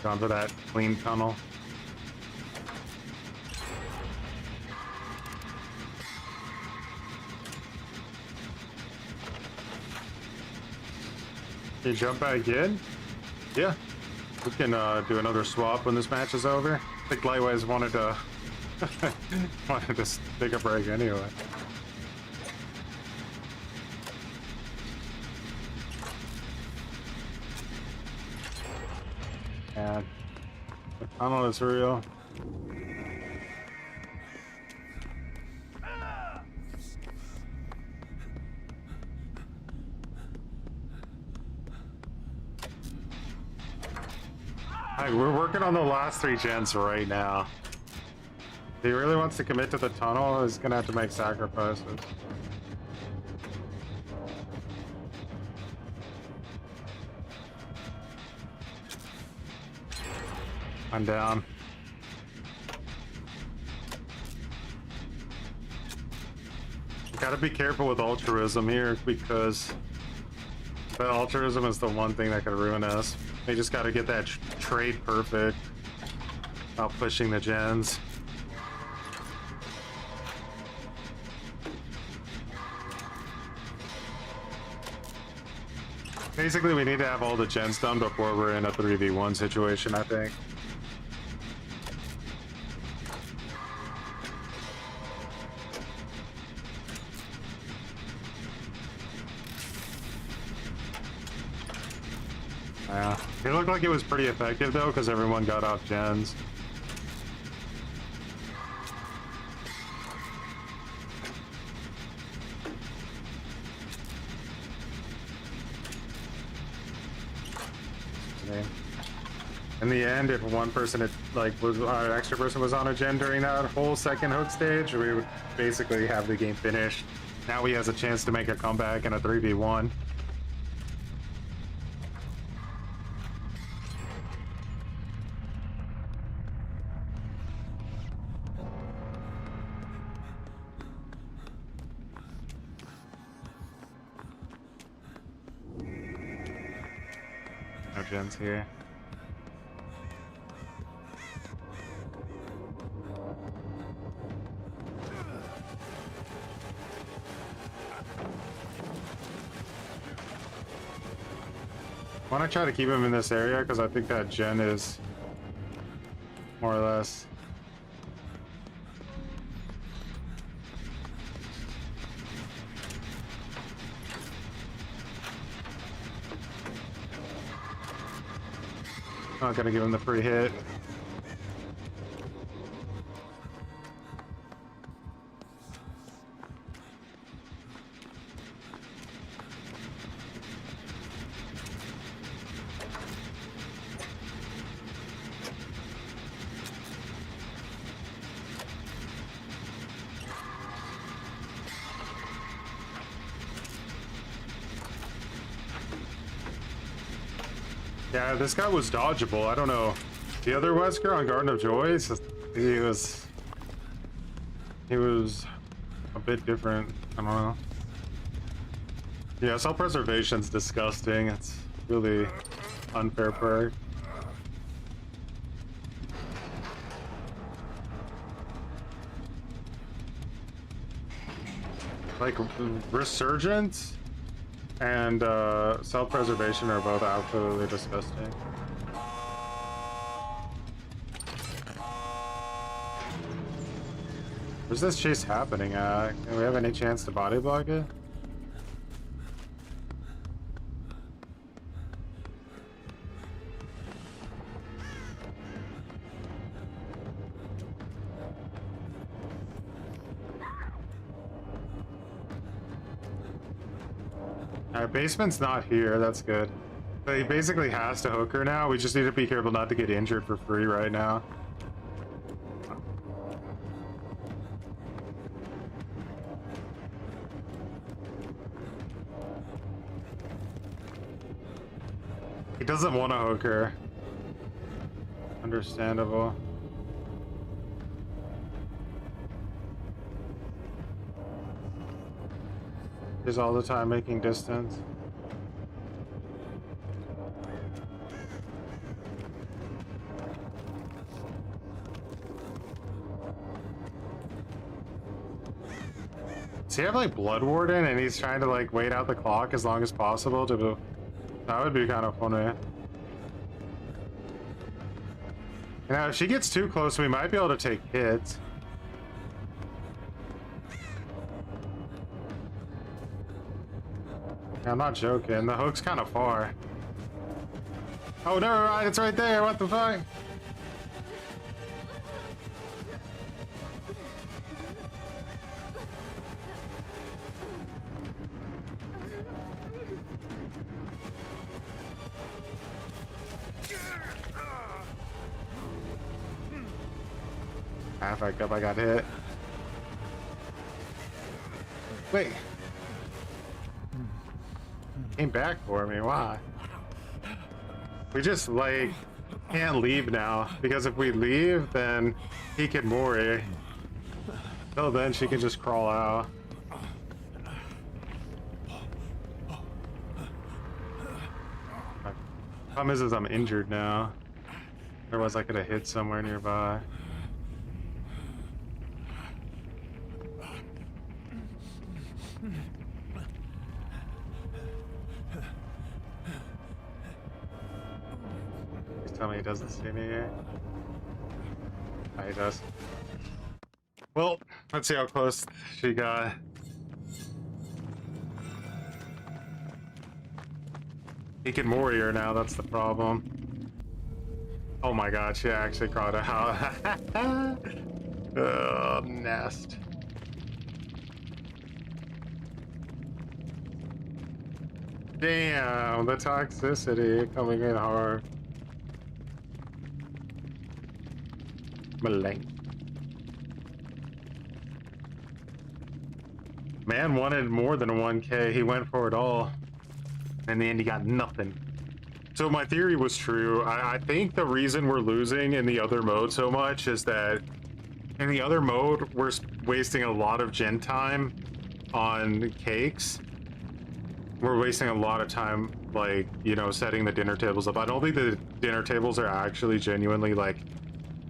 Gone for that clean tunnel. Can you jump back in? Yeah. We can do another swap when this match is over. I think Lightweights wanted to wanted to take a break anyway. And the tunnel is real. Like, we're working on the last 3 gens right now. If he really wants to commit to the tunnel, he's gonna have to make sacrifices. I'm down. Gotta be careful with altruism here, because the altruism is the one thing that could ruin us. We just gotta get that trade perfect while pushing the gens. Basically, we need to have all the gens done before we're in a 3v1 situation, I think. Yeah, it looked like it was pretty effective though, because everyone got off gens. In the end, if one person had, like, was an extra person was on a gen during that whole second hook stage, we would basically have the game finished. Now he has a chance to make a comeback in a 3v1. No gens here. I want to try to keep him in this area because I think that gen is more or less. Not gonna give him the free hit. Yeah, this guy was dodgeable. I don't know. The other Wesker on Garden of Joys, he was a bit different. I don't know. Yeah, self-preservation's disgusting. It's really unfair perk. Like, Resurgence and self-preservation are both absolutely disgusting. Where's this chase happening at? Can we have any chance to body block it? Alright, basement's not here, that's good. But he basically has to hook her now. We just need to be careful not to get injured for free right now. He doesn't want to hook her. Understandable. He's all the time making distance. Does he have like Blood Warden and he's trying to like wait out the clock as long as possible to do? That would be kind of funny. You know, if she gets too close, we might be able to take hits. I'm not joking. The hook's kind of far. Oh, never mind. It's right there. What the fuck? I fucked up. I got hit. Wait. Came back for me. Why? We just, like, can't leave now. Because if we leave, then he can Mori. Till then, she can just crawl out. Problem is I'm injured now. Otherwise, I could have hit somewhere nearby. Please tell me he doesn't see me here. Oh, he does. Well, let's see how close she got. He can Mori her now, that's the problem. Oh my god, she actually crawled out. Oh, nest. Damn, the toxicity coming in hard. Malang. Man wanted more than a 1K. He went for it all. In the end, he got nothing. So my theory was true. I think the reason we're losing in the other mode so much is that in the other mode, we're wasting a lot of gen time on cakes. We're wasting a lot of time, like, you know, setting the dinner tables up. I don't think the dinner tables are actually genuinely, like,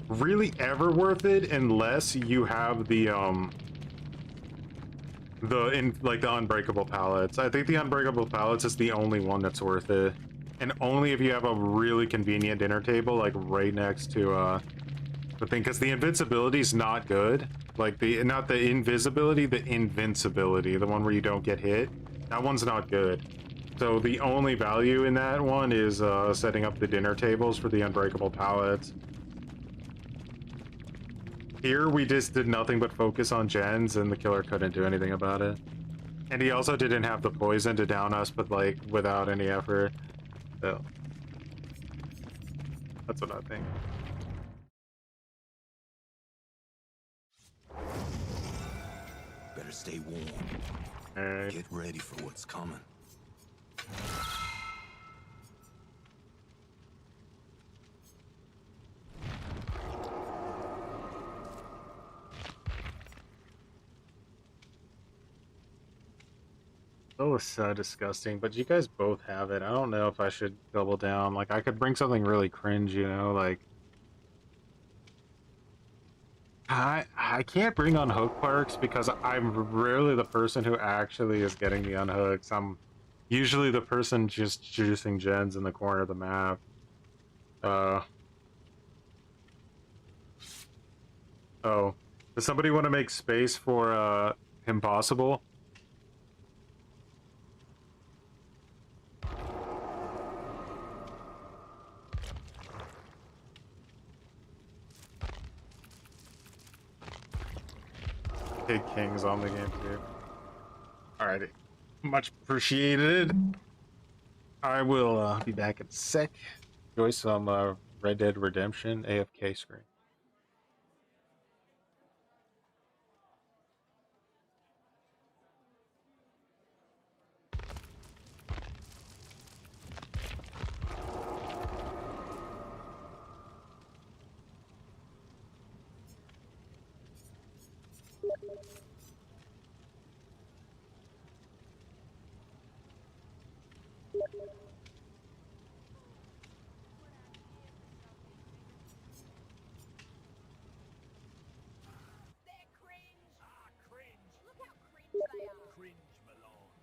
really ever worth it unless you have the unbreakable pallets. I think the unbreakable pallets is the only one that's worth it, and only if you have a really convenient dinner table, like right next to the thing, because the invincibility is not good. Like not the invisibility, the invincibility, the one where you don't get hit. That one's not good. So the only value in that one is setting up the dinner tables for the unbreakable pallets. Here we just did nothing but focus on gens, and the killer couldn't do anything about it. And he also didn't have the poison to down us, but like without any effort. So that's what I think. Better stay warm. Alright. Get ready for what's coming. Oh, it's so disgusting, but you guys both have it. I don't know if I should double down. Like, I could bring something really cringe, you know, like... I can't bring unhook perks because I'm rarely the person who actually is getting the unhooks. I'm usually the person just juicing gens in the corner of the map. Oh. Does somebody want to make space for, Impossible? Big King's on the game too. Alrighty. Much appreciated. I will be back in a sec. Enjoy some Red Dead Redemption AFK screen. They're cringe. Ah, cringe. Look how cringe they are. Cringe melange.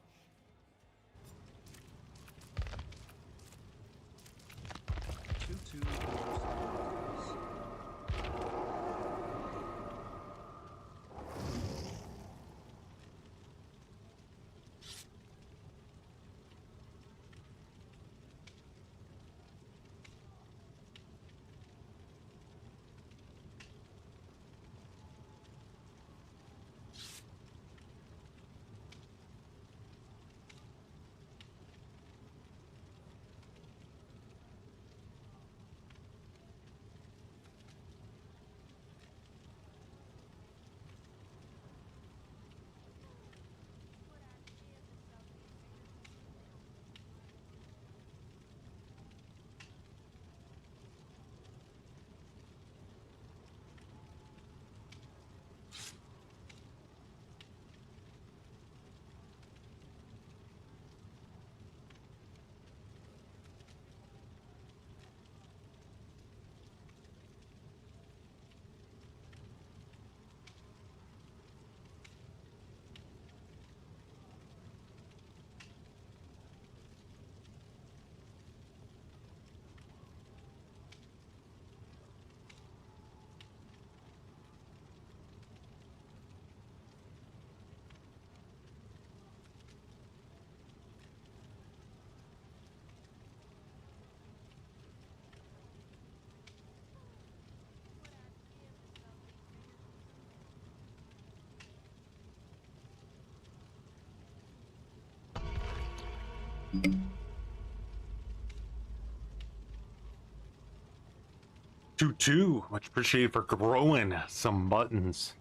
Two, much appreciated for growing some buttons.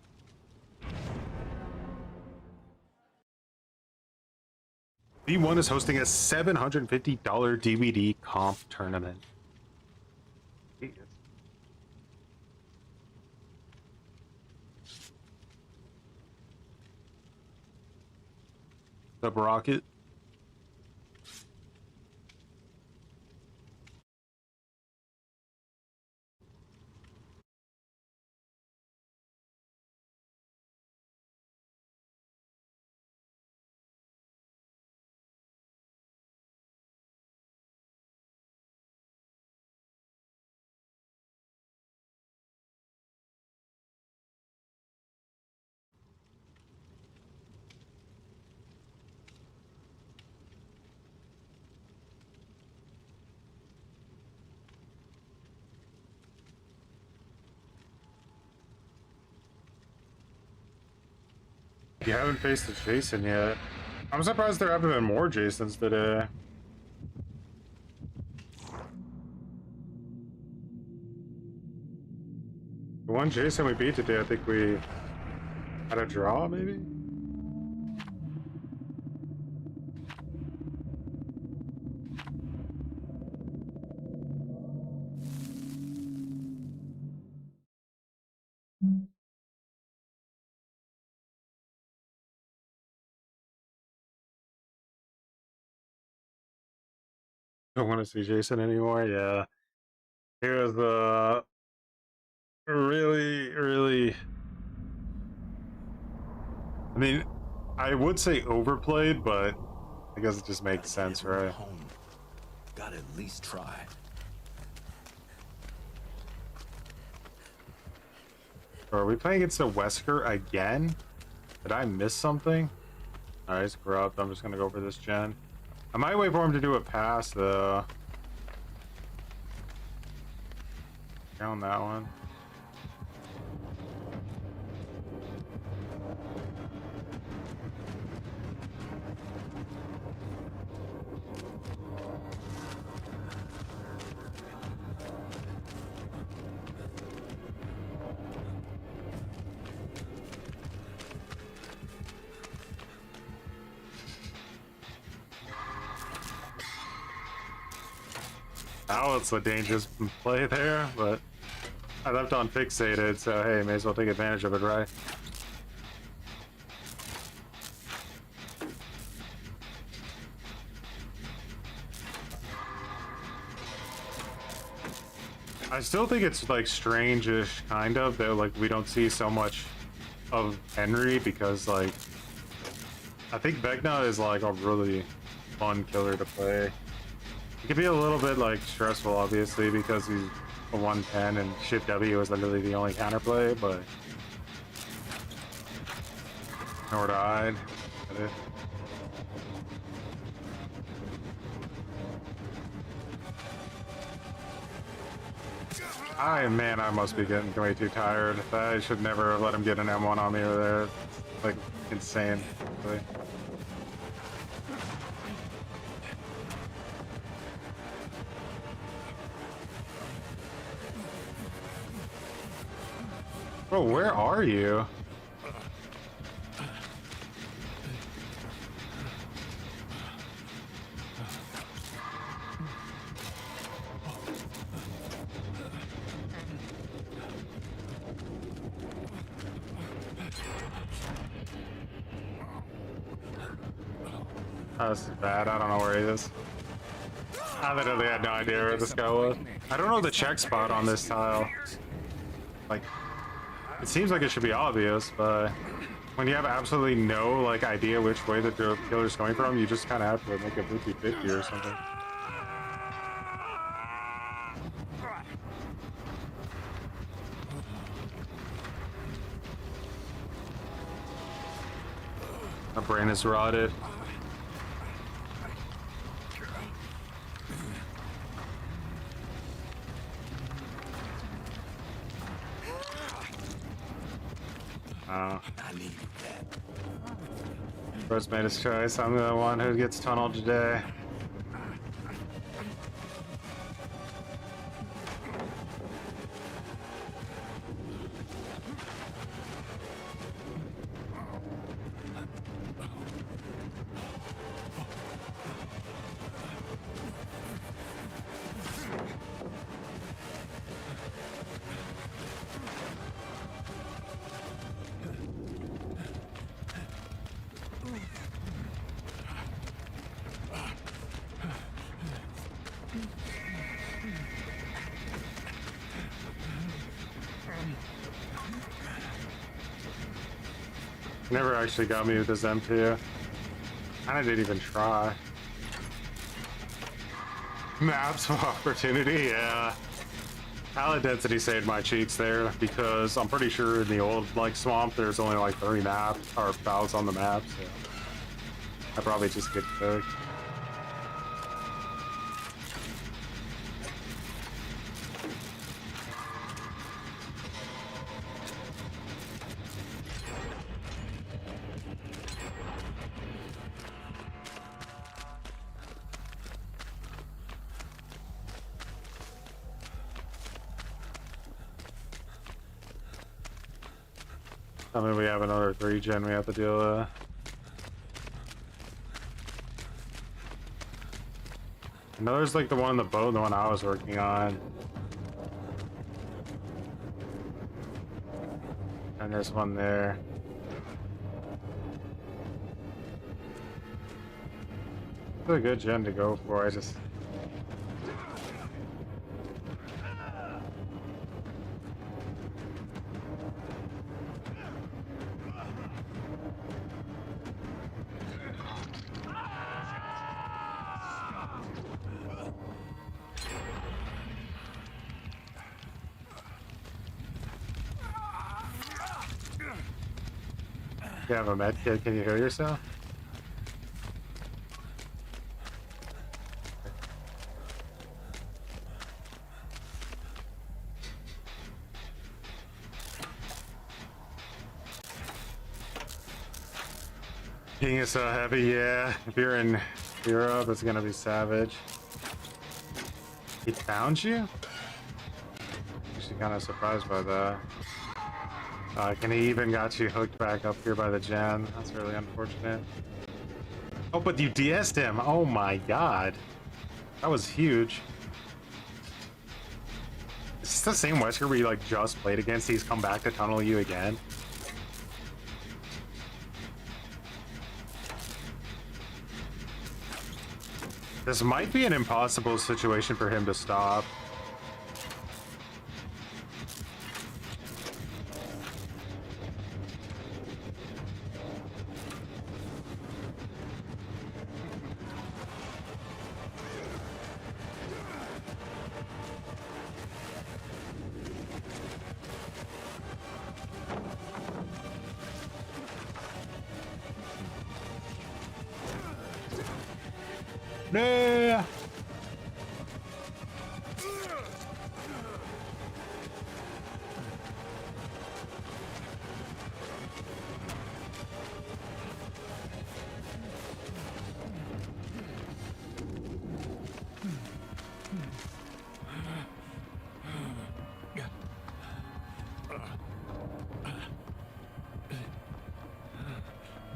V1 is hosting a $750 DVD comp tournament. Jeez. What's up, Rocket? You haven't faced a Jason yet. I'm surprised there haven't been more Jasons today. The one Jason we beat today, I think we had a draw, maybe? Don't want to see Jason anymore. Yeah, he was really. I mean, I would say overplayed, but I guess it just makes sense, right? Home. Gotta at least try. Are we playing against a Wesker again? Did I miss something? Alright, it's corrupt. I'm just gonna go for this gen. I might wait for him to do a pass though. Down that one. Now it's a dangerous play there, but I left on fixated, so hey, may as well take advantage of it, right? I still think it's like strange-ish, kind of, that like we don't see so much of Henry, because like I think Vecna is like a really fun killer to play. It can be a little bit like stressful, obviously, because he's a 110 and Shift W is literally the only counterplay, but nor died. Man, I must be getting way too tired. I should never have let him get an M1 on me over there. Like, insane. Really. Bro, where are you? Oh, this is bad. I don't know where he is. I literally had no idea where this guy was. I don't know the check spot on this tile. Like, it seems like it should be obvious, but when you have absolutely no like idea which way the killer's coming from, you just kind of have to make a 50-50 or something. My brain is rotted. I need that. Bro's made his choice. I'm the one who gets tunneled today. Never actually got me with this M2. Kinda didn't even try. Maps of opportunity, yeah. Pallet density saved my cheeks there because I'm pretty sure in the old like swamp there's only like 3 maps or valves on the map, so I probably just get cooked. I mean, we have another 3 gen we have to deal with. I know there's like the one on the boat, the one I was working on. And there's one there. It's a good gen to go for, I just... You have a med kit, can you heal yourself? King is so heavy, yeah. If you're in Europe, it's gonna be savage. He found you? Actually kind of surprised by that. Can he even got you hooked back up here by the gen? That's really unfortunate. Oh, but you DS'd him. Oh my god. That was huge. Is this the same Wesker where you like just played against? He's come back to tunnel you again? This might be an impossible situation for him to stop. No.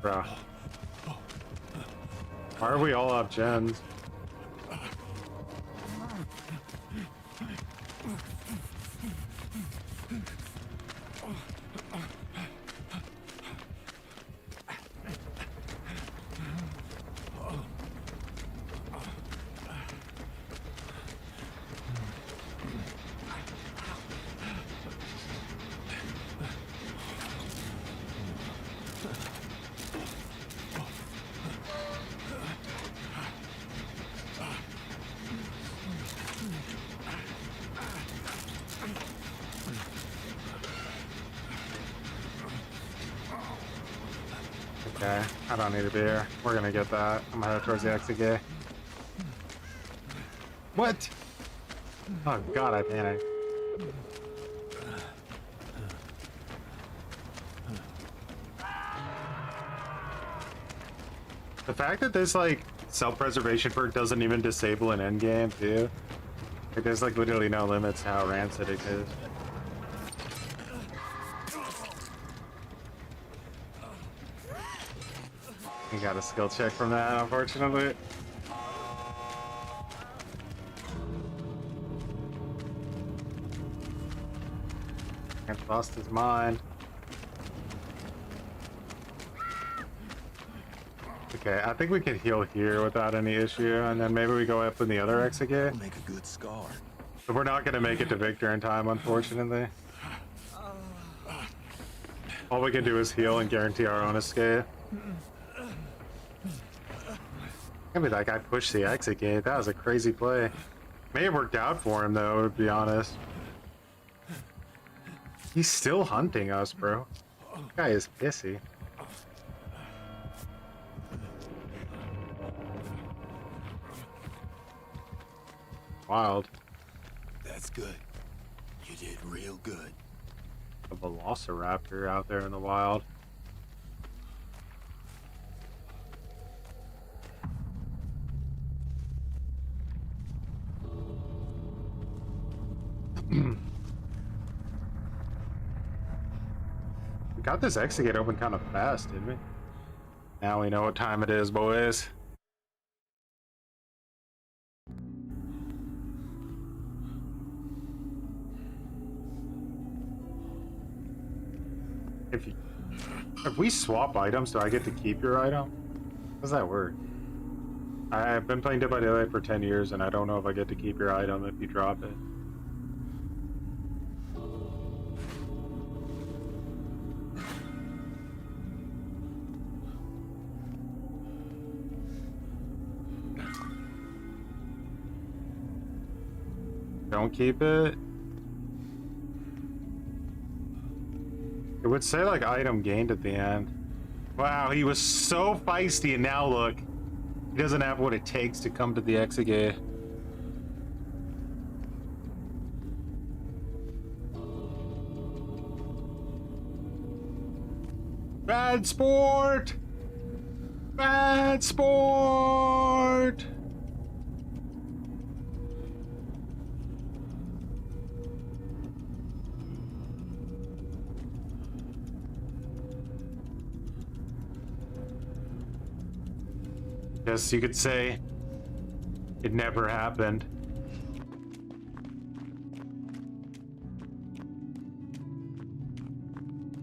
Bruh. Why are we all up gens? Okay, I don't need a beer. We're gonna get that. I'm gonna head towards the exit gate. What? Oh god, I panicked. The fact that this like self-preservation perk doesn't even disable an endgame too. Like, there's like literally no limits to how rancid it is. You got a skill check from that, unfortunately. Can't lost his mind. Okay, I think we can heal here without any issue, and then maybe we go up in the other exit gate. Make a good scar. But we're not gonna make it to Victor in time, unfortunately. All we can do is heal and guarantee our own escape. Maybe that guy pushed the exit gate. That was a crazy play. May have worked out for him though, to be honest. He's still hunting us, bro. That guy is pissy. Wild. That's good. You did real good. A velociraptor out there in the wild. We got this exit gate open kind of fast, didn't we? Now we know what time it is, boys. If we swap items, do I get to keep your item? How does that work? I've been playing Dead by Daylight for 10 years, and I don't know if I get to keep your item if you drop it. Don't keep it. It would say like item gained at the end. Wow, he was so feisty, and now look, he doesn't have what it takes to come to the exit gate. Bad sport! Bad sport! Guess you could say it never happened.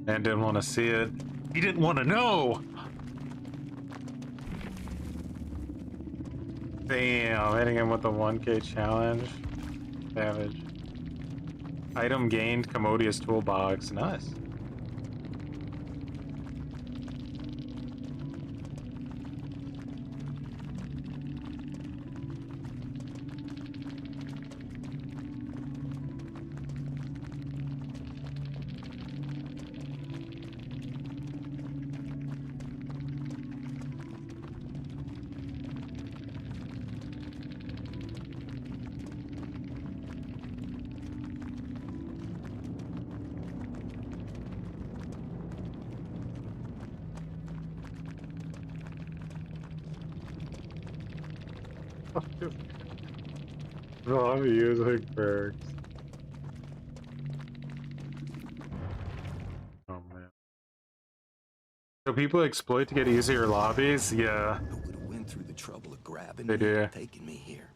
And didn't want to see it. He didn't want to know. Damn, hitting him with the 1K challenge. Savage. Item gained, commodious toolbox. Nice. I'm using perks. Oh man. So people exploit to get easier lobbies? Yeah. Who would have went through the trouble of grabbing They me do. and taking me here?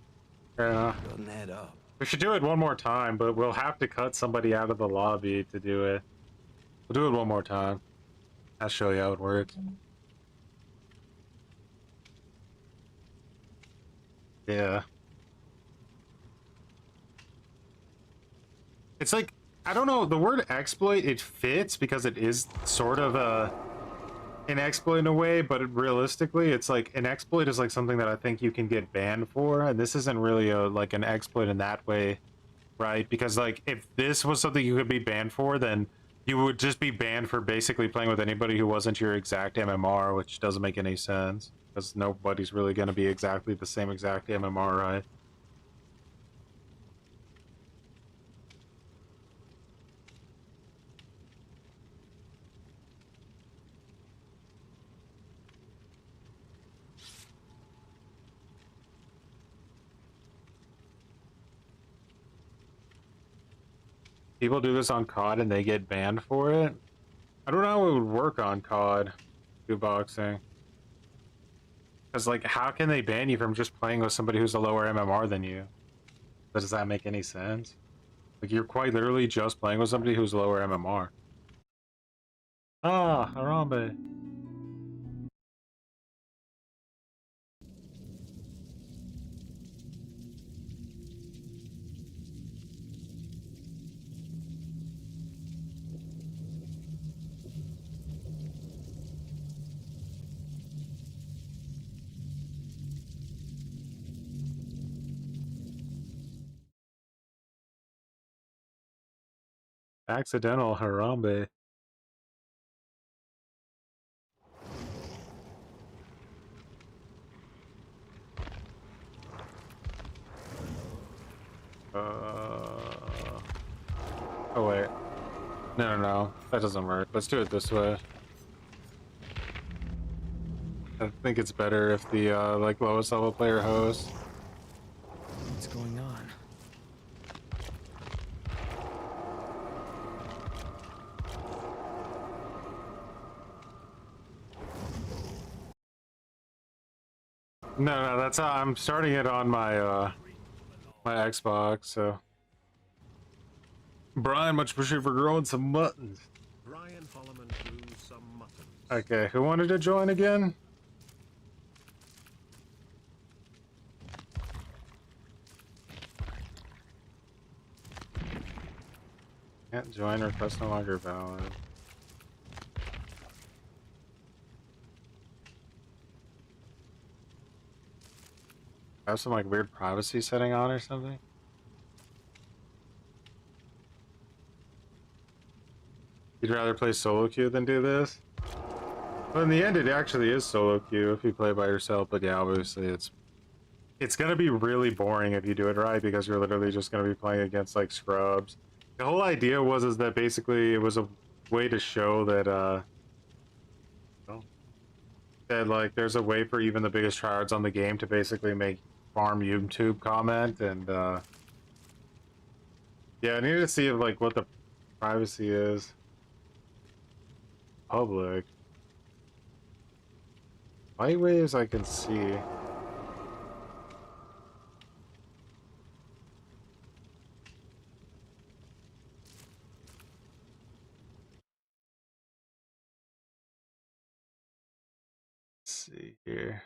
Yeah. Doesn't add up. We should do it one more time, but we'll have to cut somebody out of the lobby to do it. We'll do it one more time. I'll show you how it works. Yeah. It's like, I don't know, the word exploit, it fits because it is sort of an exploit in a way, but realistically, it's like, an exploit is like something that I think you can get banned for, and this isn't really like an exploit in that way, right? Because like, if this was something you could be banned for, then you would just be banned for basically playing with anybody who wasn't your exact MMR, which doesn't make any sense, because nobody's really going to be exactly the same exact MMR, right? People do this on COD and they get banned for it. I don't know how it would work on COD, do boxing. Because, like, how can they ban you from just playing with somebody who's a lower MMR than you? Does that make any sense? Like, you're quite literally just playing with somebody who's lower MMR. Ah, Harambe. Accidental Harambe. Oh wait. No. That doesn't work. Let's do it this way. I think it's better if the like lowest level player hosts. What's going on? No, that's how I'm starting it on my my Xbox, so. Brian, much appreciated for growing some buttons. Brian Holloman grew some muttons. Okay, who wanted to join again? Can't join, request no longer valid. Have some like weird privacy setting on or something? You'd rather play solo queue than do this? Well, in the end, it actually is solo queue if you play by yourself, but yeah, obviously it's gonna be really boring if you do it right, because you're literally just gonna be playing against like scrubs. The whole idea is that basically it was a way to show that well, that like there's a way for even the biggest tryhards on the game to basically make farm YouTube comment, and yeah, I need to see if like what the privacy is. Public. Light waves I can see. Let's see here.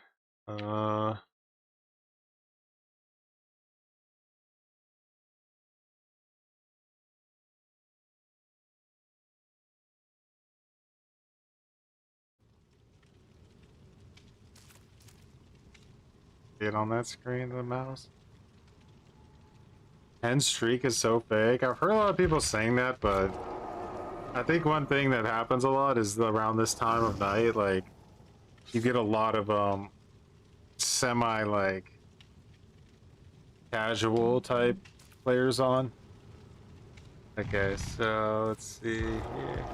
See it on that screen, the mouse. 10 streak is so fake. I've heard a lot of people saying that, but I think one thing that happens a lot is around this time of night, like you get a lot of semi like casual type players on. Okay, so let's see here.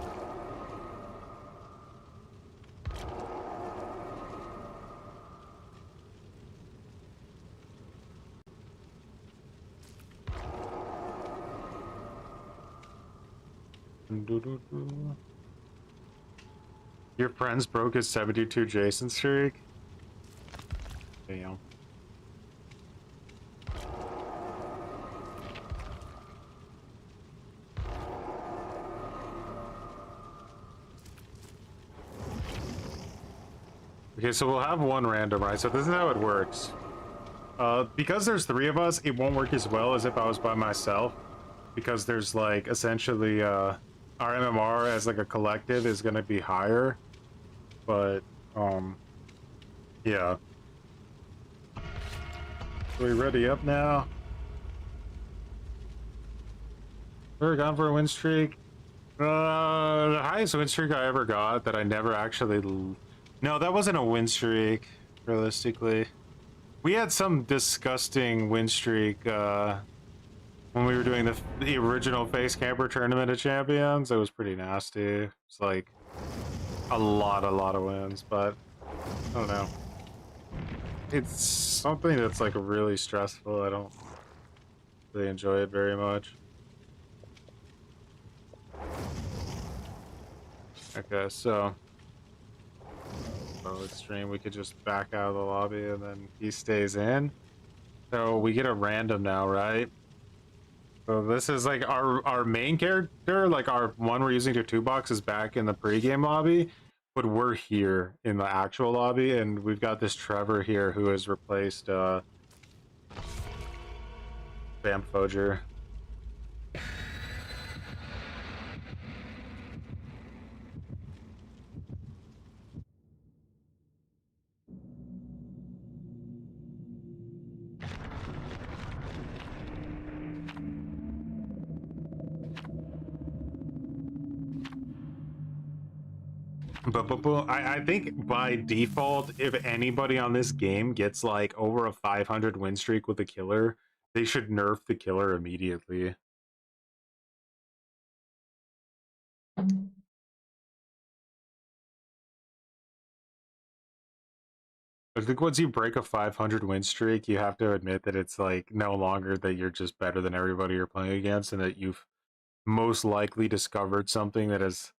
Your friends broke his 72 Jason streak? Damn. Okay, so we'll have one random, right? So this is how it works. Because there's 3 of us, it won't work as well as if I was by myself. Because there's like essentially our MMR as like a collective is gonna be higher, but yeah. Are we ready up now? We're gone for a win streak. The highest win streak I ever got that I never actually no, that wasn't a win streak realistically. We had some disgusting win streak when we were doing the original Face Camper Tournament of Champions. It was pretty nasty. It's like a lot of wins, but I don't know. It's something that's like really stressful. I don't really enjoy it very much. Okay, so it's stream. We could just back out of the lobby and then he stays in. So we get a random now, right? So this is like our main character, like our one we're using to 2-box is back in the pregame lobby, but we're here in the actual lobby, and we've got this Trevor here who has replaced Bam Foger. But I think by default, if anybody on this game gets like over a 500 win streak with a killer, they should nerf the killer immediately. I think once you break a 500 win streak, you have to admit that it's like no longer that you're just better than everybody you're playing against, and that you've most likely discovered something that is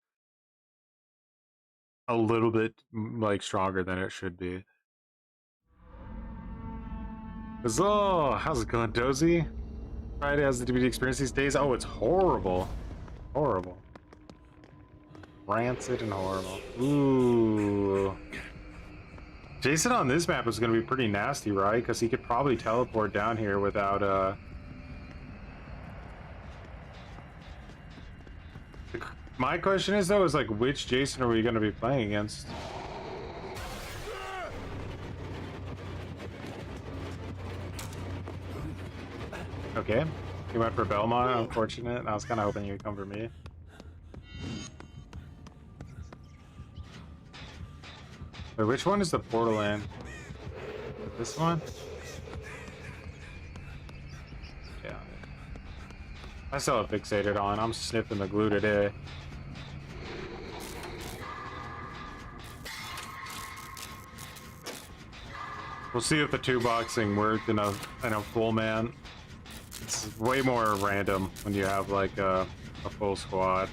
a little bit like stronger than it should be. So, how's it going, Dozy? Friday has the DVD experience these days. Oh, it's horrible. Horrible. Rancid and horrible. Ooh. Jason on this map is going to be pretty nasty, right? Because he could probably teleport down here without, My question is, though, is like, which Jason are we going to be playing against? Okay. He went for Belmont, unfortunate. I was kind of hoping you'd come for me. Wait, which one is the portal in? This one? Yeah. I still have fixated on. I'm sniffing the glue today. We'll see if the two boxing worked in a full man. It's way more random when you have like a full squad.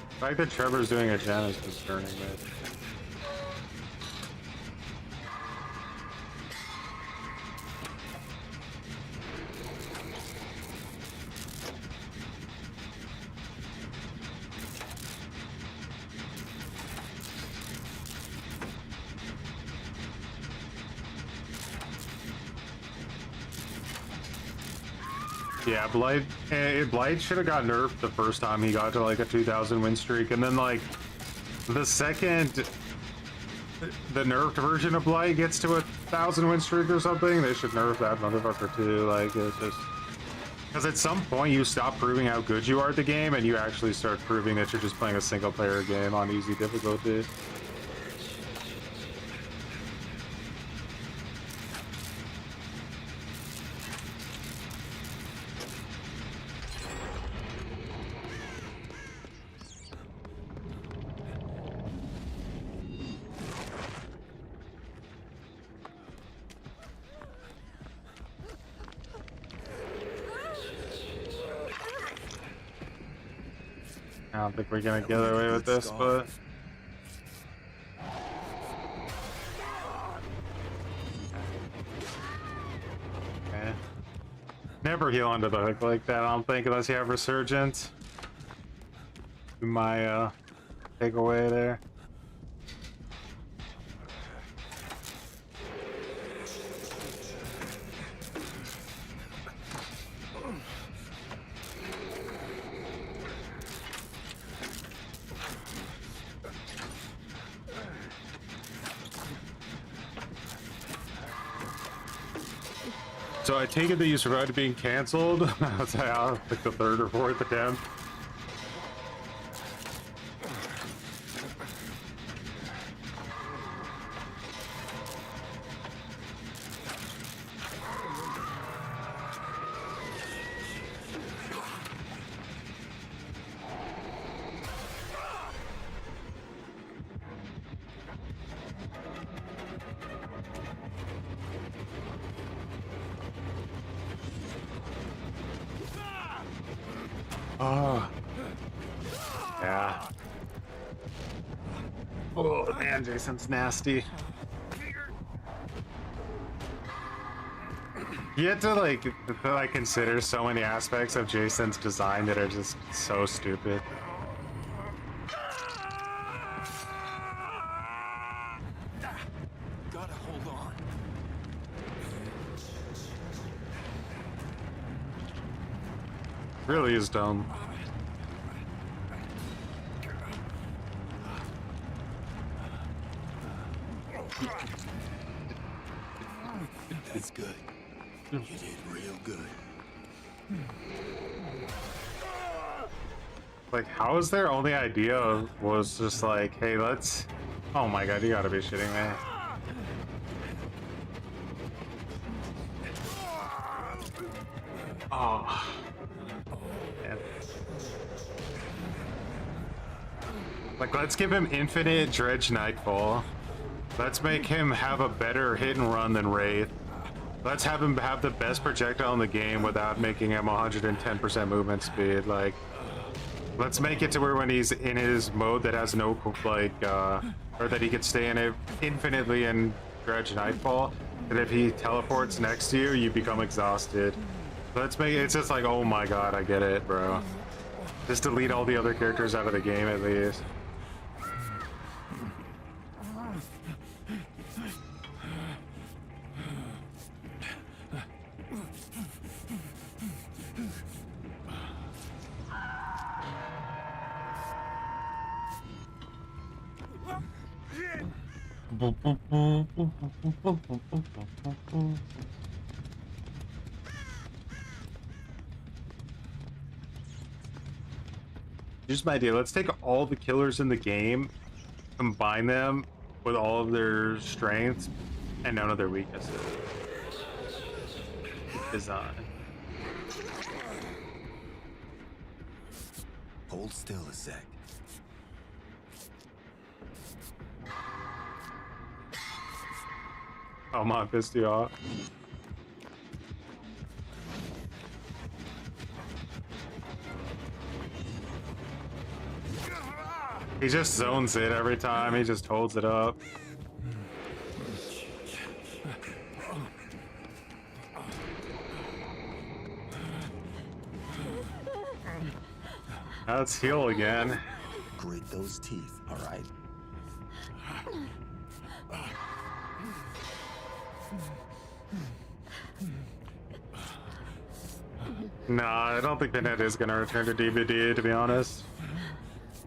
The fact that Trevor's doing a gen is concerning me. Yeah, Blight should have got nerfed the first time he got to like a 2,000 win streak, and then like the second the nerfed version of Blight gets to 1,000 win streak or something, they should nerf that motherfucker too. Like, it's just because at some point you stop proving how good you are at the game and you actually start proving that you're just playing a single player game on easy difficulty. I don't think we're gonna get away with this, but okay. Never heal under the hook like that, I don't think, unless you have Resurgence. My takeaway there. So I take it that you survived being canceled. That's how, like the third or fourth attempt. Oh, yeah. Oh man, Jason's nasty. You have to like consider so many aspects of Jason's design that are just so stupid. Gotta hold on. Really is dumb. You did real good. Like, how is their only idea was just like, hey, let's... Oh my god, you gotta be shitting me. Oh. Man. Like, let's give him infinite Dredge Nightfall. Let's make him have a better hit and run than Wraith. Let's have him have the best projectile in the game without making him 110% movement speed. Like, let's make it to where when he's in his mode that has no, like, or that he could stay in it infinitely in Dredge Nightfall, and if he teleports next to you, you become exhausted. Let's make it, it's just like, oh my god, I get it, bro. Just delete all the other characters out of the game at least. Here's my idea. Let's take all the killers in the game, combine them with all of their strengths and none of their weaknesses. Design. Hold still a sec. Oh my, pissed you off. He just zones it every time, he just holds it up. Now let's heal again. Grit those teeth, all right? Nah, I don't think the net is gonna return to DVD, to be honest.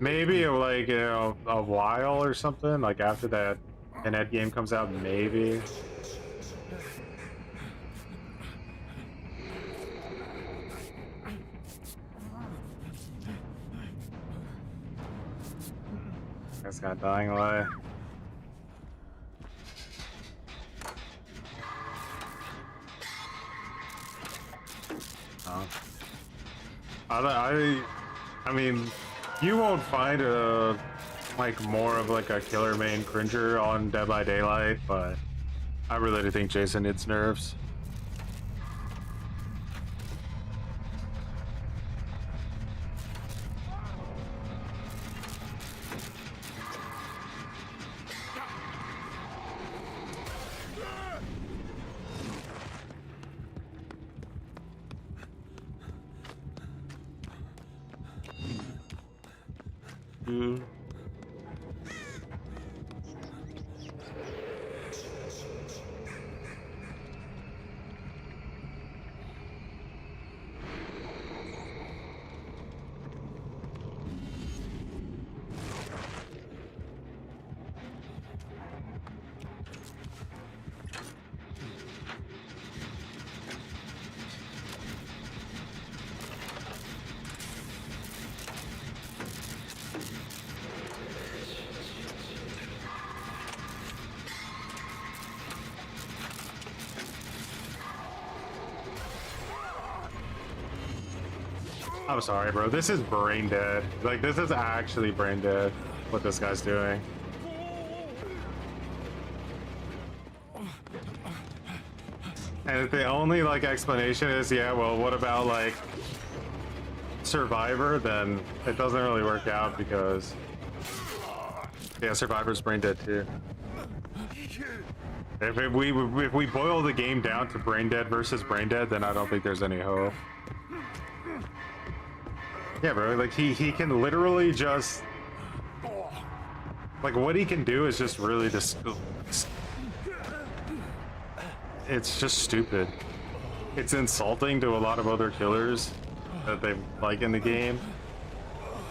Maybe like, you know, a while or something, like after that the net game comes out, maybe. That's got dying away. I mean, you won't find a like more of like a killer main cringer on Dead by Daylight, but I really do think Jason needs nerfs. I'm sorry, bro. This is brain dead. Like, this is actually brain dead, what this guy's doing. And if the only, like, explanation is, yeah, well, what about, like, Survivor, then it doesn't really work out because, yeah, Survivor's brain dead, too. If we boil the game down to brain dead versus brain dead, then I don't think there's any hope. Yeah, bro, like, he can literally just... Like, what he can do is just really just... It's just stupid. It's insulting to a lot of other killers that they like in the game.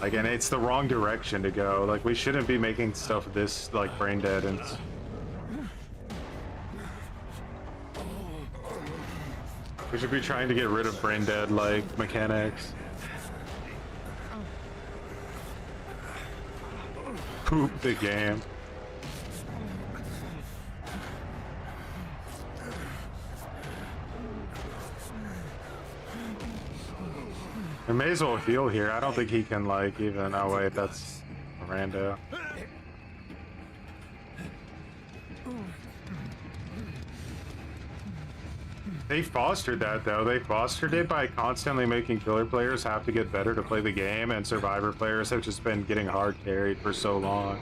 Like, and it's the wrong direction to go. Like, we shouldn't be making stuff this, like, brain dead and... We should be trying to get rid of brain dead like mechanics. Poop the game. I may as well heal here. I don't think he can like even. Oh wait, that's a rando. They fostered that though. They fostered it by constantly making killer players have to get better to play the game, and survivor players have just been getting hard carried for so long.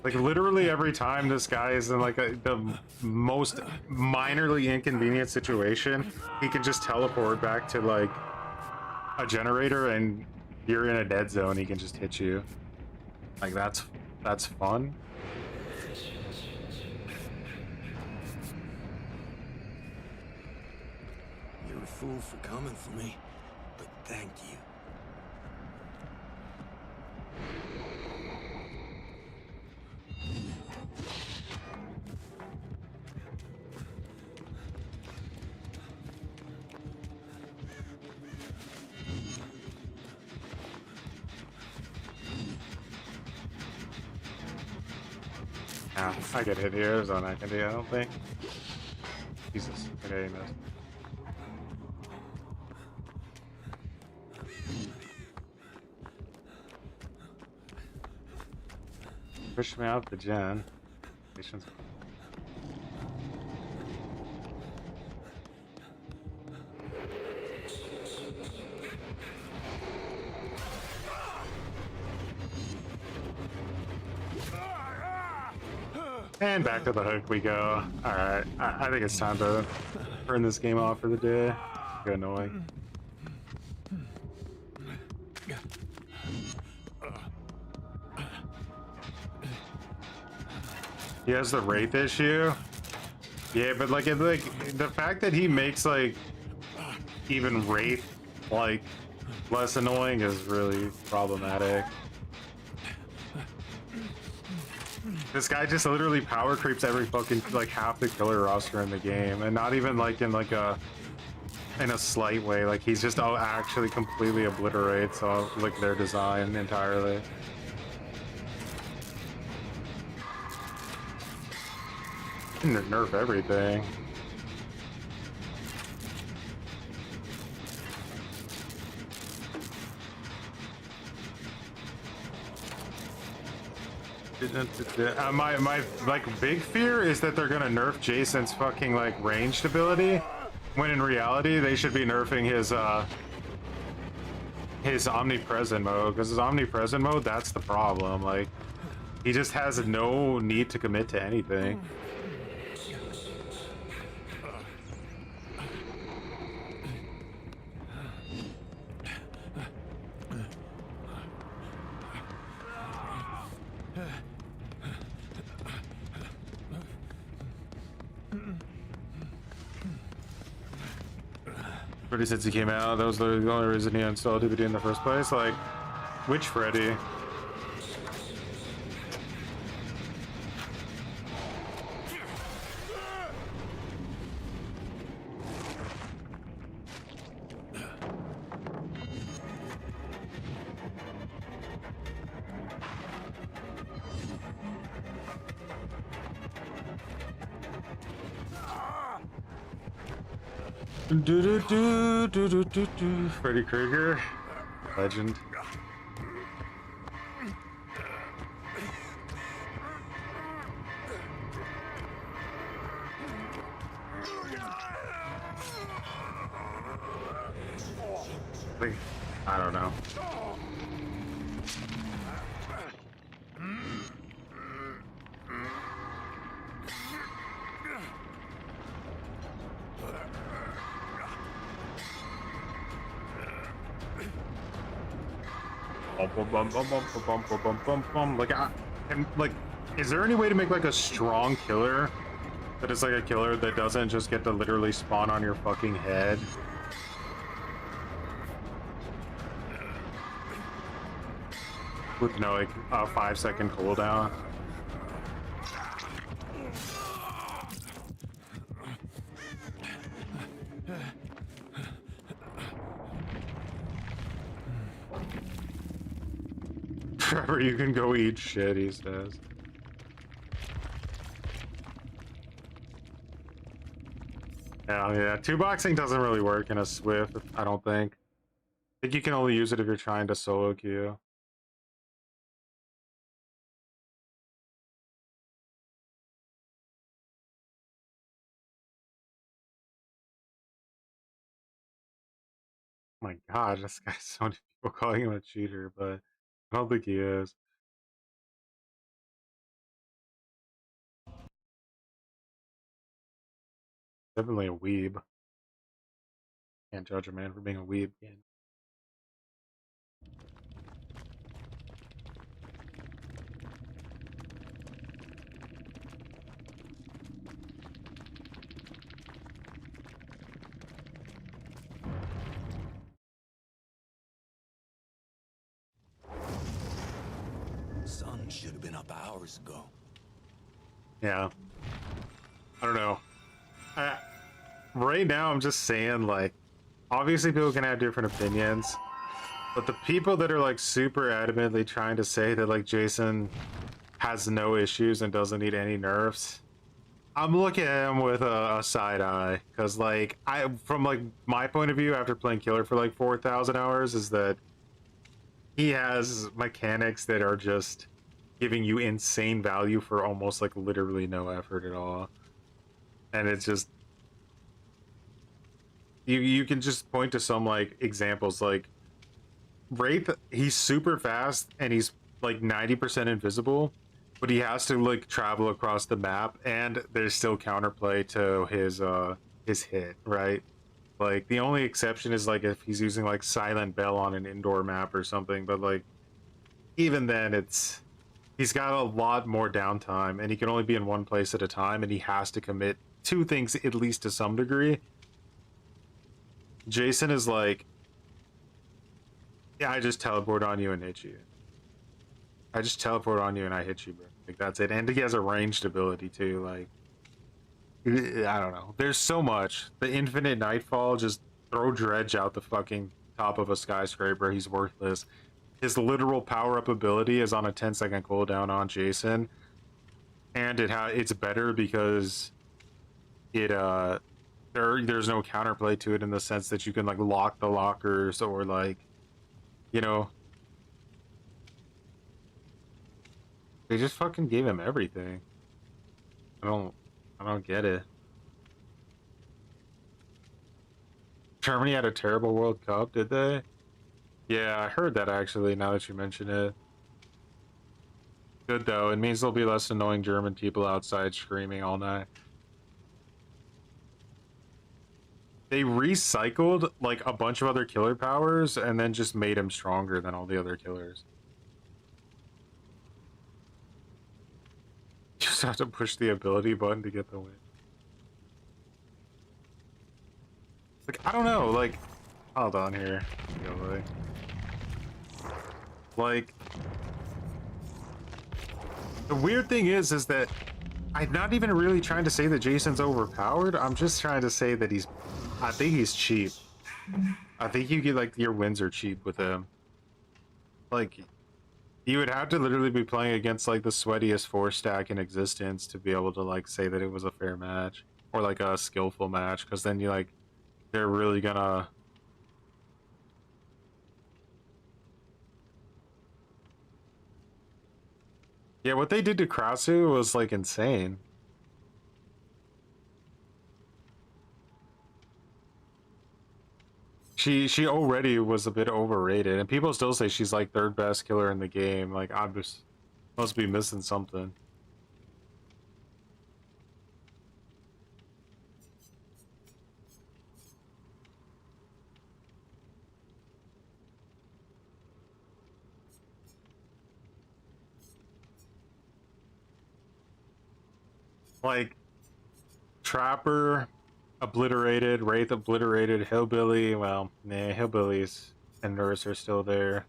Like literally every time this guy is in like the most minorly inconvenient situation, he can just teleport back to like a generator and you're in a dead zone, he can just hit you. Like that's fun. You're a fool for coming for me, but thank you. Yeah, I get hit here. There's nothing I can do, I don't think. Jesus. Okay, he missed. Push me out the gen. Patience. And back to the hook we go. Alright, I think it's time to turn this game off for the day. Get annoying. He has the Wraith issue. Yeah, but like the fact that he makes like even Wraith like less annoying is really problematic. This guy just literally power creeps every fucking like half the killer roster in the game, and not even like in a slight way. Like he's just actually completely obliterates like their design entirely. Nerf everything. My like big fear is that they're gonna nerf Jason's fucking like ranged ability, when in reality they should be nerfing his omnipresent mode, because his omnipresent mode, that's the problem. Like he just has no need to commit to anything. Freddy, since he came out, that was the only reason he installed DVD in the first place. Like, which Freddy? Freddy Krueger, legend. Like, I don't know. Like, is there any way to make like a strong killer that is like a killer that doesn't just get to literally spawn on your fucking head? With no like 5-second cooldown. Trevor, you can go eat shit, he says. Yeah, two boxing doesn't really work in a Swift, I don't think. I think you can only use it if you're trying to solo queue. Oh my god, this guy's so many people calling him a cheater, but I don't think he is. Definitely a weeb. Can't judge a man for being a weeb. Sun should have been up hours ago. Yeah. I don't know. Right now, I'm just saying, like, obviously people can have different opinions, but the people that are, like, super adamantly trying to say that, like, Jason has no issues and doesn't need any nerfs, I'm looking at him with a side eye, because, like, from, like, my point of view after playing Killer for, like, 4,000 hours is that he has mechanics that are just giving you insane value for almost, like, literally no effort at all. And it's just... You can just point to some, like, examples, like... Wraith, he's super fast, and he's, like, 90% invisible, but he has to, like, travel across the map, and there's still counterplay to his hit, right? Like, the only exception is, like, if he's using, like, Silent Bell on an indoor map or something, but, like, even then, it's... He's got a lot more downtime, and he can only be in one place at a time, and he has to commit to things at least to some degree. Jason is like, yeah, I just teleport on you and hit you. I just teleport on you and I hit you, bro. Like, that's it. And he has a ranged ability, too. Like, I don't know. There's so much. The infinite nightfall, just throw Dredge out the fucking top of a skyscraper. He's worthless. His literal power-up ability is on a 10-second cooldown on Jason, and it's better because it there's no counterplay to it in the sense that you can, like, lock the lockers or, like, you know, they just fucking gave him everything. I don't get it. Germany had a terrible World Cup, did they? Yeah, I heard that actually, now that you mention it. Good though, it means there'll be less annoying German people outside screaming all night. They recycled, like, a bunch of other killer powers and then just made him stronger than all the other killers. You just have to push the ability button to get the win. Like, I don't know, like... Hold on here. Like... The weird thing is that I'm not even really trying to say that Jason's overpowered. I'm just trying to say that I think he's cheap. I think you get, like, your wins are cheap with him. Like, you would have to literally be playing against, like, the sweatiest 4-stack in existence to be able to, like, say that it was a fair match. Or, like, a skillful match, because then you, like, they're really gonna... Yeah, what they did to Krasu was, like, insane. She already was a bit overrated, and people still say she's, like, third best killer in the game. Like, I'm just must be missing something. Like, Trapper obliterated, Wraith obliterated, Hillbilly, well, nah, Hillbillies and Nurse are still there.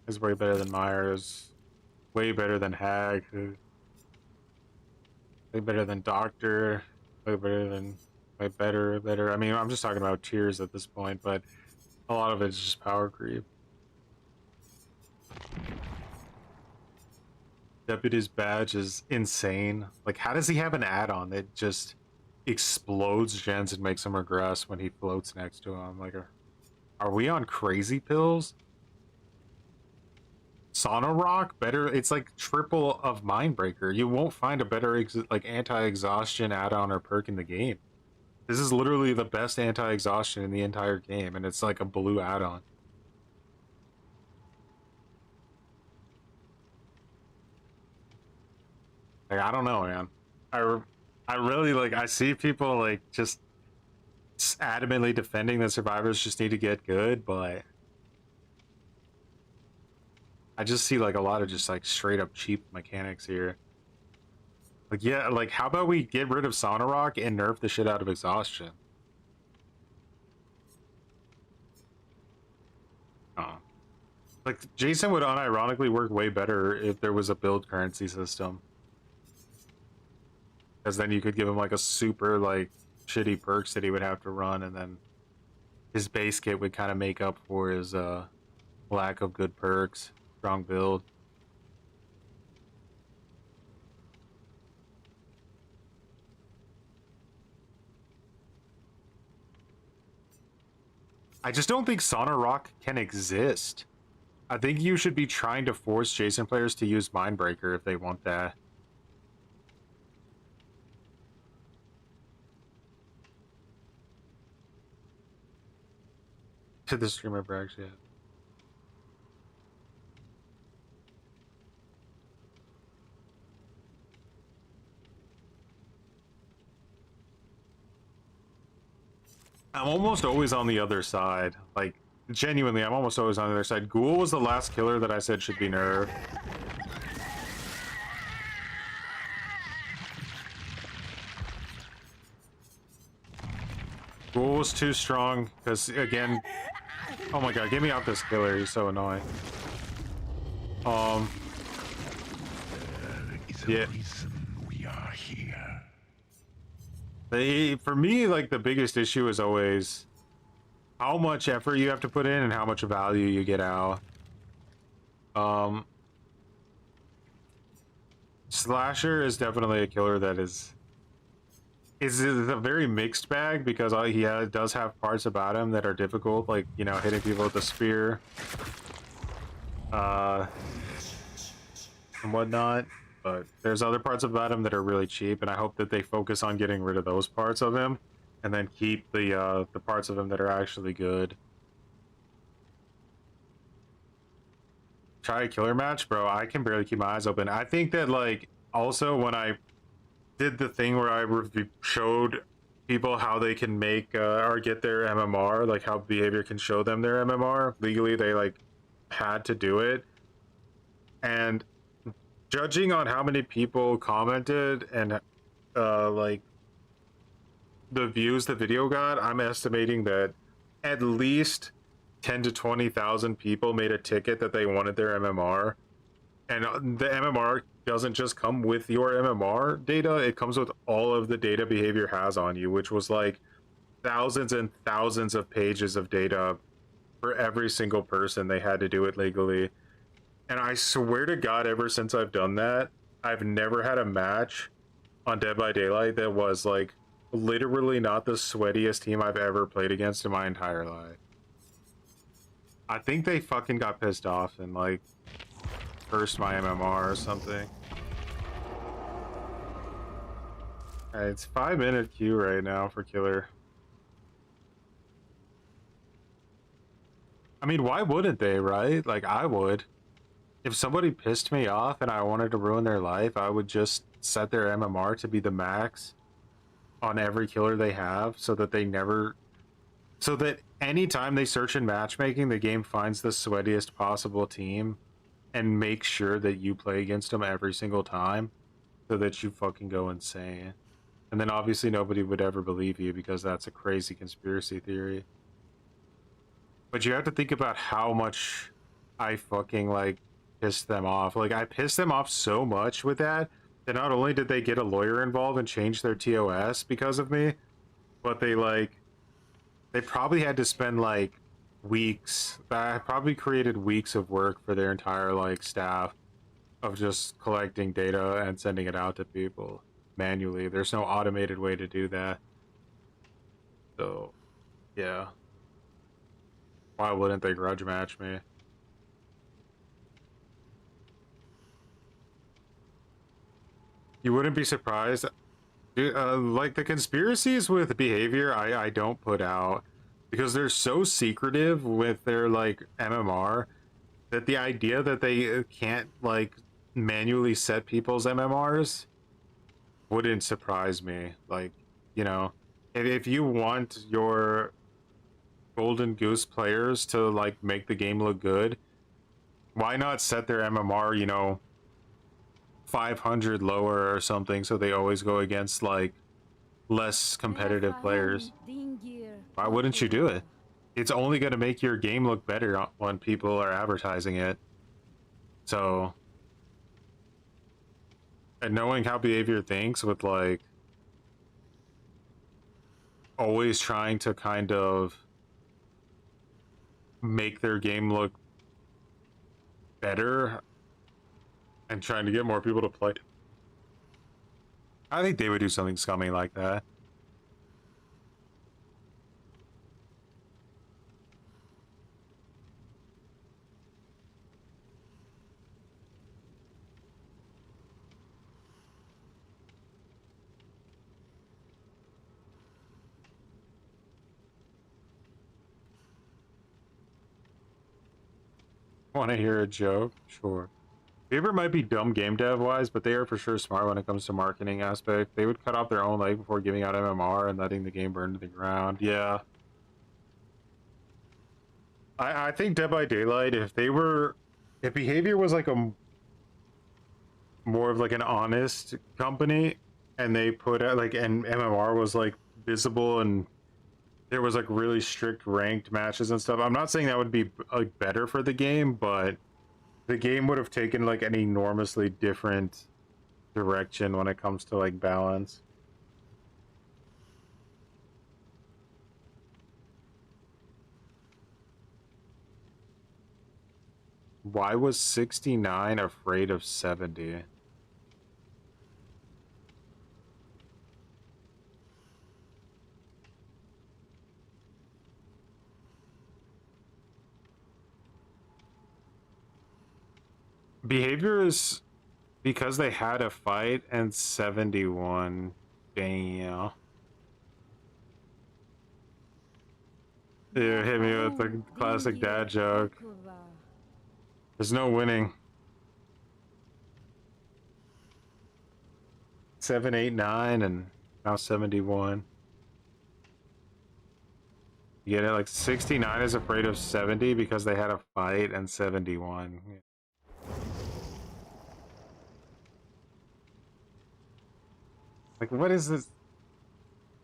Is way better than Myers, way better than Hag, way better than Doctor, way better than by better. I mean, I'm just talking about tiers at this point, but a lot of it's just power creep. Deputy's badge is insane. Like, how does he have an add-on that just explodes gens and makes him regress when he floats next to him? Like, are we on crazy pills? Sauna Rock, better. It's like triple of Mindbreaker. You won't find a better like anti-exhaustion add-on or perk in the game. This is literally the best anti-exhaustion in the entire game, and it's like a blue add-on. Like, I don't know, man. I really, like, I see people like just adamantly defending that survivors just need to get good, but I just see like a lot of just like straight up cheap mechanics here. Like, yeah, like, how about we get rid of Sauna Rock and nerf the shit out of exhaustion? Oh. Like, Jason would unironically work way better if there was a build currency system. Because then you could give him like a super like shitty perks that he would have to run, and then his base kit would kind of make up for his lack of good perks. Strong build. I just don't think Sauna Rock can exist. I think you should be trying to force Jason players to use Mindbreaker if they want that. To the streamer brags yet. I'm almost always on the other side. Like, genuinely, I'm almost always on the other side. Ghoul was the last killer that I said should be nerfed. Ghoul was too strong, because, again... Oh my god, get me off this killer, he's so annoying. Yeah. We are here. For me, like, the biggest issue is always how much effort you have to put in and how much value you get out. Slasher is definitely a killer that is a very mixed bag, because he does have parts about him that are difficult, like, you know, hitting people with the spear, and whatnot. But there's other parts about him that are really cheap, and I hope that they focus on getting rid of those parts of him, and then keep the parts of him that are actually good. Try a killer match, bro. I can barely keep my eyes open. I think that, like, also when I did the thing where I showed people how they can make or get their MMR, like how behavior can show them their MMR legally, they like had to do it, and judging on how many people commented and like the views the video got, I'm estimating that at least 10 to 20,000 people made a ticket that they wanted their MMR. And the MMR doesn't just come with your MMR data, it comes with all of the data behavior has on you, which was like thousands and thousands of pages of data for every single person. They had to do it legally. And I swear to God, ever since I've done that, I've never had a match on Dead by Daylight that was like literally not the sweatiest team I've ever played against in my entire life. I think they fucking got pissed off and like cursed my MMR or something. Alright, it's 5-minute queue right now for killer. I mean, why wouldn't they, right? Like, I would. If somebody pissed me off and I wanted to ruin their life, I would just set their MMR to be the max on every killer they have, so that they never... So that anytime they search in matchmaking, the game finds the sweatiest possible team and makes sure that you play against them every single time, so that you fucking go insane. And then obviously nobody would ever believe you, because that's a crazy conspiracy theory. But you have to think about how much I fucking, like, pissed them off. Like, I pissed them off so much with that not only did they get a lawyer involved and change their TOS because of me, but they probably had to spend like weeks. That probably created weeks of work for their entire like staff of just collecting data and sending it out to people manually. There's no automated way to do that. So, yeah. Why wouldn't they grudge match me? You wouldn't be surprised. Dude, like the conspiracies with behavior, I don't put out because they're so secretive with their like MMR that the idea that they can't like manually set people's MMRs wouldn't surprise me. Like, you know, if you want your Golden Goose players to like make the game look good, why not set their MMR, you know, 500 lower or something so they always go against like less competitive players? Why wouldn't you do it? It's only going to make your game look better when people are advertising it. So, and knowing how behavior thinks with like always trying to kind of make their game look better and trying to get more people to play, I think they would do something scummy like that. Want to hear a joke? Sure. Faber might be dumb game dev wise, but they are for sure smart when it comes to marketing aspect. They would cut off their own leg before giving out MMR and letting the game burn to the ground. Yeah. I think Dead by Daylight, if behavior was like a more of like an honest company and they put out like, and MMR was like visible and there was like really strict ranked matches and stuff, I'm not saying that would be like better for the game, but the game would have taken like an enormously different direction when it comes to like balance. Why was 69 afraid of 70? Behavior is because they had a fight and 71. Damn. Yeah, hit me with the classic dad joke. There's no winning. 7, 8, 9, and now 71. You get it? Like 69 is afraid of 70 because they had a fight and 71. Like, what is this?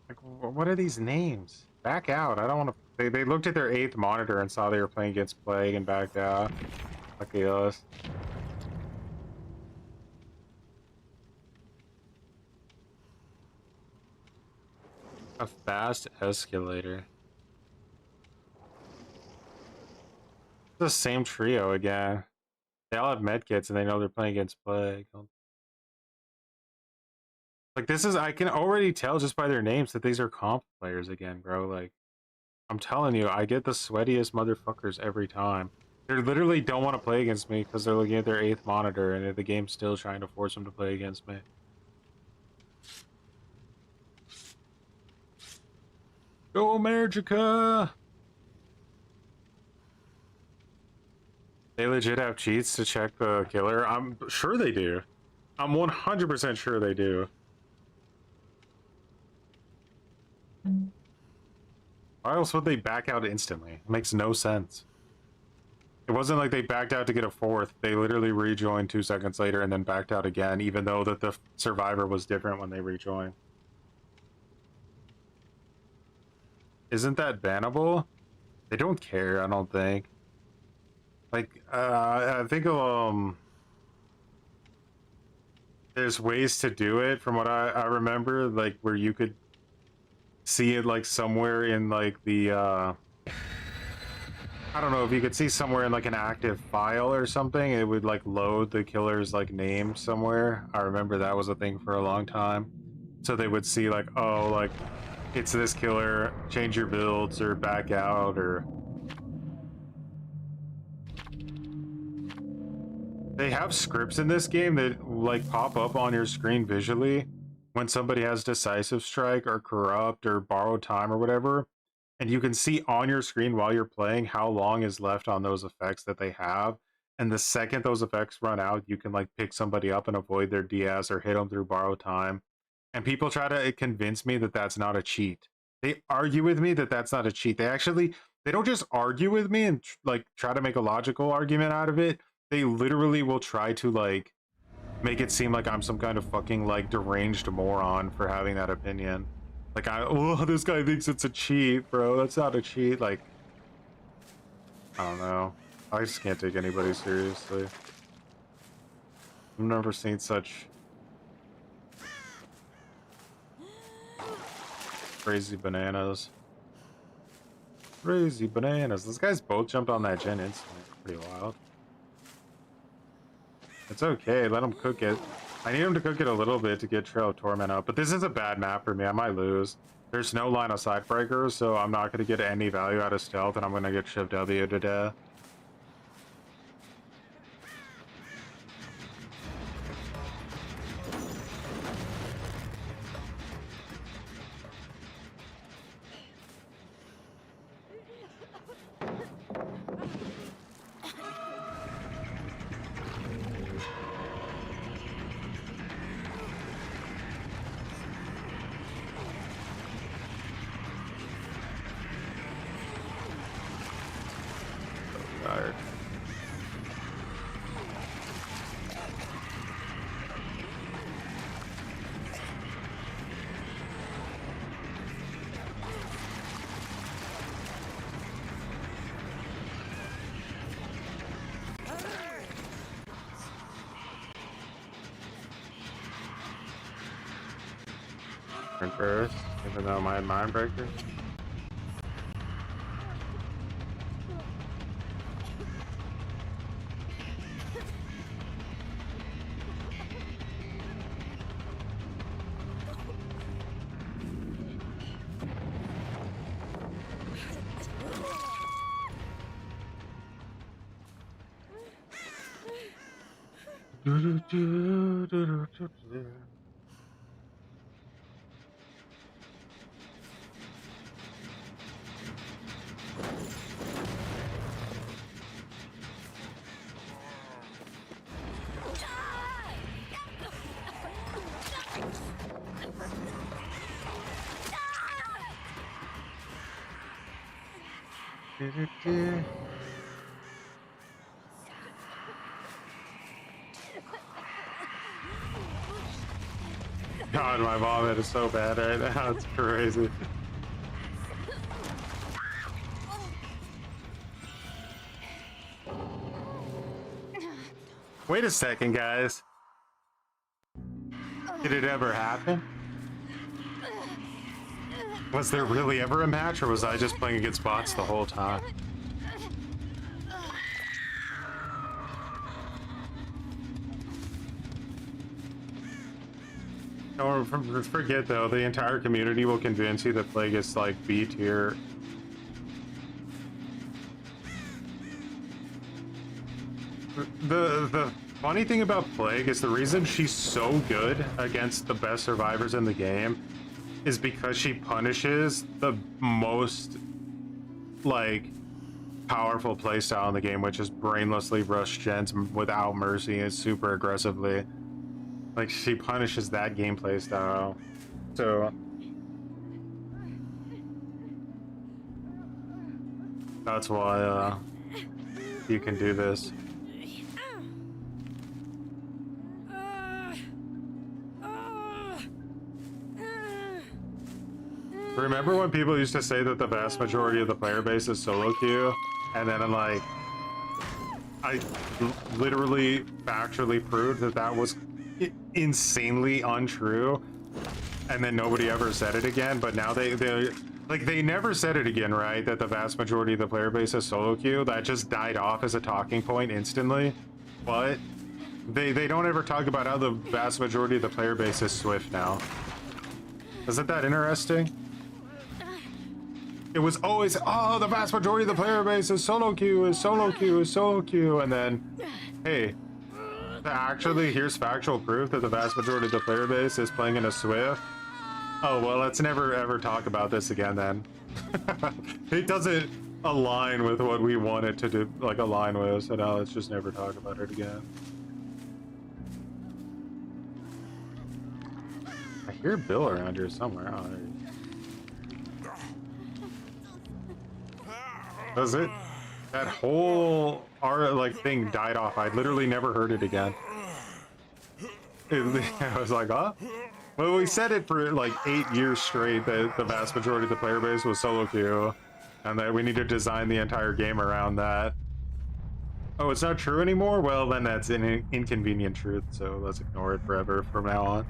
Like, what are these names? Back out. I don't want to. They looked at their 8th monitor and saw they were playing against Plague and backed out. Lucky us. A fast escalator. The same trio again. They all have medkits and they know they're playing against Plague. Like, this is, I can already tell just by their names that these are comp players again, bro. Like, I'm telling you, I get the sweatiest motherfuckers every time. They literally don't want to play against me because they're looking at their 8th monitor and the game's still trying to force them to play against me. Go America! They legit have cheats to check the killer? I'm sure they do. I'm 100% sure they do. Why else would they back out instantly? It makes no sense. It wasn't like they backed out to get a 4th. They literally rejoined 2 seconds later and then backed out again, even though that the survivor was different when they rejoined. Isn't that bannable? They don't care, I don't think. Like, I think there's ways to do it from what I remember, like where you could see it like somewhere in like the I don't know if you could see somewhere in like an active file or something, it would like load the killer's like name somewhere. I remember that was a thing for a long time. So they would see like, oh, like it's this killer, change your builds or back out, or they have scripts in this game that like pop up on your screen visually when somebody has decisive strike or corrupt or borrowed time or whatever, and you can see on your screen while you're playing how long is left on those effects that they have, and the second those effects run out you can like pick somebody up and avoid their DS or hit them through borrowed time. And people try to convince me that that's not a cheat. They argue with me that that's not a cheat. They don't just argue with me and like try to make a logical argument out of it. They literally will try to like make it seem like I'm some kind of fucking like deranged moron for having that opinion. Like, oh, this guy thinks it's a cheat, bro. That's not a cheat. Like, I don't know. I just can't take anybody seriously. I've never seen such crazy bananas. Crazy bananas. Those guys both jumped on that gen instantly. Pretty wild. It's okay, let him cook it. I need him to cook it a little bit to get Trail of Torment up, but this is a bad map for me. I might lose. There's no line of sight breakers, so I'm not going to get any value out of stealth, and I'm going to get Shiv W to death. Tired. First, even though my mind breaker. God, my vomit is so bad right now. It's crazy. Wait a second, guys. Did it ever happen? Was there really ever a match, or was I just playing against bots the whole time? Don't forget though, the entire community will convince you that Plague is like B tier. The funny thing about Plague is the reason she's so good against the best survivors in the game is because she punishes the most like powerful playstyle in the game, which is brainlessly rush gens without mercy and super aggressively. Like, she punishes that gameplay style. So that's why you can do this. Remember when people used to say that the vast majority of the player base is solo queue? And then like, I literally factually proved that that was insanely untrue. and then nobody ever said it again. But now they like they never said it again, right? That the vast majority of the player base is solo queue. That just died off as a talking point instantly. But they don't ever talk about how the vast majority of the player base is Swift now. Isn't that interesting? It was always, oh, the vast majority of the player base is solo queue, is solo queue, is solo queue, and then, hey, actually, here's factual proof that the vast majority of the player base is playing in a Swift. Oh, well, let's never ever talk about this again then. It doesn't align with what we want it to do, like align with, so now let's just never talk about it again. I hear Bill around here somewhere. Oh, there he is. Does it? That whole thing died off. I literally never heard it again. I was like, huh? Well, we said it for like 8 years straight that the vast majority of the player base was solo queue, and that we need to design the entire game around that. Oh, it's not true anymore? Well, then that's an inconvenient truth, so let's ignore it forever from now on.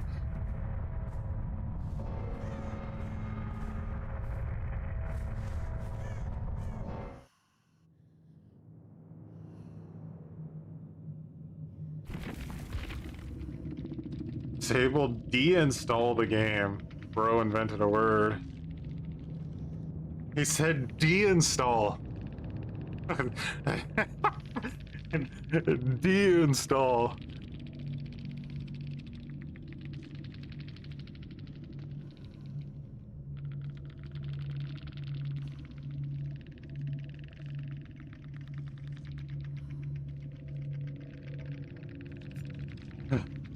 Sable deinstall the game. Bro invented a word. He said deinstall. Deinstall.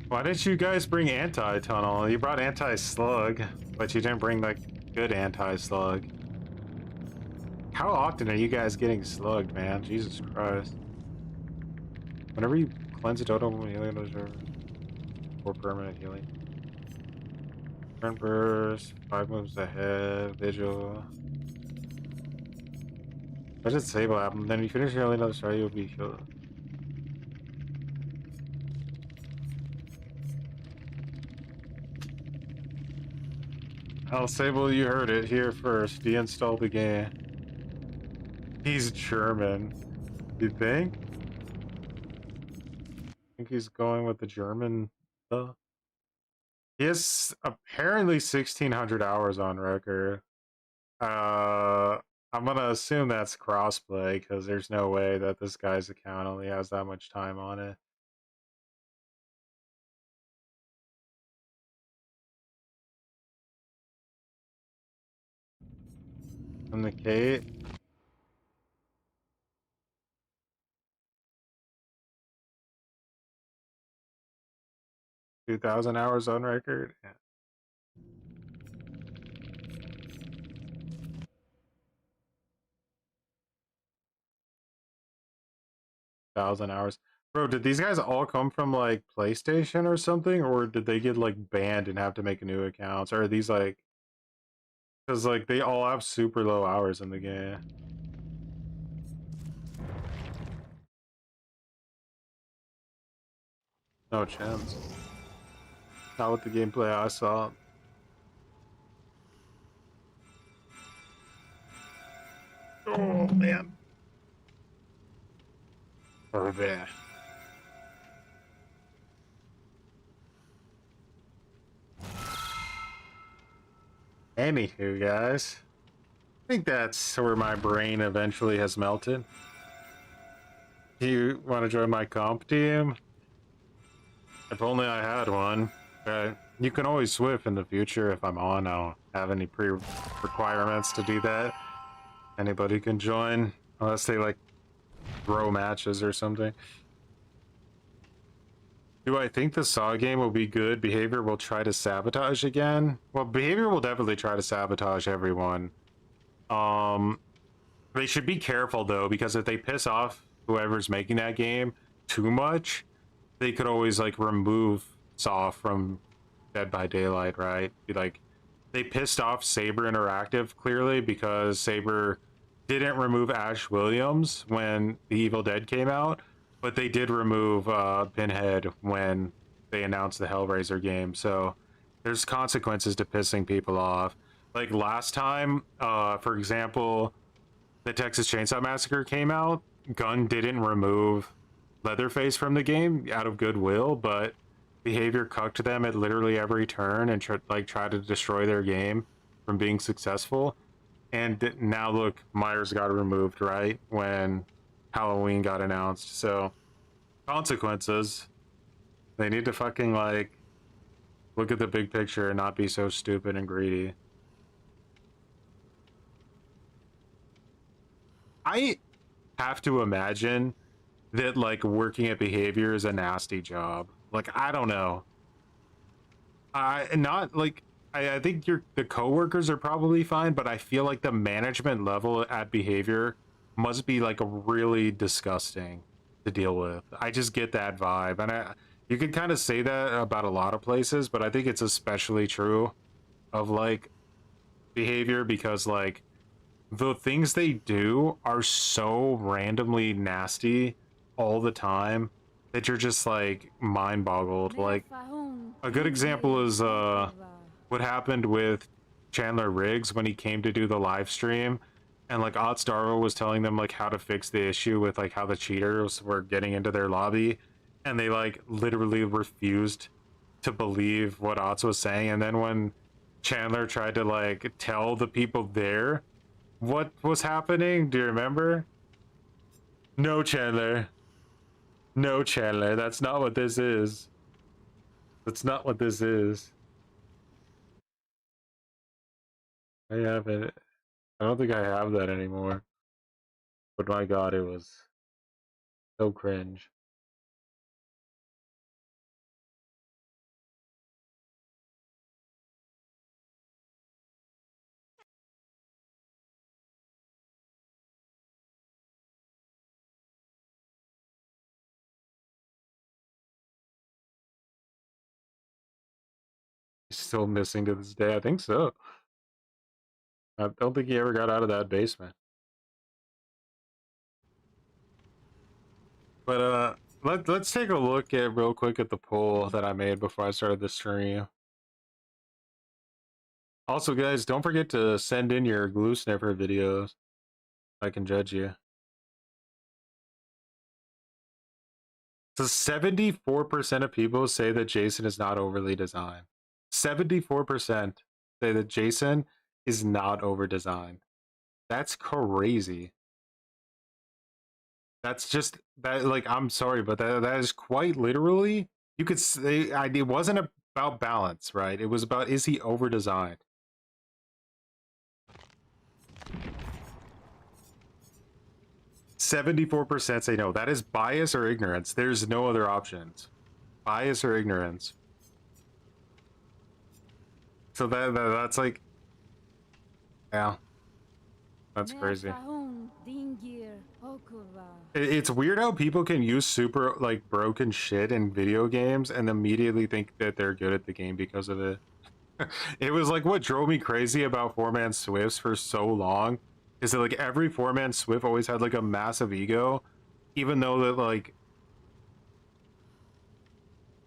Why didn't you guys bring anti-tunnel? You brought anti-slug, but you didn't bring like good anti-slug. How often are you guys getting slugged, man? Jesus Christ. Whenever you cleanse a totem, healing those are for permanent healing. Turn burst, 5 moves ahead, vigil. What does Sable happen? Then you finish your healing other side, you'll be healed. Oh, Sable, you heard it here first. Deinstall the game. He's German. You think? I think he's going with the German stuff. He has apparently 1,600 hours on record. I'm gonna assume that's crossplay because there's no way that this guy's account only has that much time on it. And the Kate. 2,000 hours on record. Yeah. 1,000 hours. Bro, did these guys all come from like PlayStation or something, or did they get like banned and have to make new accounts? Or are these like, because like they all have super low hours in the game. No chance. Not with the gameplay I saw. Oh man. Oh man. Anywho, guys, I think that's where my brain eventually has melted. Do you want to join my comp team? If only I had one. You can always Swift in the future if I'm on. I don't have any pre-requirements to do that. Anybody can join, unless they like throw matches or something. Do I think the Saw game will be good? Behavior will try to sabotage again? Well, Behavior will definitely try to sabotage everyone. They should be careful though, because if they piss off whoever's making that game too much, they could always like remove Saw from Dead by Daylight, right? Like, they pissed off Saber Interactive clearly because Saber didn't remove Ash Williams when The Evil Dead came out, but they did remove Pinhead when they announced the Hellraiser game. So There's consequences to pissing people off. Like last time, for example, the Texas Chainsaw Massacre came out, Gunn didn't remove Leatherface from the game out of goodwill, but Behavior cucked them at literally every turn and tried to destroy their game from being successful. And now look, Myers got removed right when Halloween got announced. So consequences. They need to fucking like look at the big picture and not be so stupid and greedy. I have to imagine that like working at Behavior is a nasty job. Like I don't know. I think the coworkers are probably fine, but I feel like the management level at Behavior must be like really disgusting to deal with. I just get that vibe, and you can kind of say that about a lot of places, but I think it's especially true of like Behavior because like the things they do are so randomly nasty all the time that you're just like mind boggled. Like a good example is what happened with Chandler Riggs when he came to do the live stream, and like Ottstarvo was telling them like how to fix the issue with like how the cheaters were getting into their lobby, and they like literally refused to believe what Otts was saying. And then when Chandler tried to like tell the people there what was happening, do you remember? No, Chandler. No, Chandler, that's not what this is. That's not what this is. I have it. I don't think I have that anymore. But my god, it was so cringe. Still missing to this day. I think so. I don't think he ever got out of that basement. But let's take a look at real quick at the poll that I made before I started the stream. Also, guys, don't forget to send in your glue sniffer videos. I can judge you. So 74% of people say that Jason is not overly designed. 74% say that Jason is not over designed. That's crazy. That's just that. Like, I'm sorry, but that is quite literally. You could say it wasn't about balance, right? It was about, is he over designed? %74 say no. That is bias or ignorance. There's no other options. Bias or ignorance. So that's like, yeah, that's crazy. It's weird how people can use super like broken shit in video games and immediately think that they're good at the game because of it. It was like what drove me crazy about 4-man Swifts for so long is that like every 4-man Swift always had like a massive ego, even though that like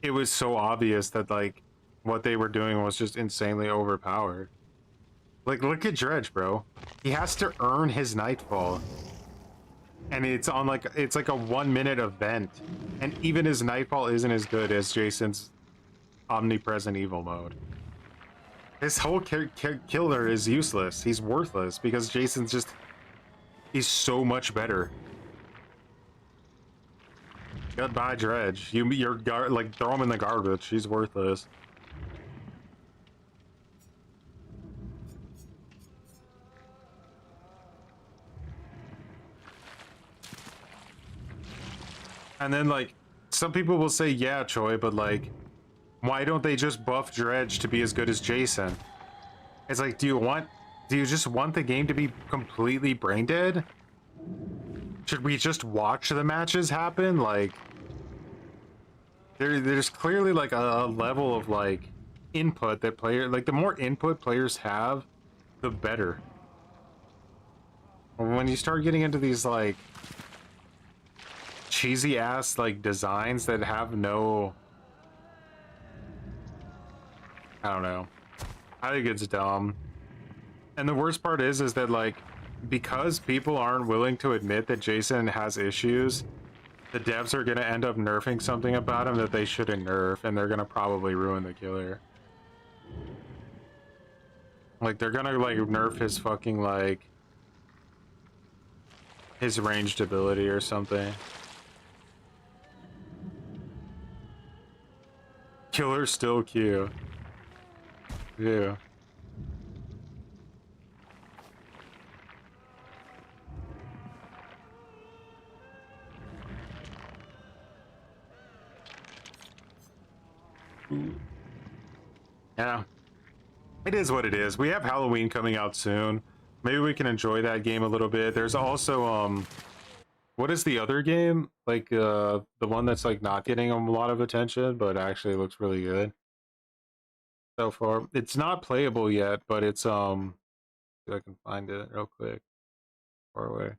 it was so obvious that like what they were doing was just insanely overpowered. Like, look at Dredge, bro. He has to earn his Nightfall. And it's on like, it's like a 1-minute event. And even his Nightfall isn't as good as Jason's omnipresent evil mode. His whole killer is useless. He's worthless because Jason's just, he's so much better. Goodbye, Dredge. You're like, throw him in the garbage. He's worthless. And then, like, some people will say, yeah, Choi, but, like, why don't they just buff Dredge to be as good as Jason? It's like, do you just want the game to be completely brain dead? Should we just watch the matches happen? Like, there's clearly, like, a level of, like, input that like, the more input players have, the better. When you start getting into these, like, cheesy ass like designs that have no I don't know. I think it's dumb. And the worst part is that like, because people aren't willing to admit that Jason has issues, the devs are gonna end up nerfing something about him that they shouldn't nerf, and they're gonna probably ruin the killer. Like, they're gonna like nerf his fucking like his ranged ability or something. Killer's still Q. Yeah. Yeah. It is what it is. We have Halloween coming out soon. Maybe we can enjoy that game a little bit. There's also what is the other game? Like the one that's like not getting a lot of attention but actually looks really good so far. It's not playable yet, but it's see if I can find it real quick. Far away.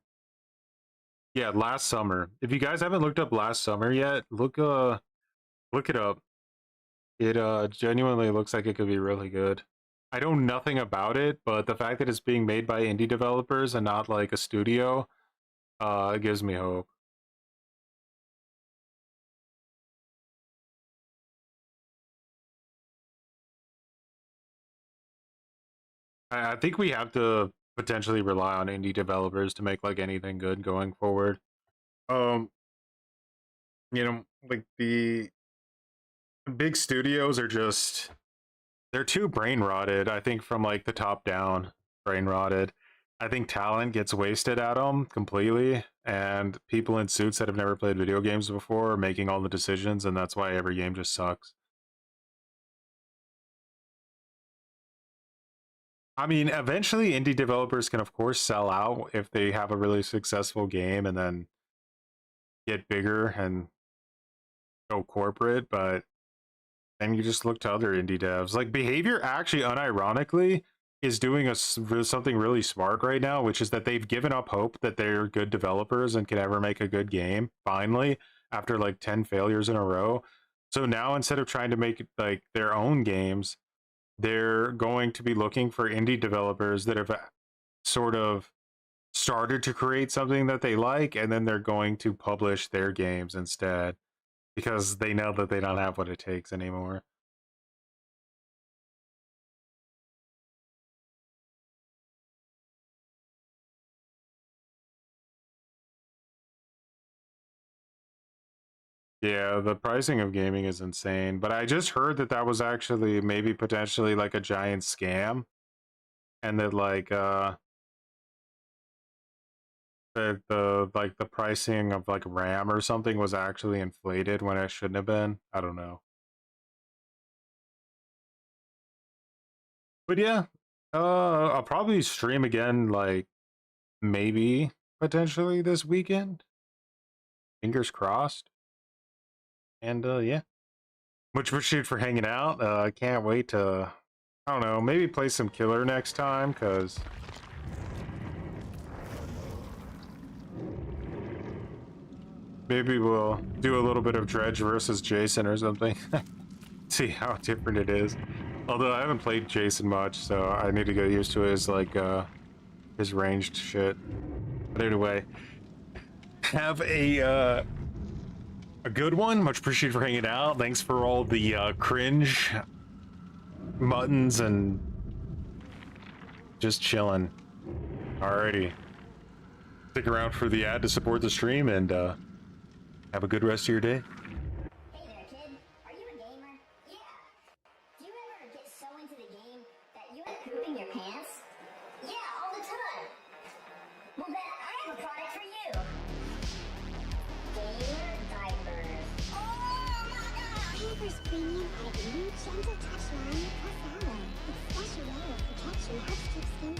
Yeah, Last Summer. If you guys haven't looked up Last Summer yet, look it up. It genuinely looks like it could be really good. I know nothing about it, but the fact that it's being made by indie developers and not like a studio, it gives me hope. I think we have to potentially rely on indie developers to make like anything good going forward. You know, like the big studios are just, they're too brain rotted. I think from like the top down, brain rotted. I think talent gets wasted at them completely, and people in suits that have never played video games before are making all the decisions, and that's why every game just sucks. I mean, eventually indie developers can of course sell out if they have a really successful game and then get bigger and go corporate, but then you just look to other indie devs. Like Behavior actually unironically is doing something really smart right now, which is that they've given up hope that they're good developers and can ever make a good game finally after like 10 failures in a row. So now instead of trying to make like their own games, they're going to be looking for indie developers that have sort of started to create something that they like, and then they're going to publish their games instead because they know that they don't have what it takes anymore. Yeah, the pricing of gaming is insane, but I just heard that that was actually maybe potentially like a giant scam, and that like the pricing of like RAM or something was actually inflated when it shouldn't have been. I don't know. But yeah, I'll probably stream again like maybe potentially this weekend. Fingers crossed. And yeah. Much appreciated for hanging out. I can't wait to, I don't know, maybe play some Killer next time, because maybe we'll do a little bit of Dredge versus Jason or something. See how different it is. Although I haven't played Jason much, so I need to get used to his like his ranged shit. But anyway, have a good one. Much appreciated for hanging out. Thanks for all the cringe buttons and just chilling. Alrighty. Stick around for the ad to support the stream, and have a good rest of your day. Hey there, kid. Are you a gamer? Yeah. Do you ever get so into the game that you end up pooping your pants? Yeah, all the time. Well, then I have a product for you. Gamer diapers. Oh my god! Pampers Premium add a new gentle touch line with Press Allen. Its special layer of protection helps keep skin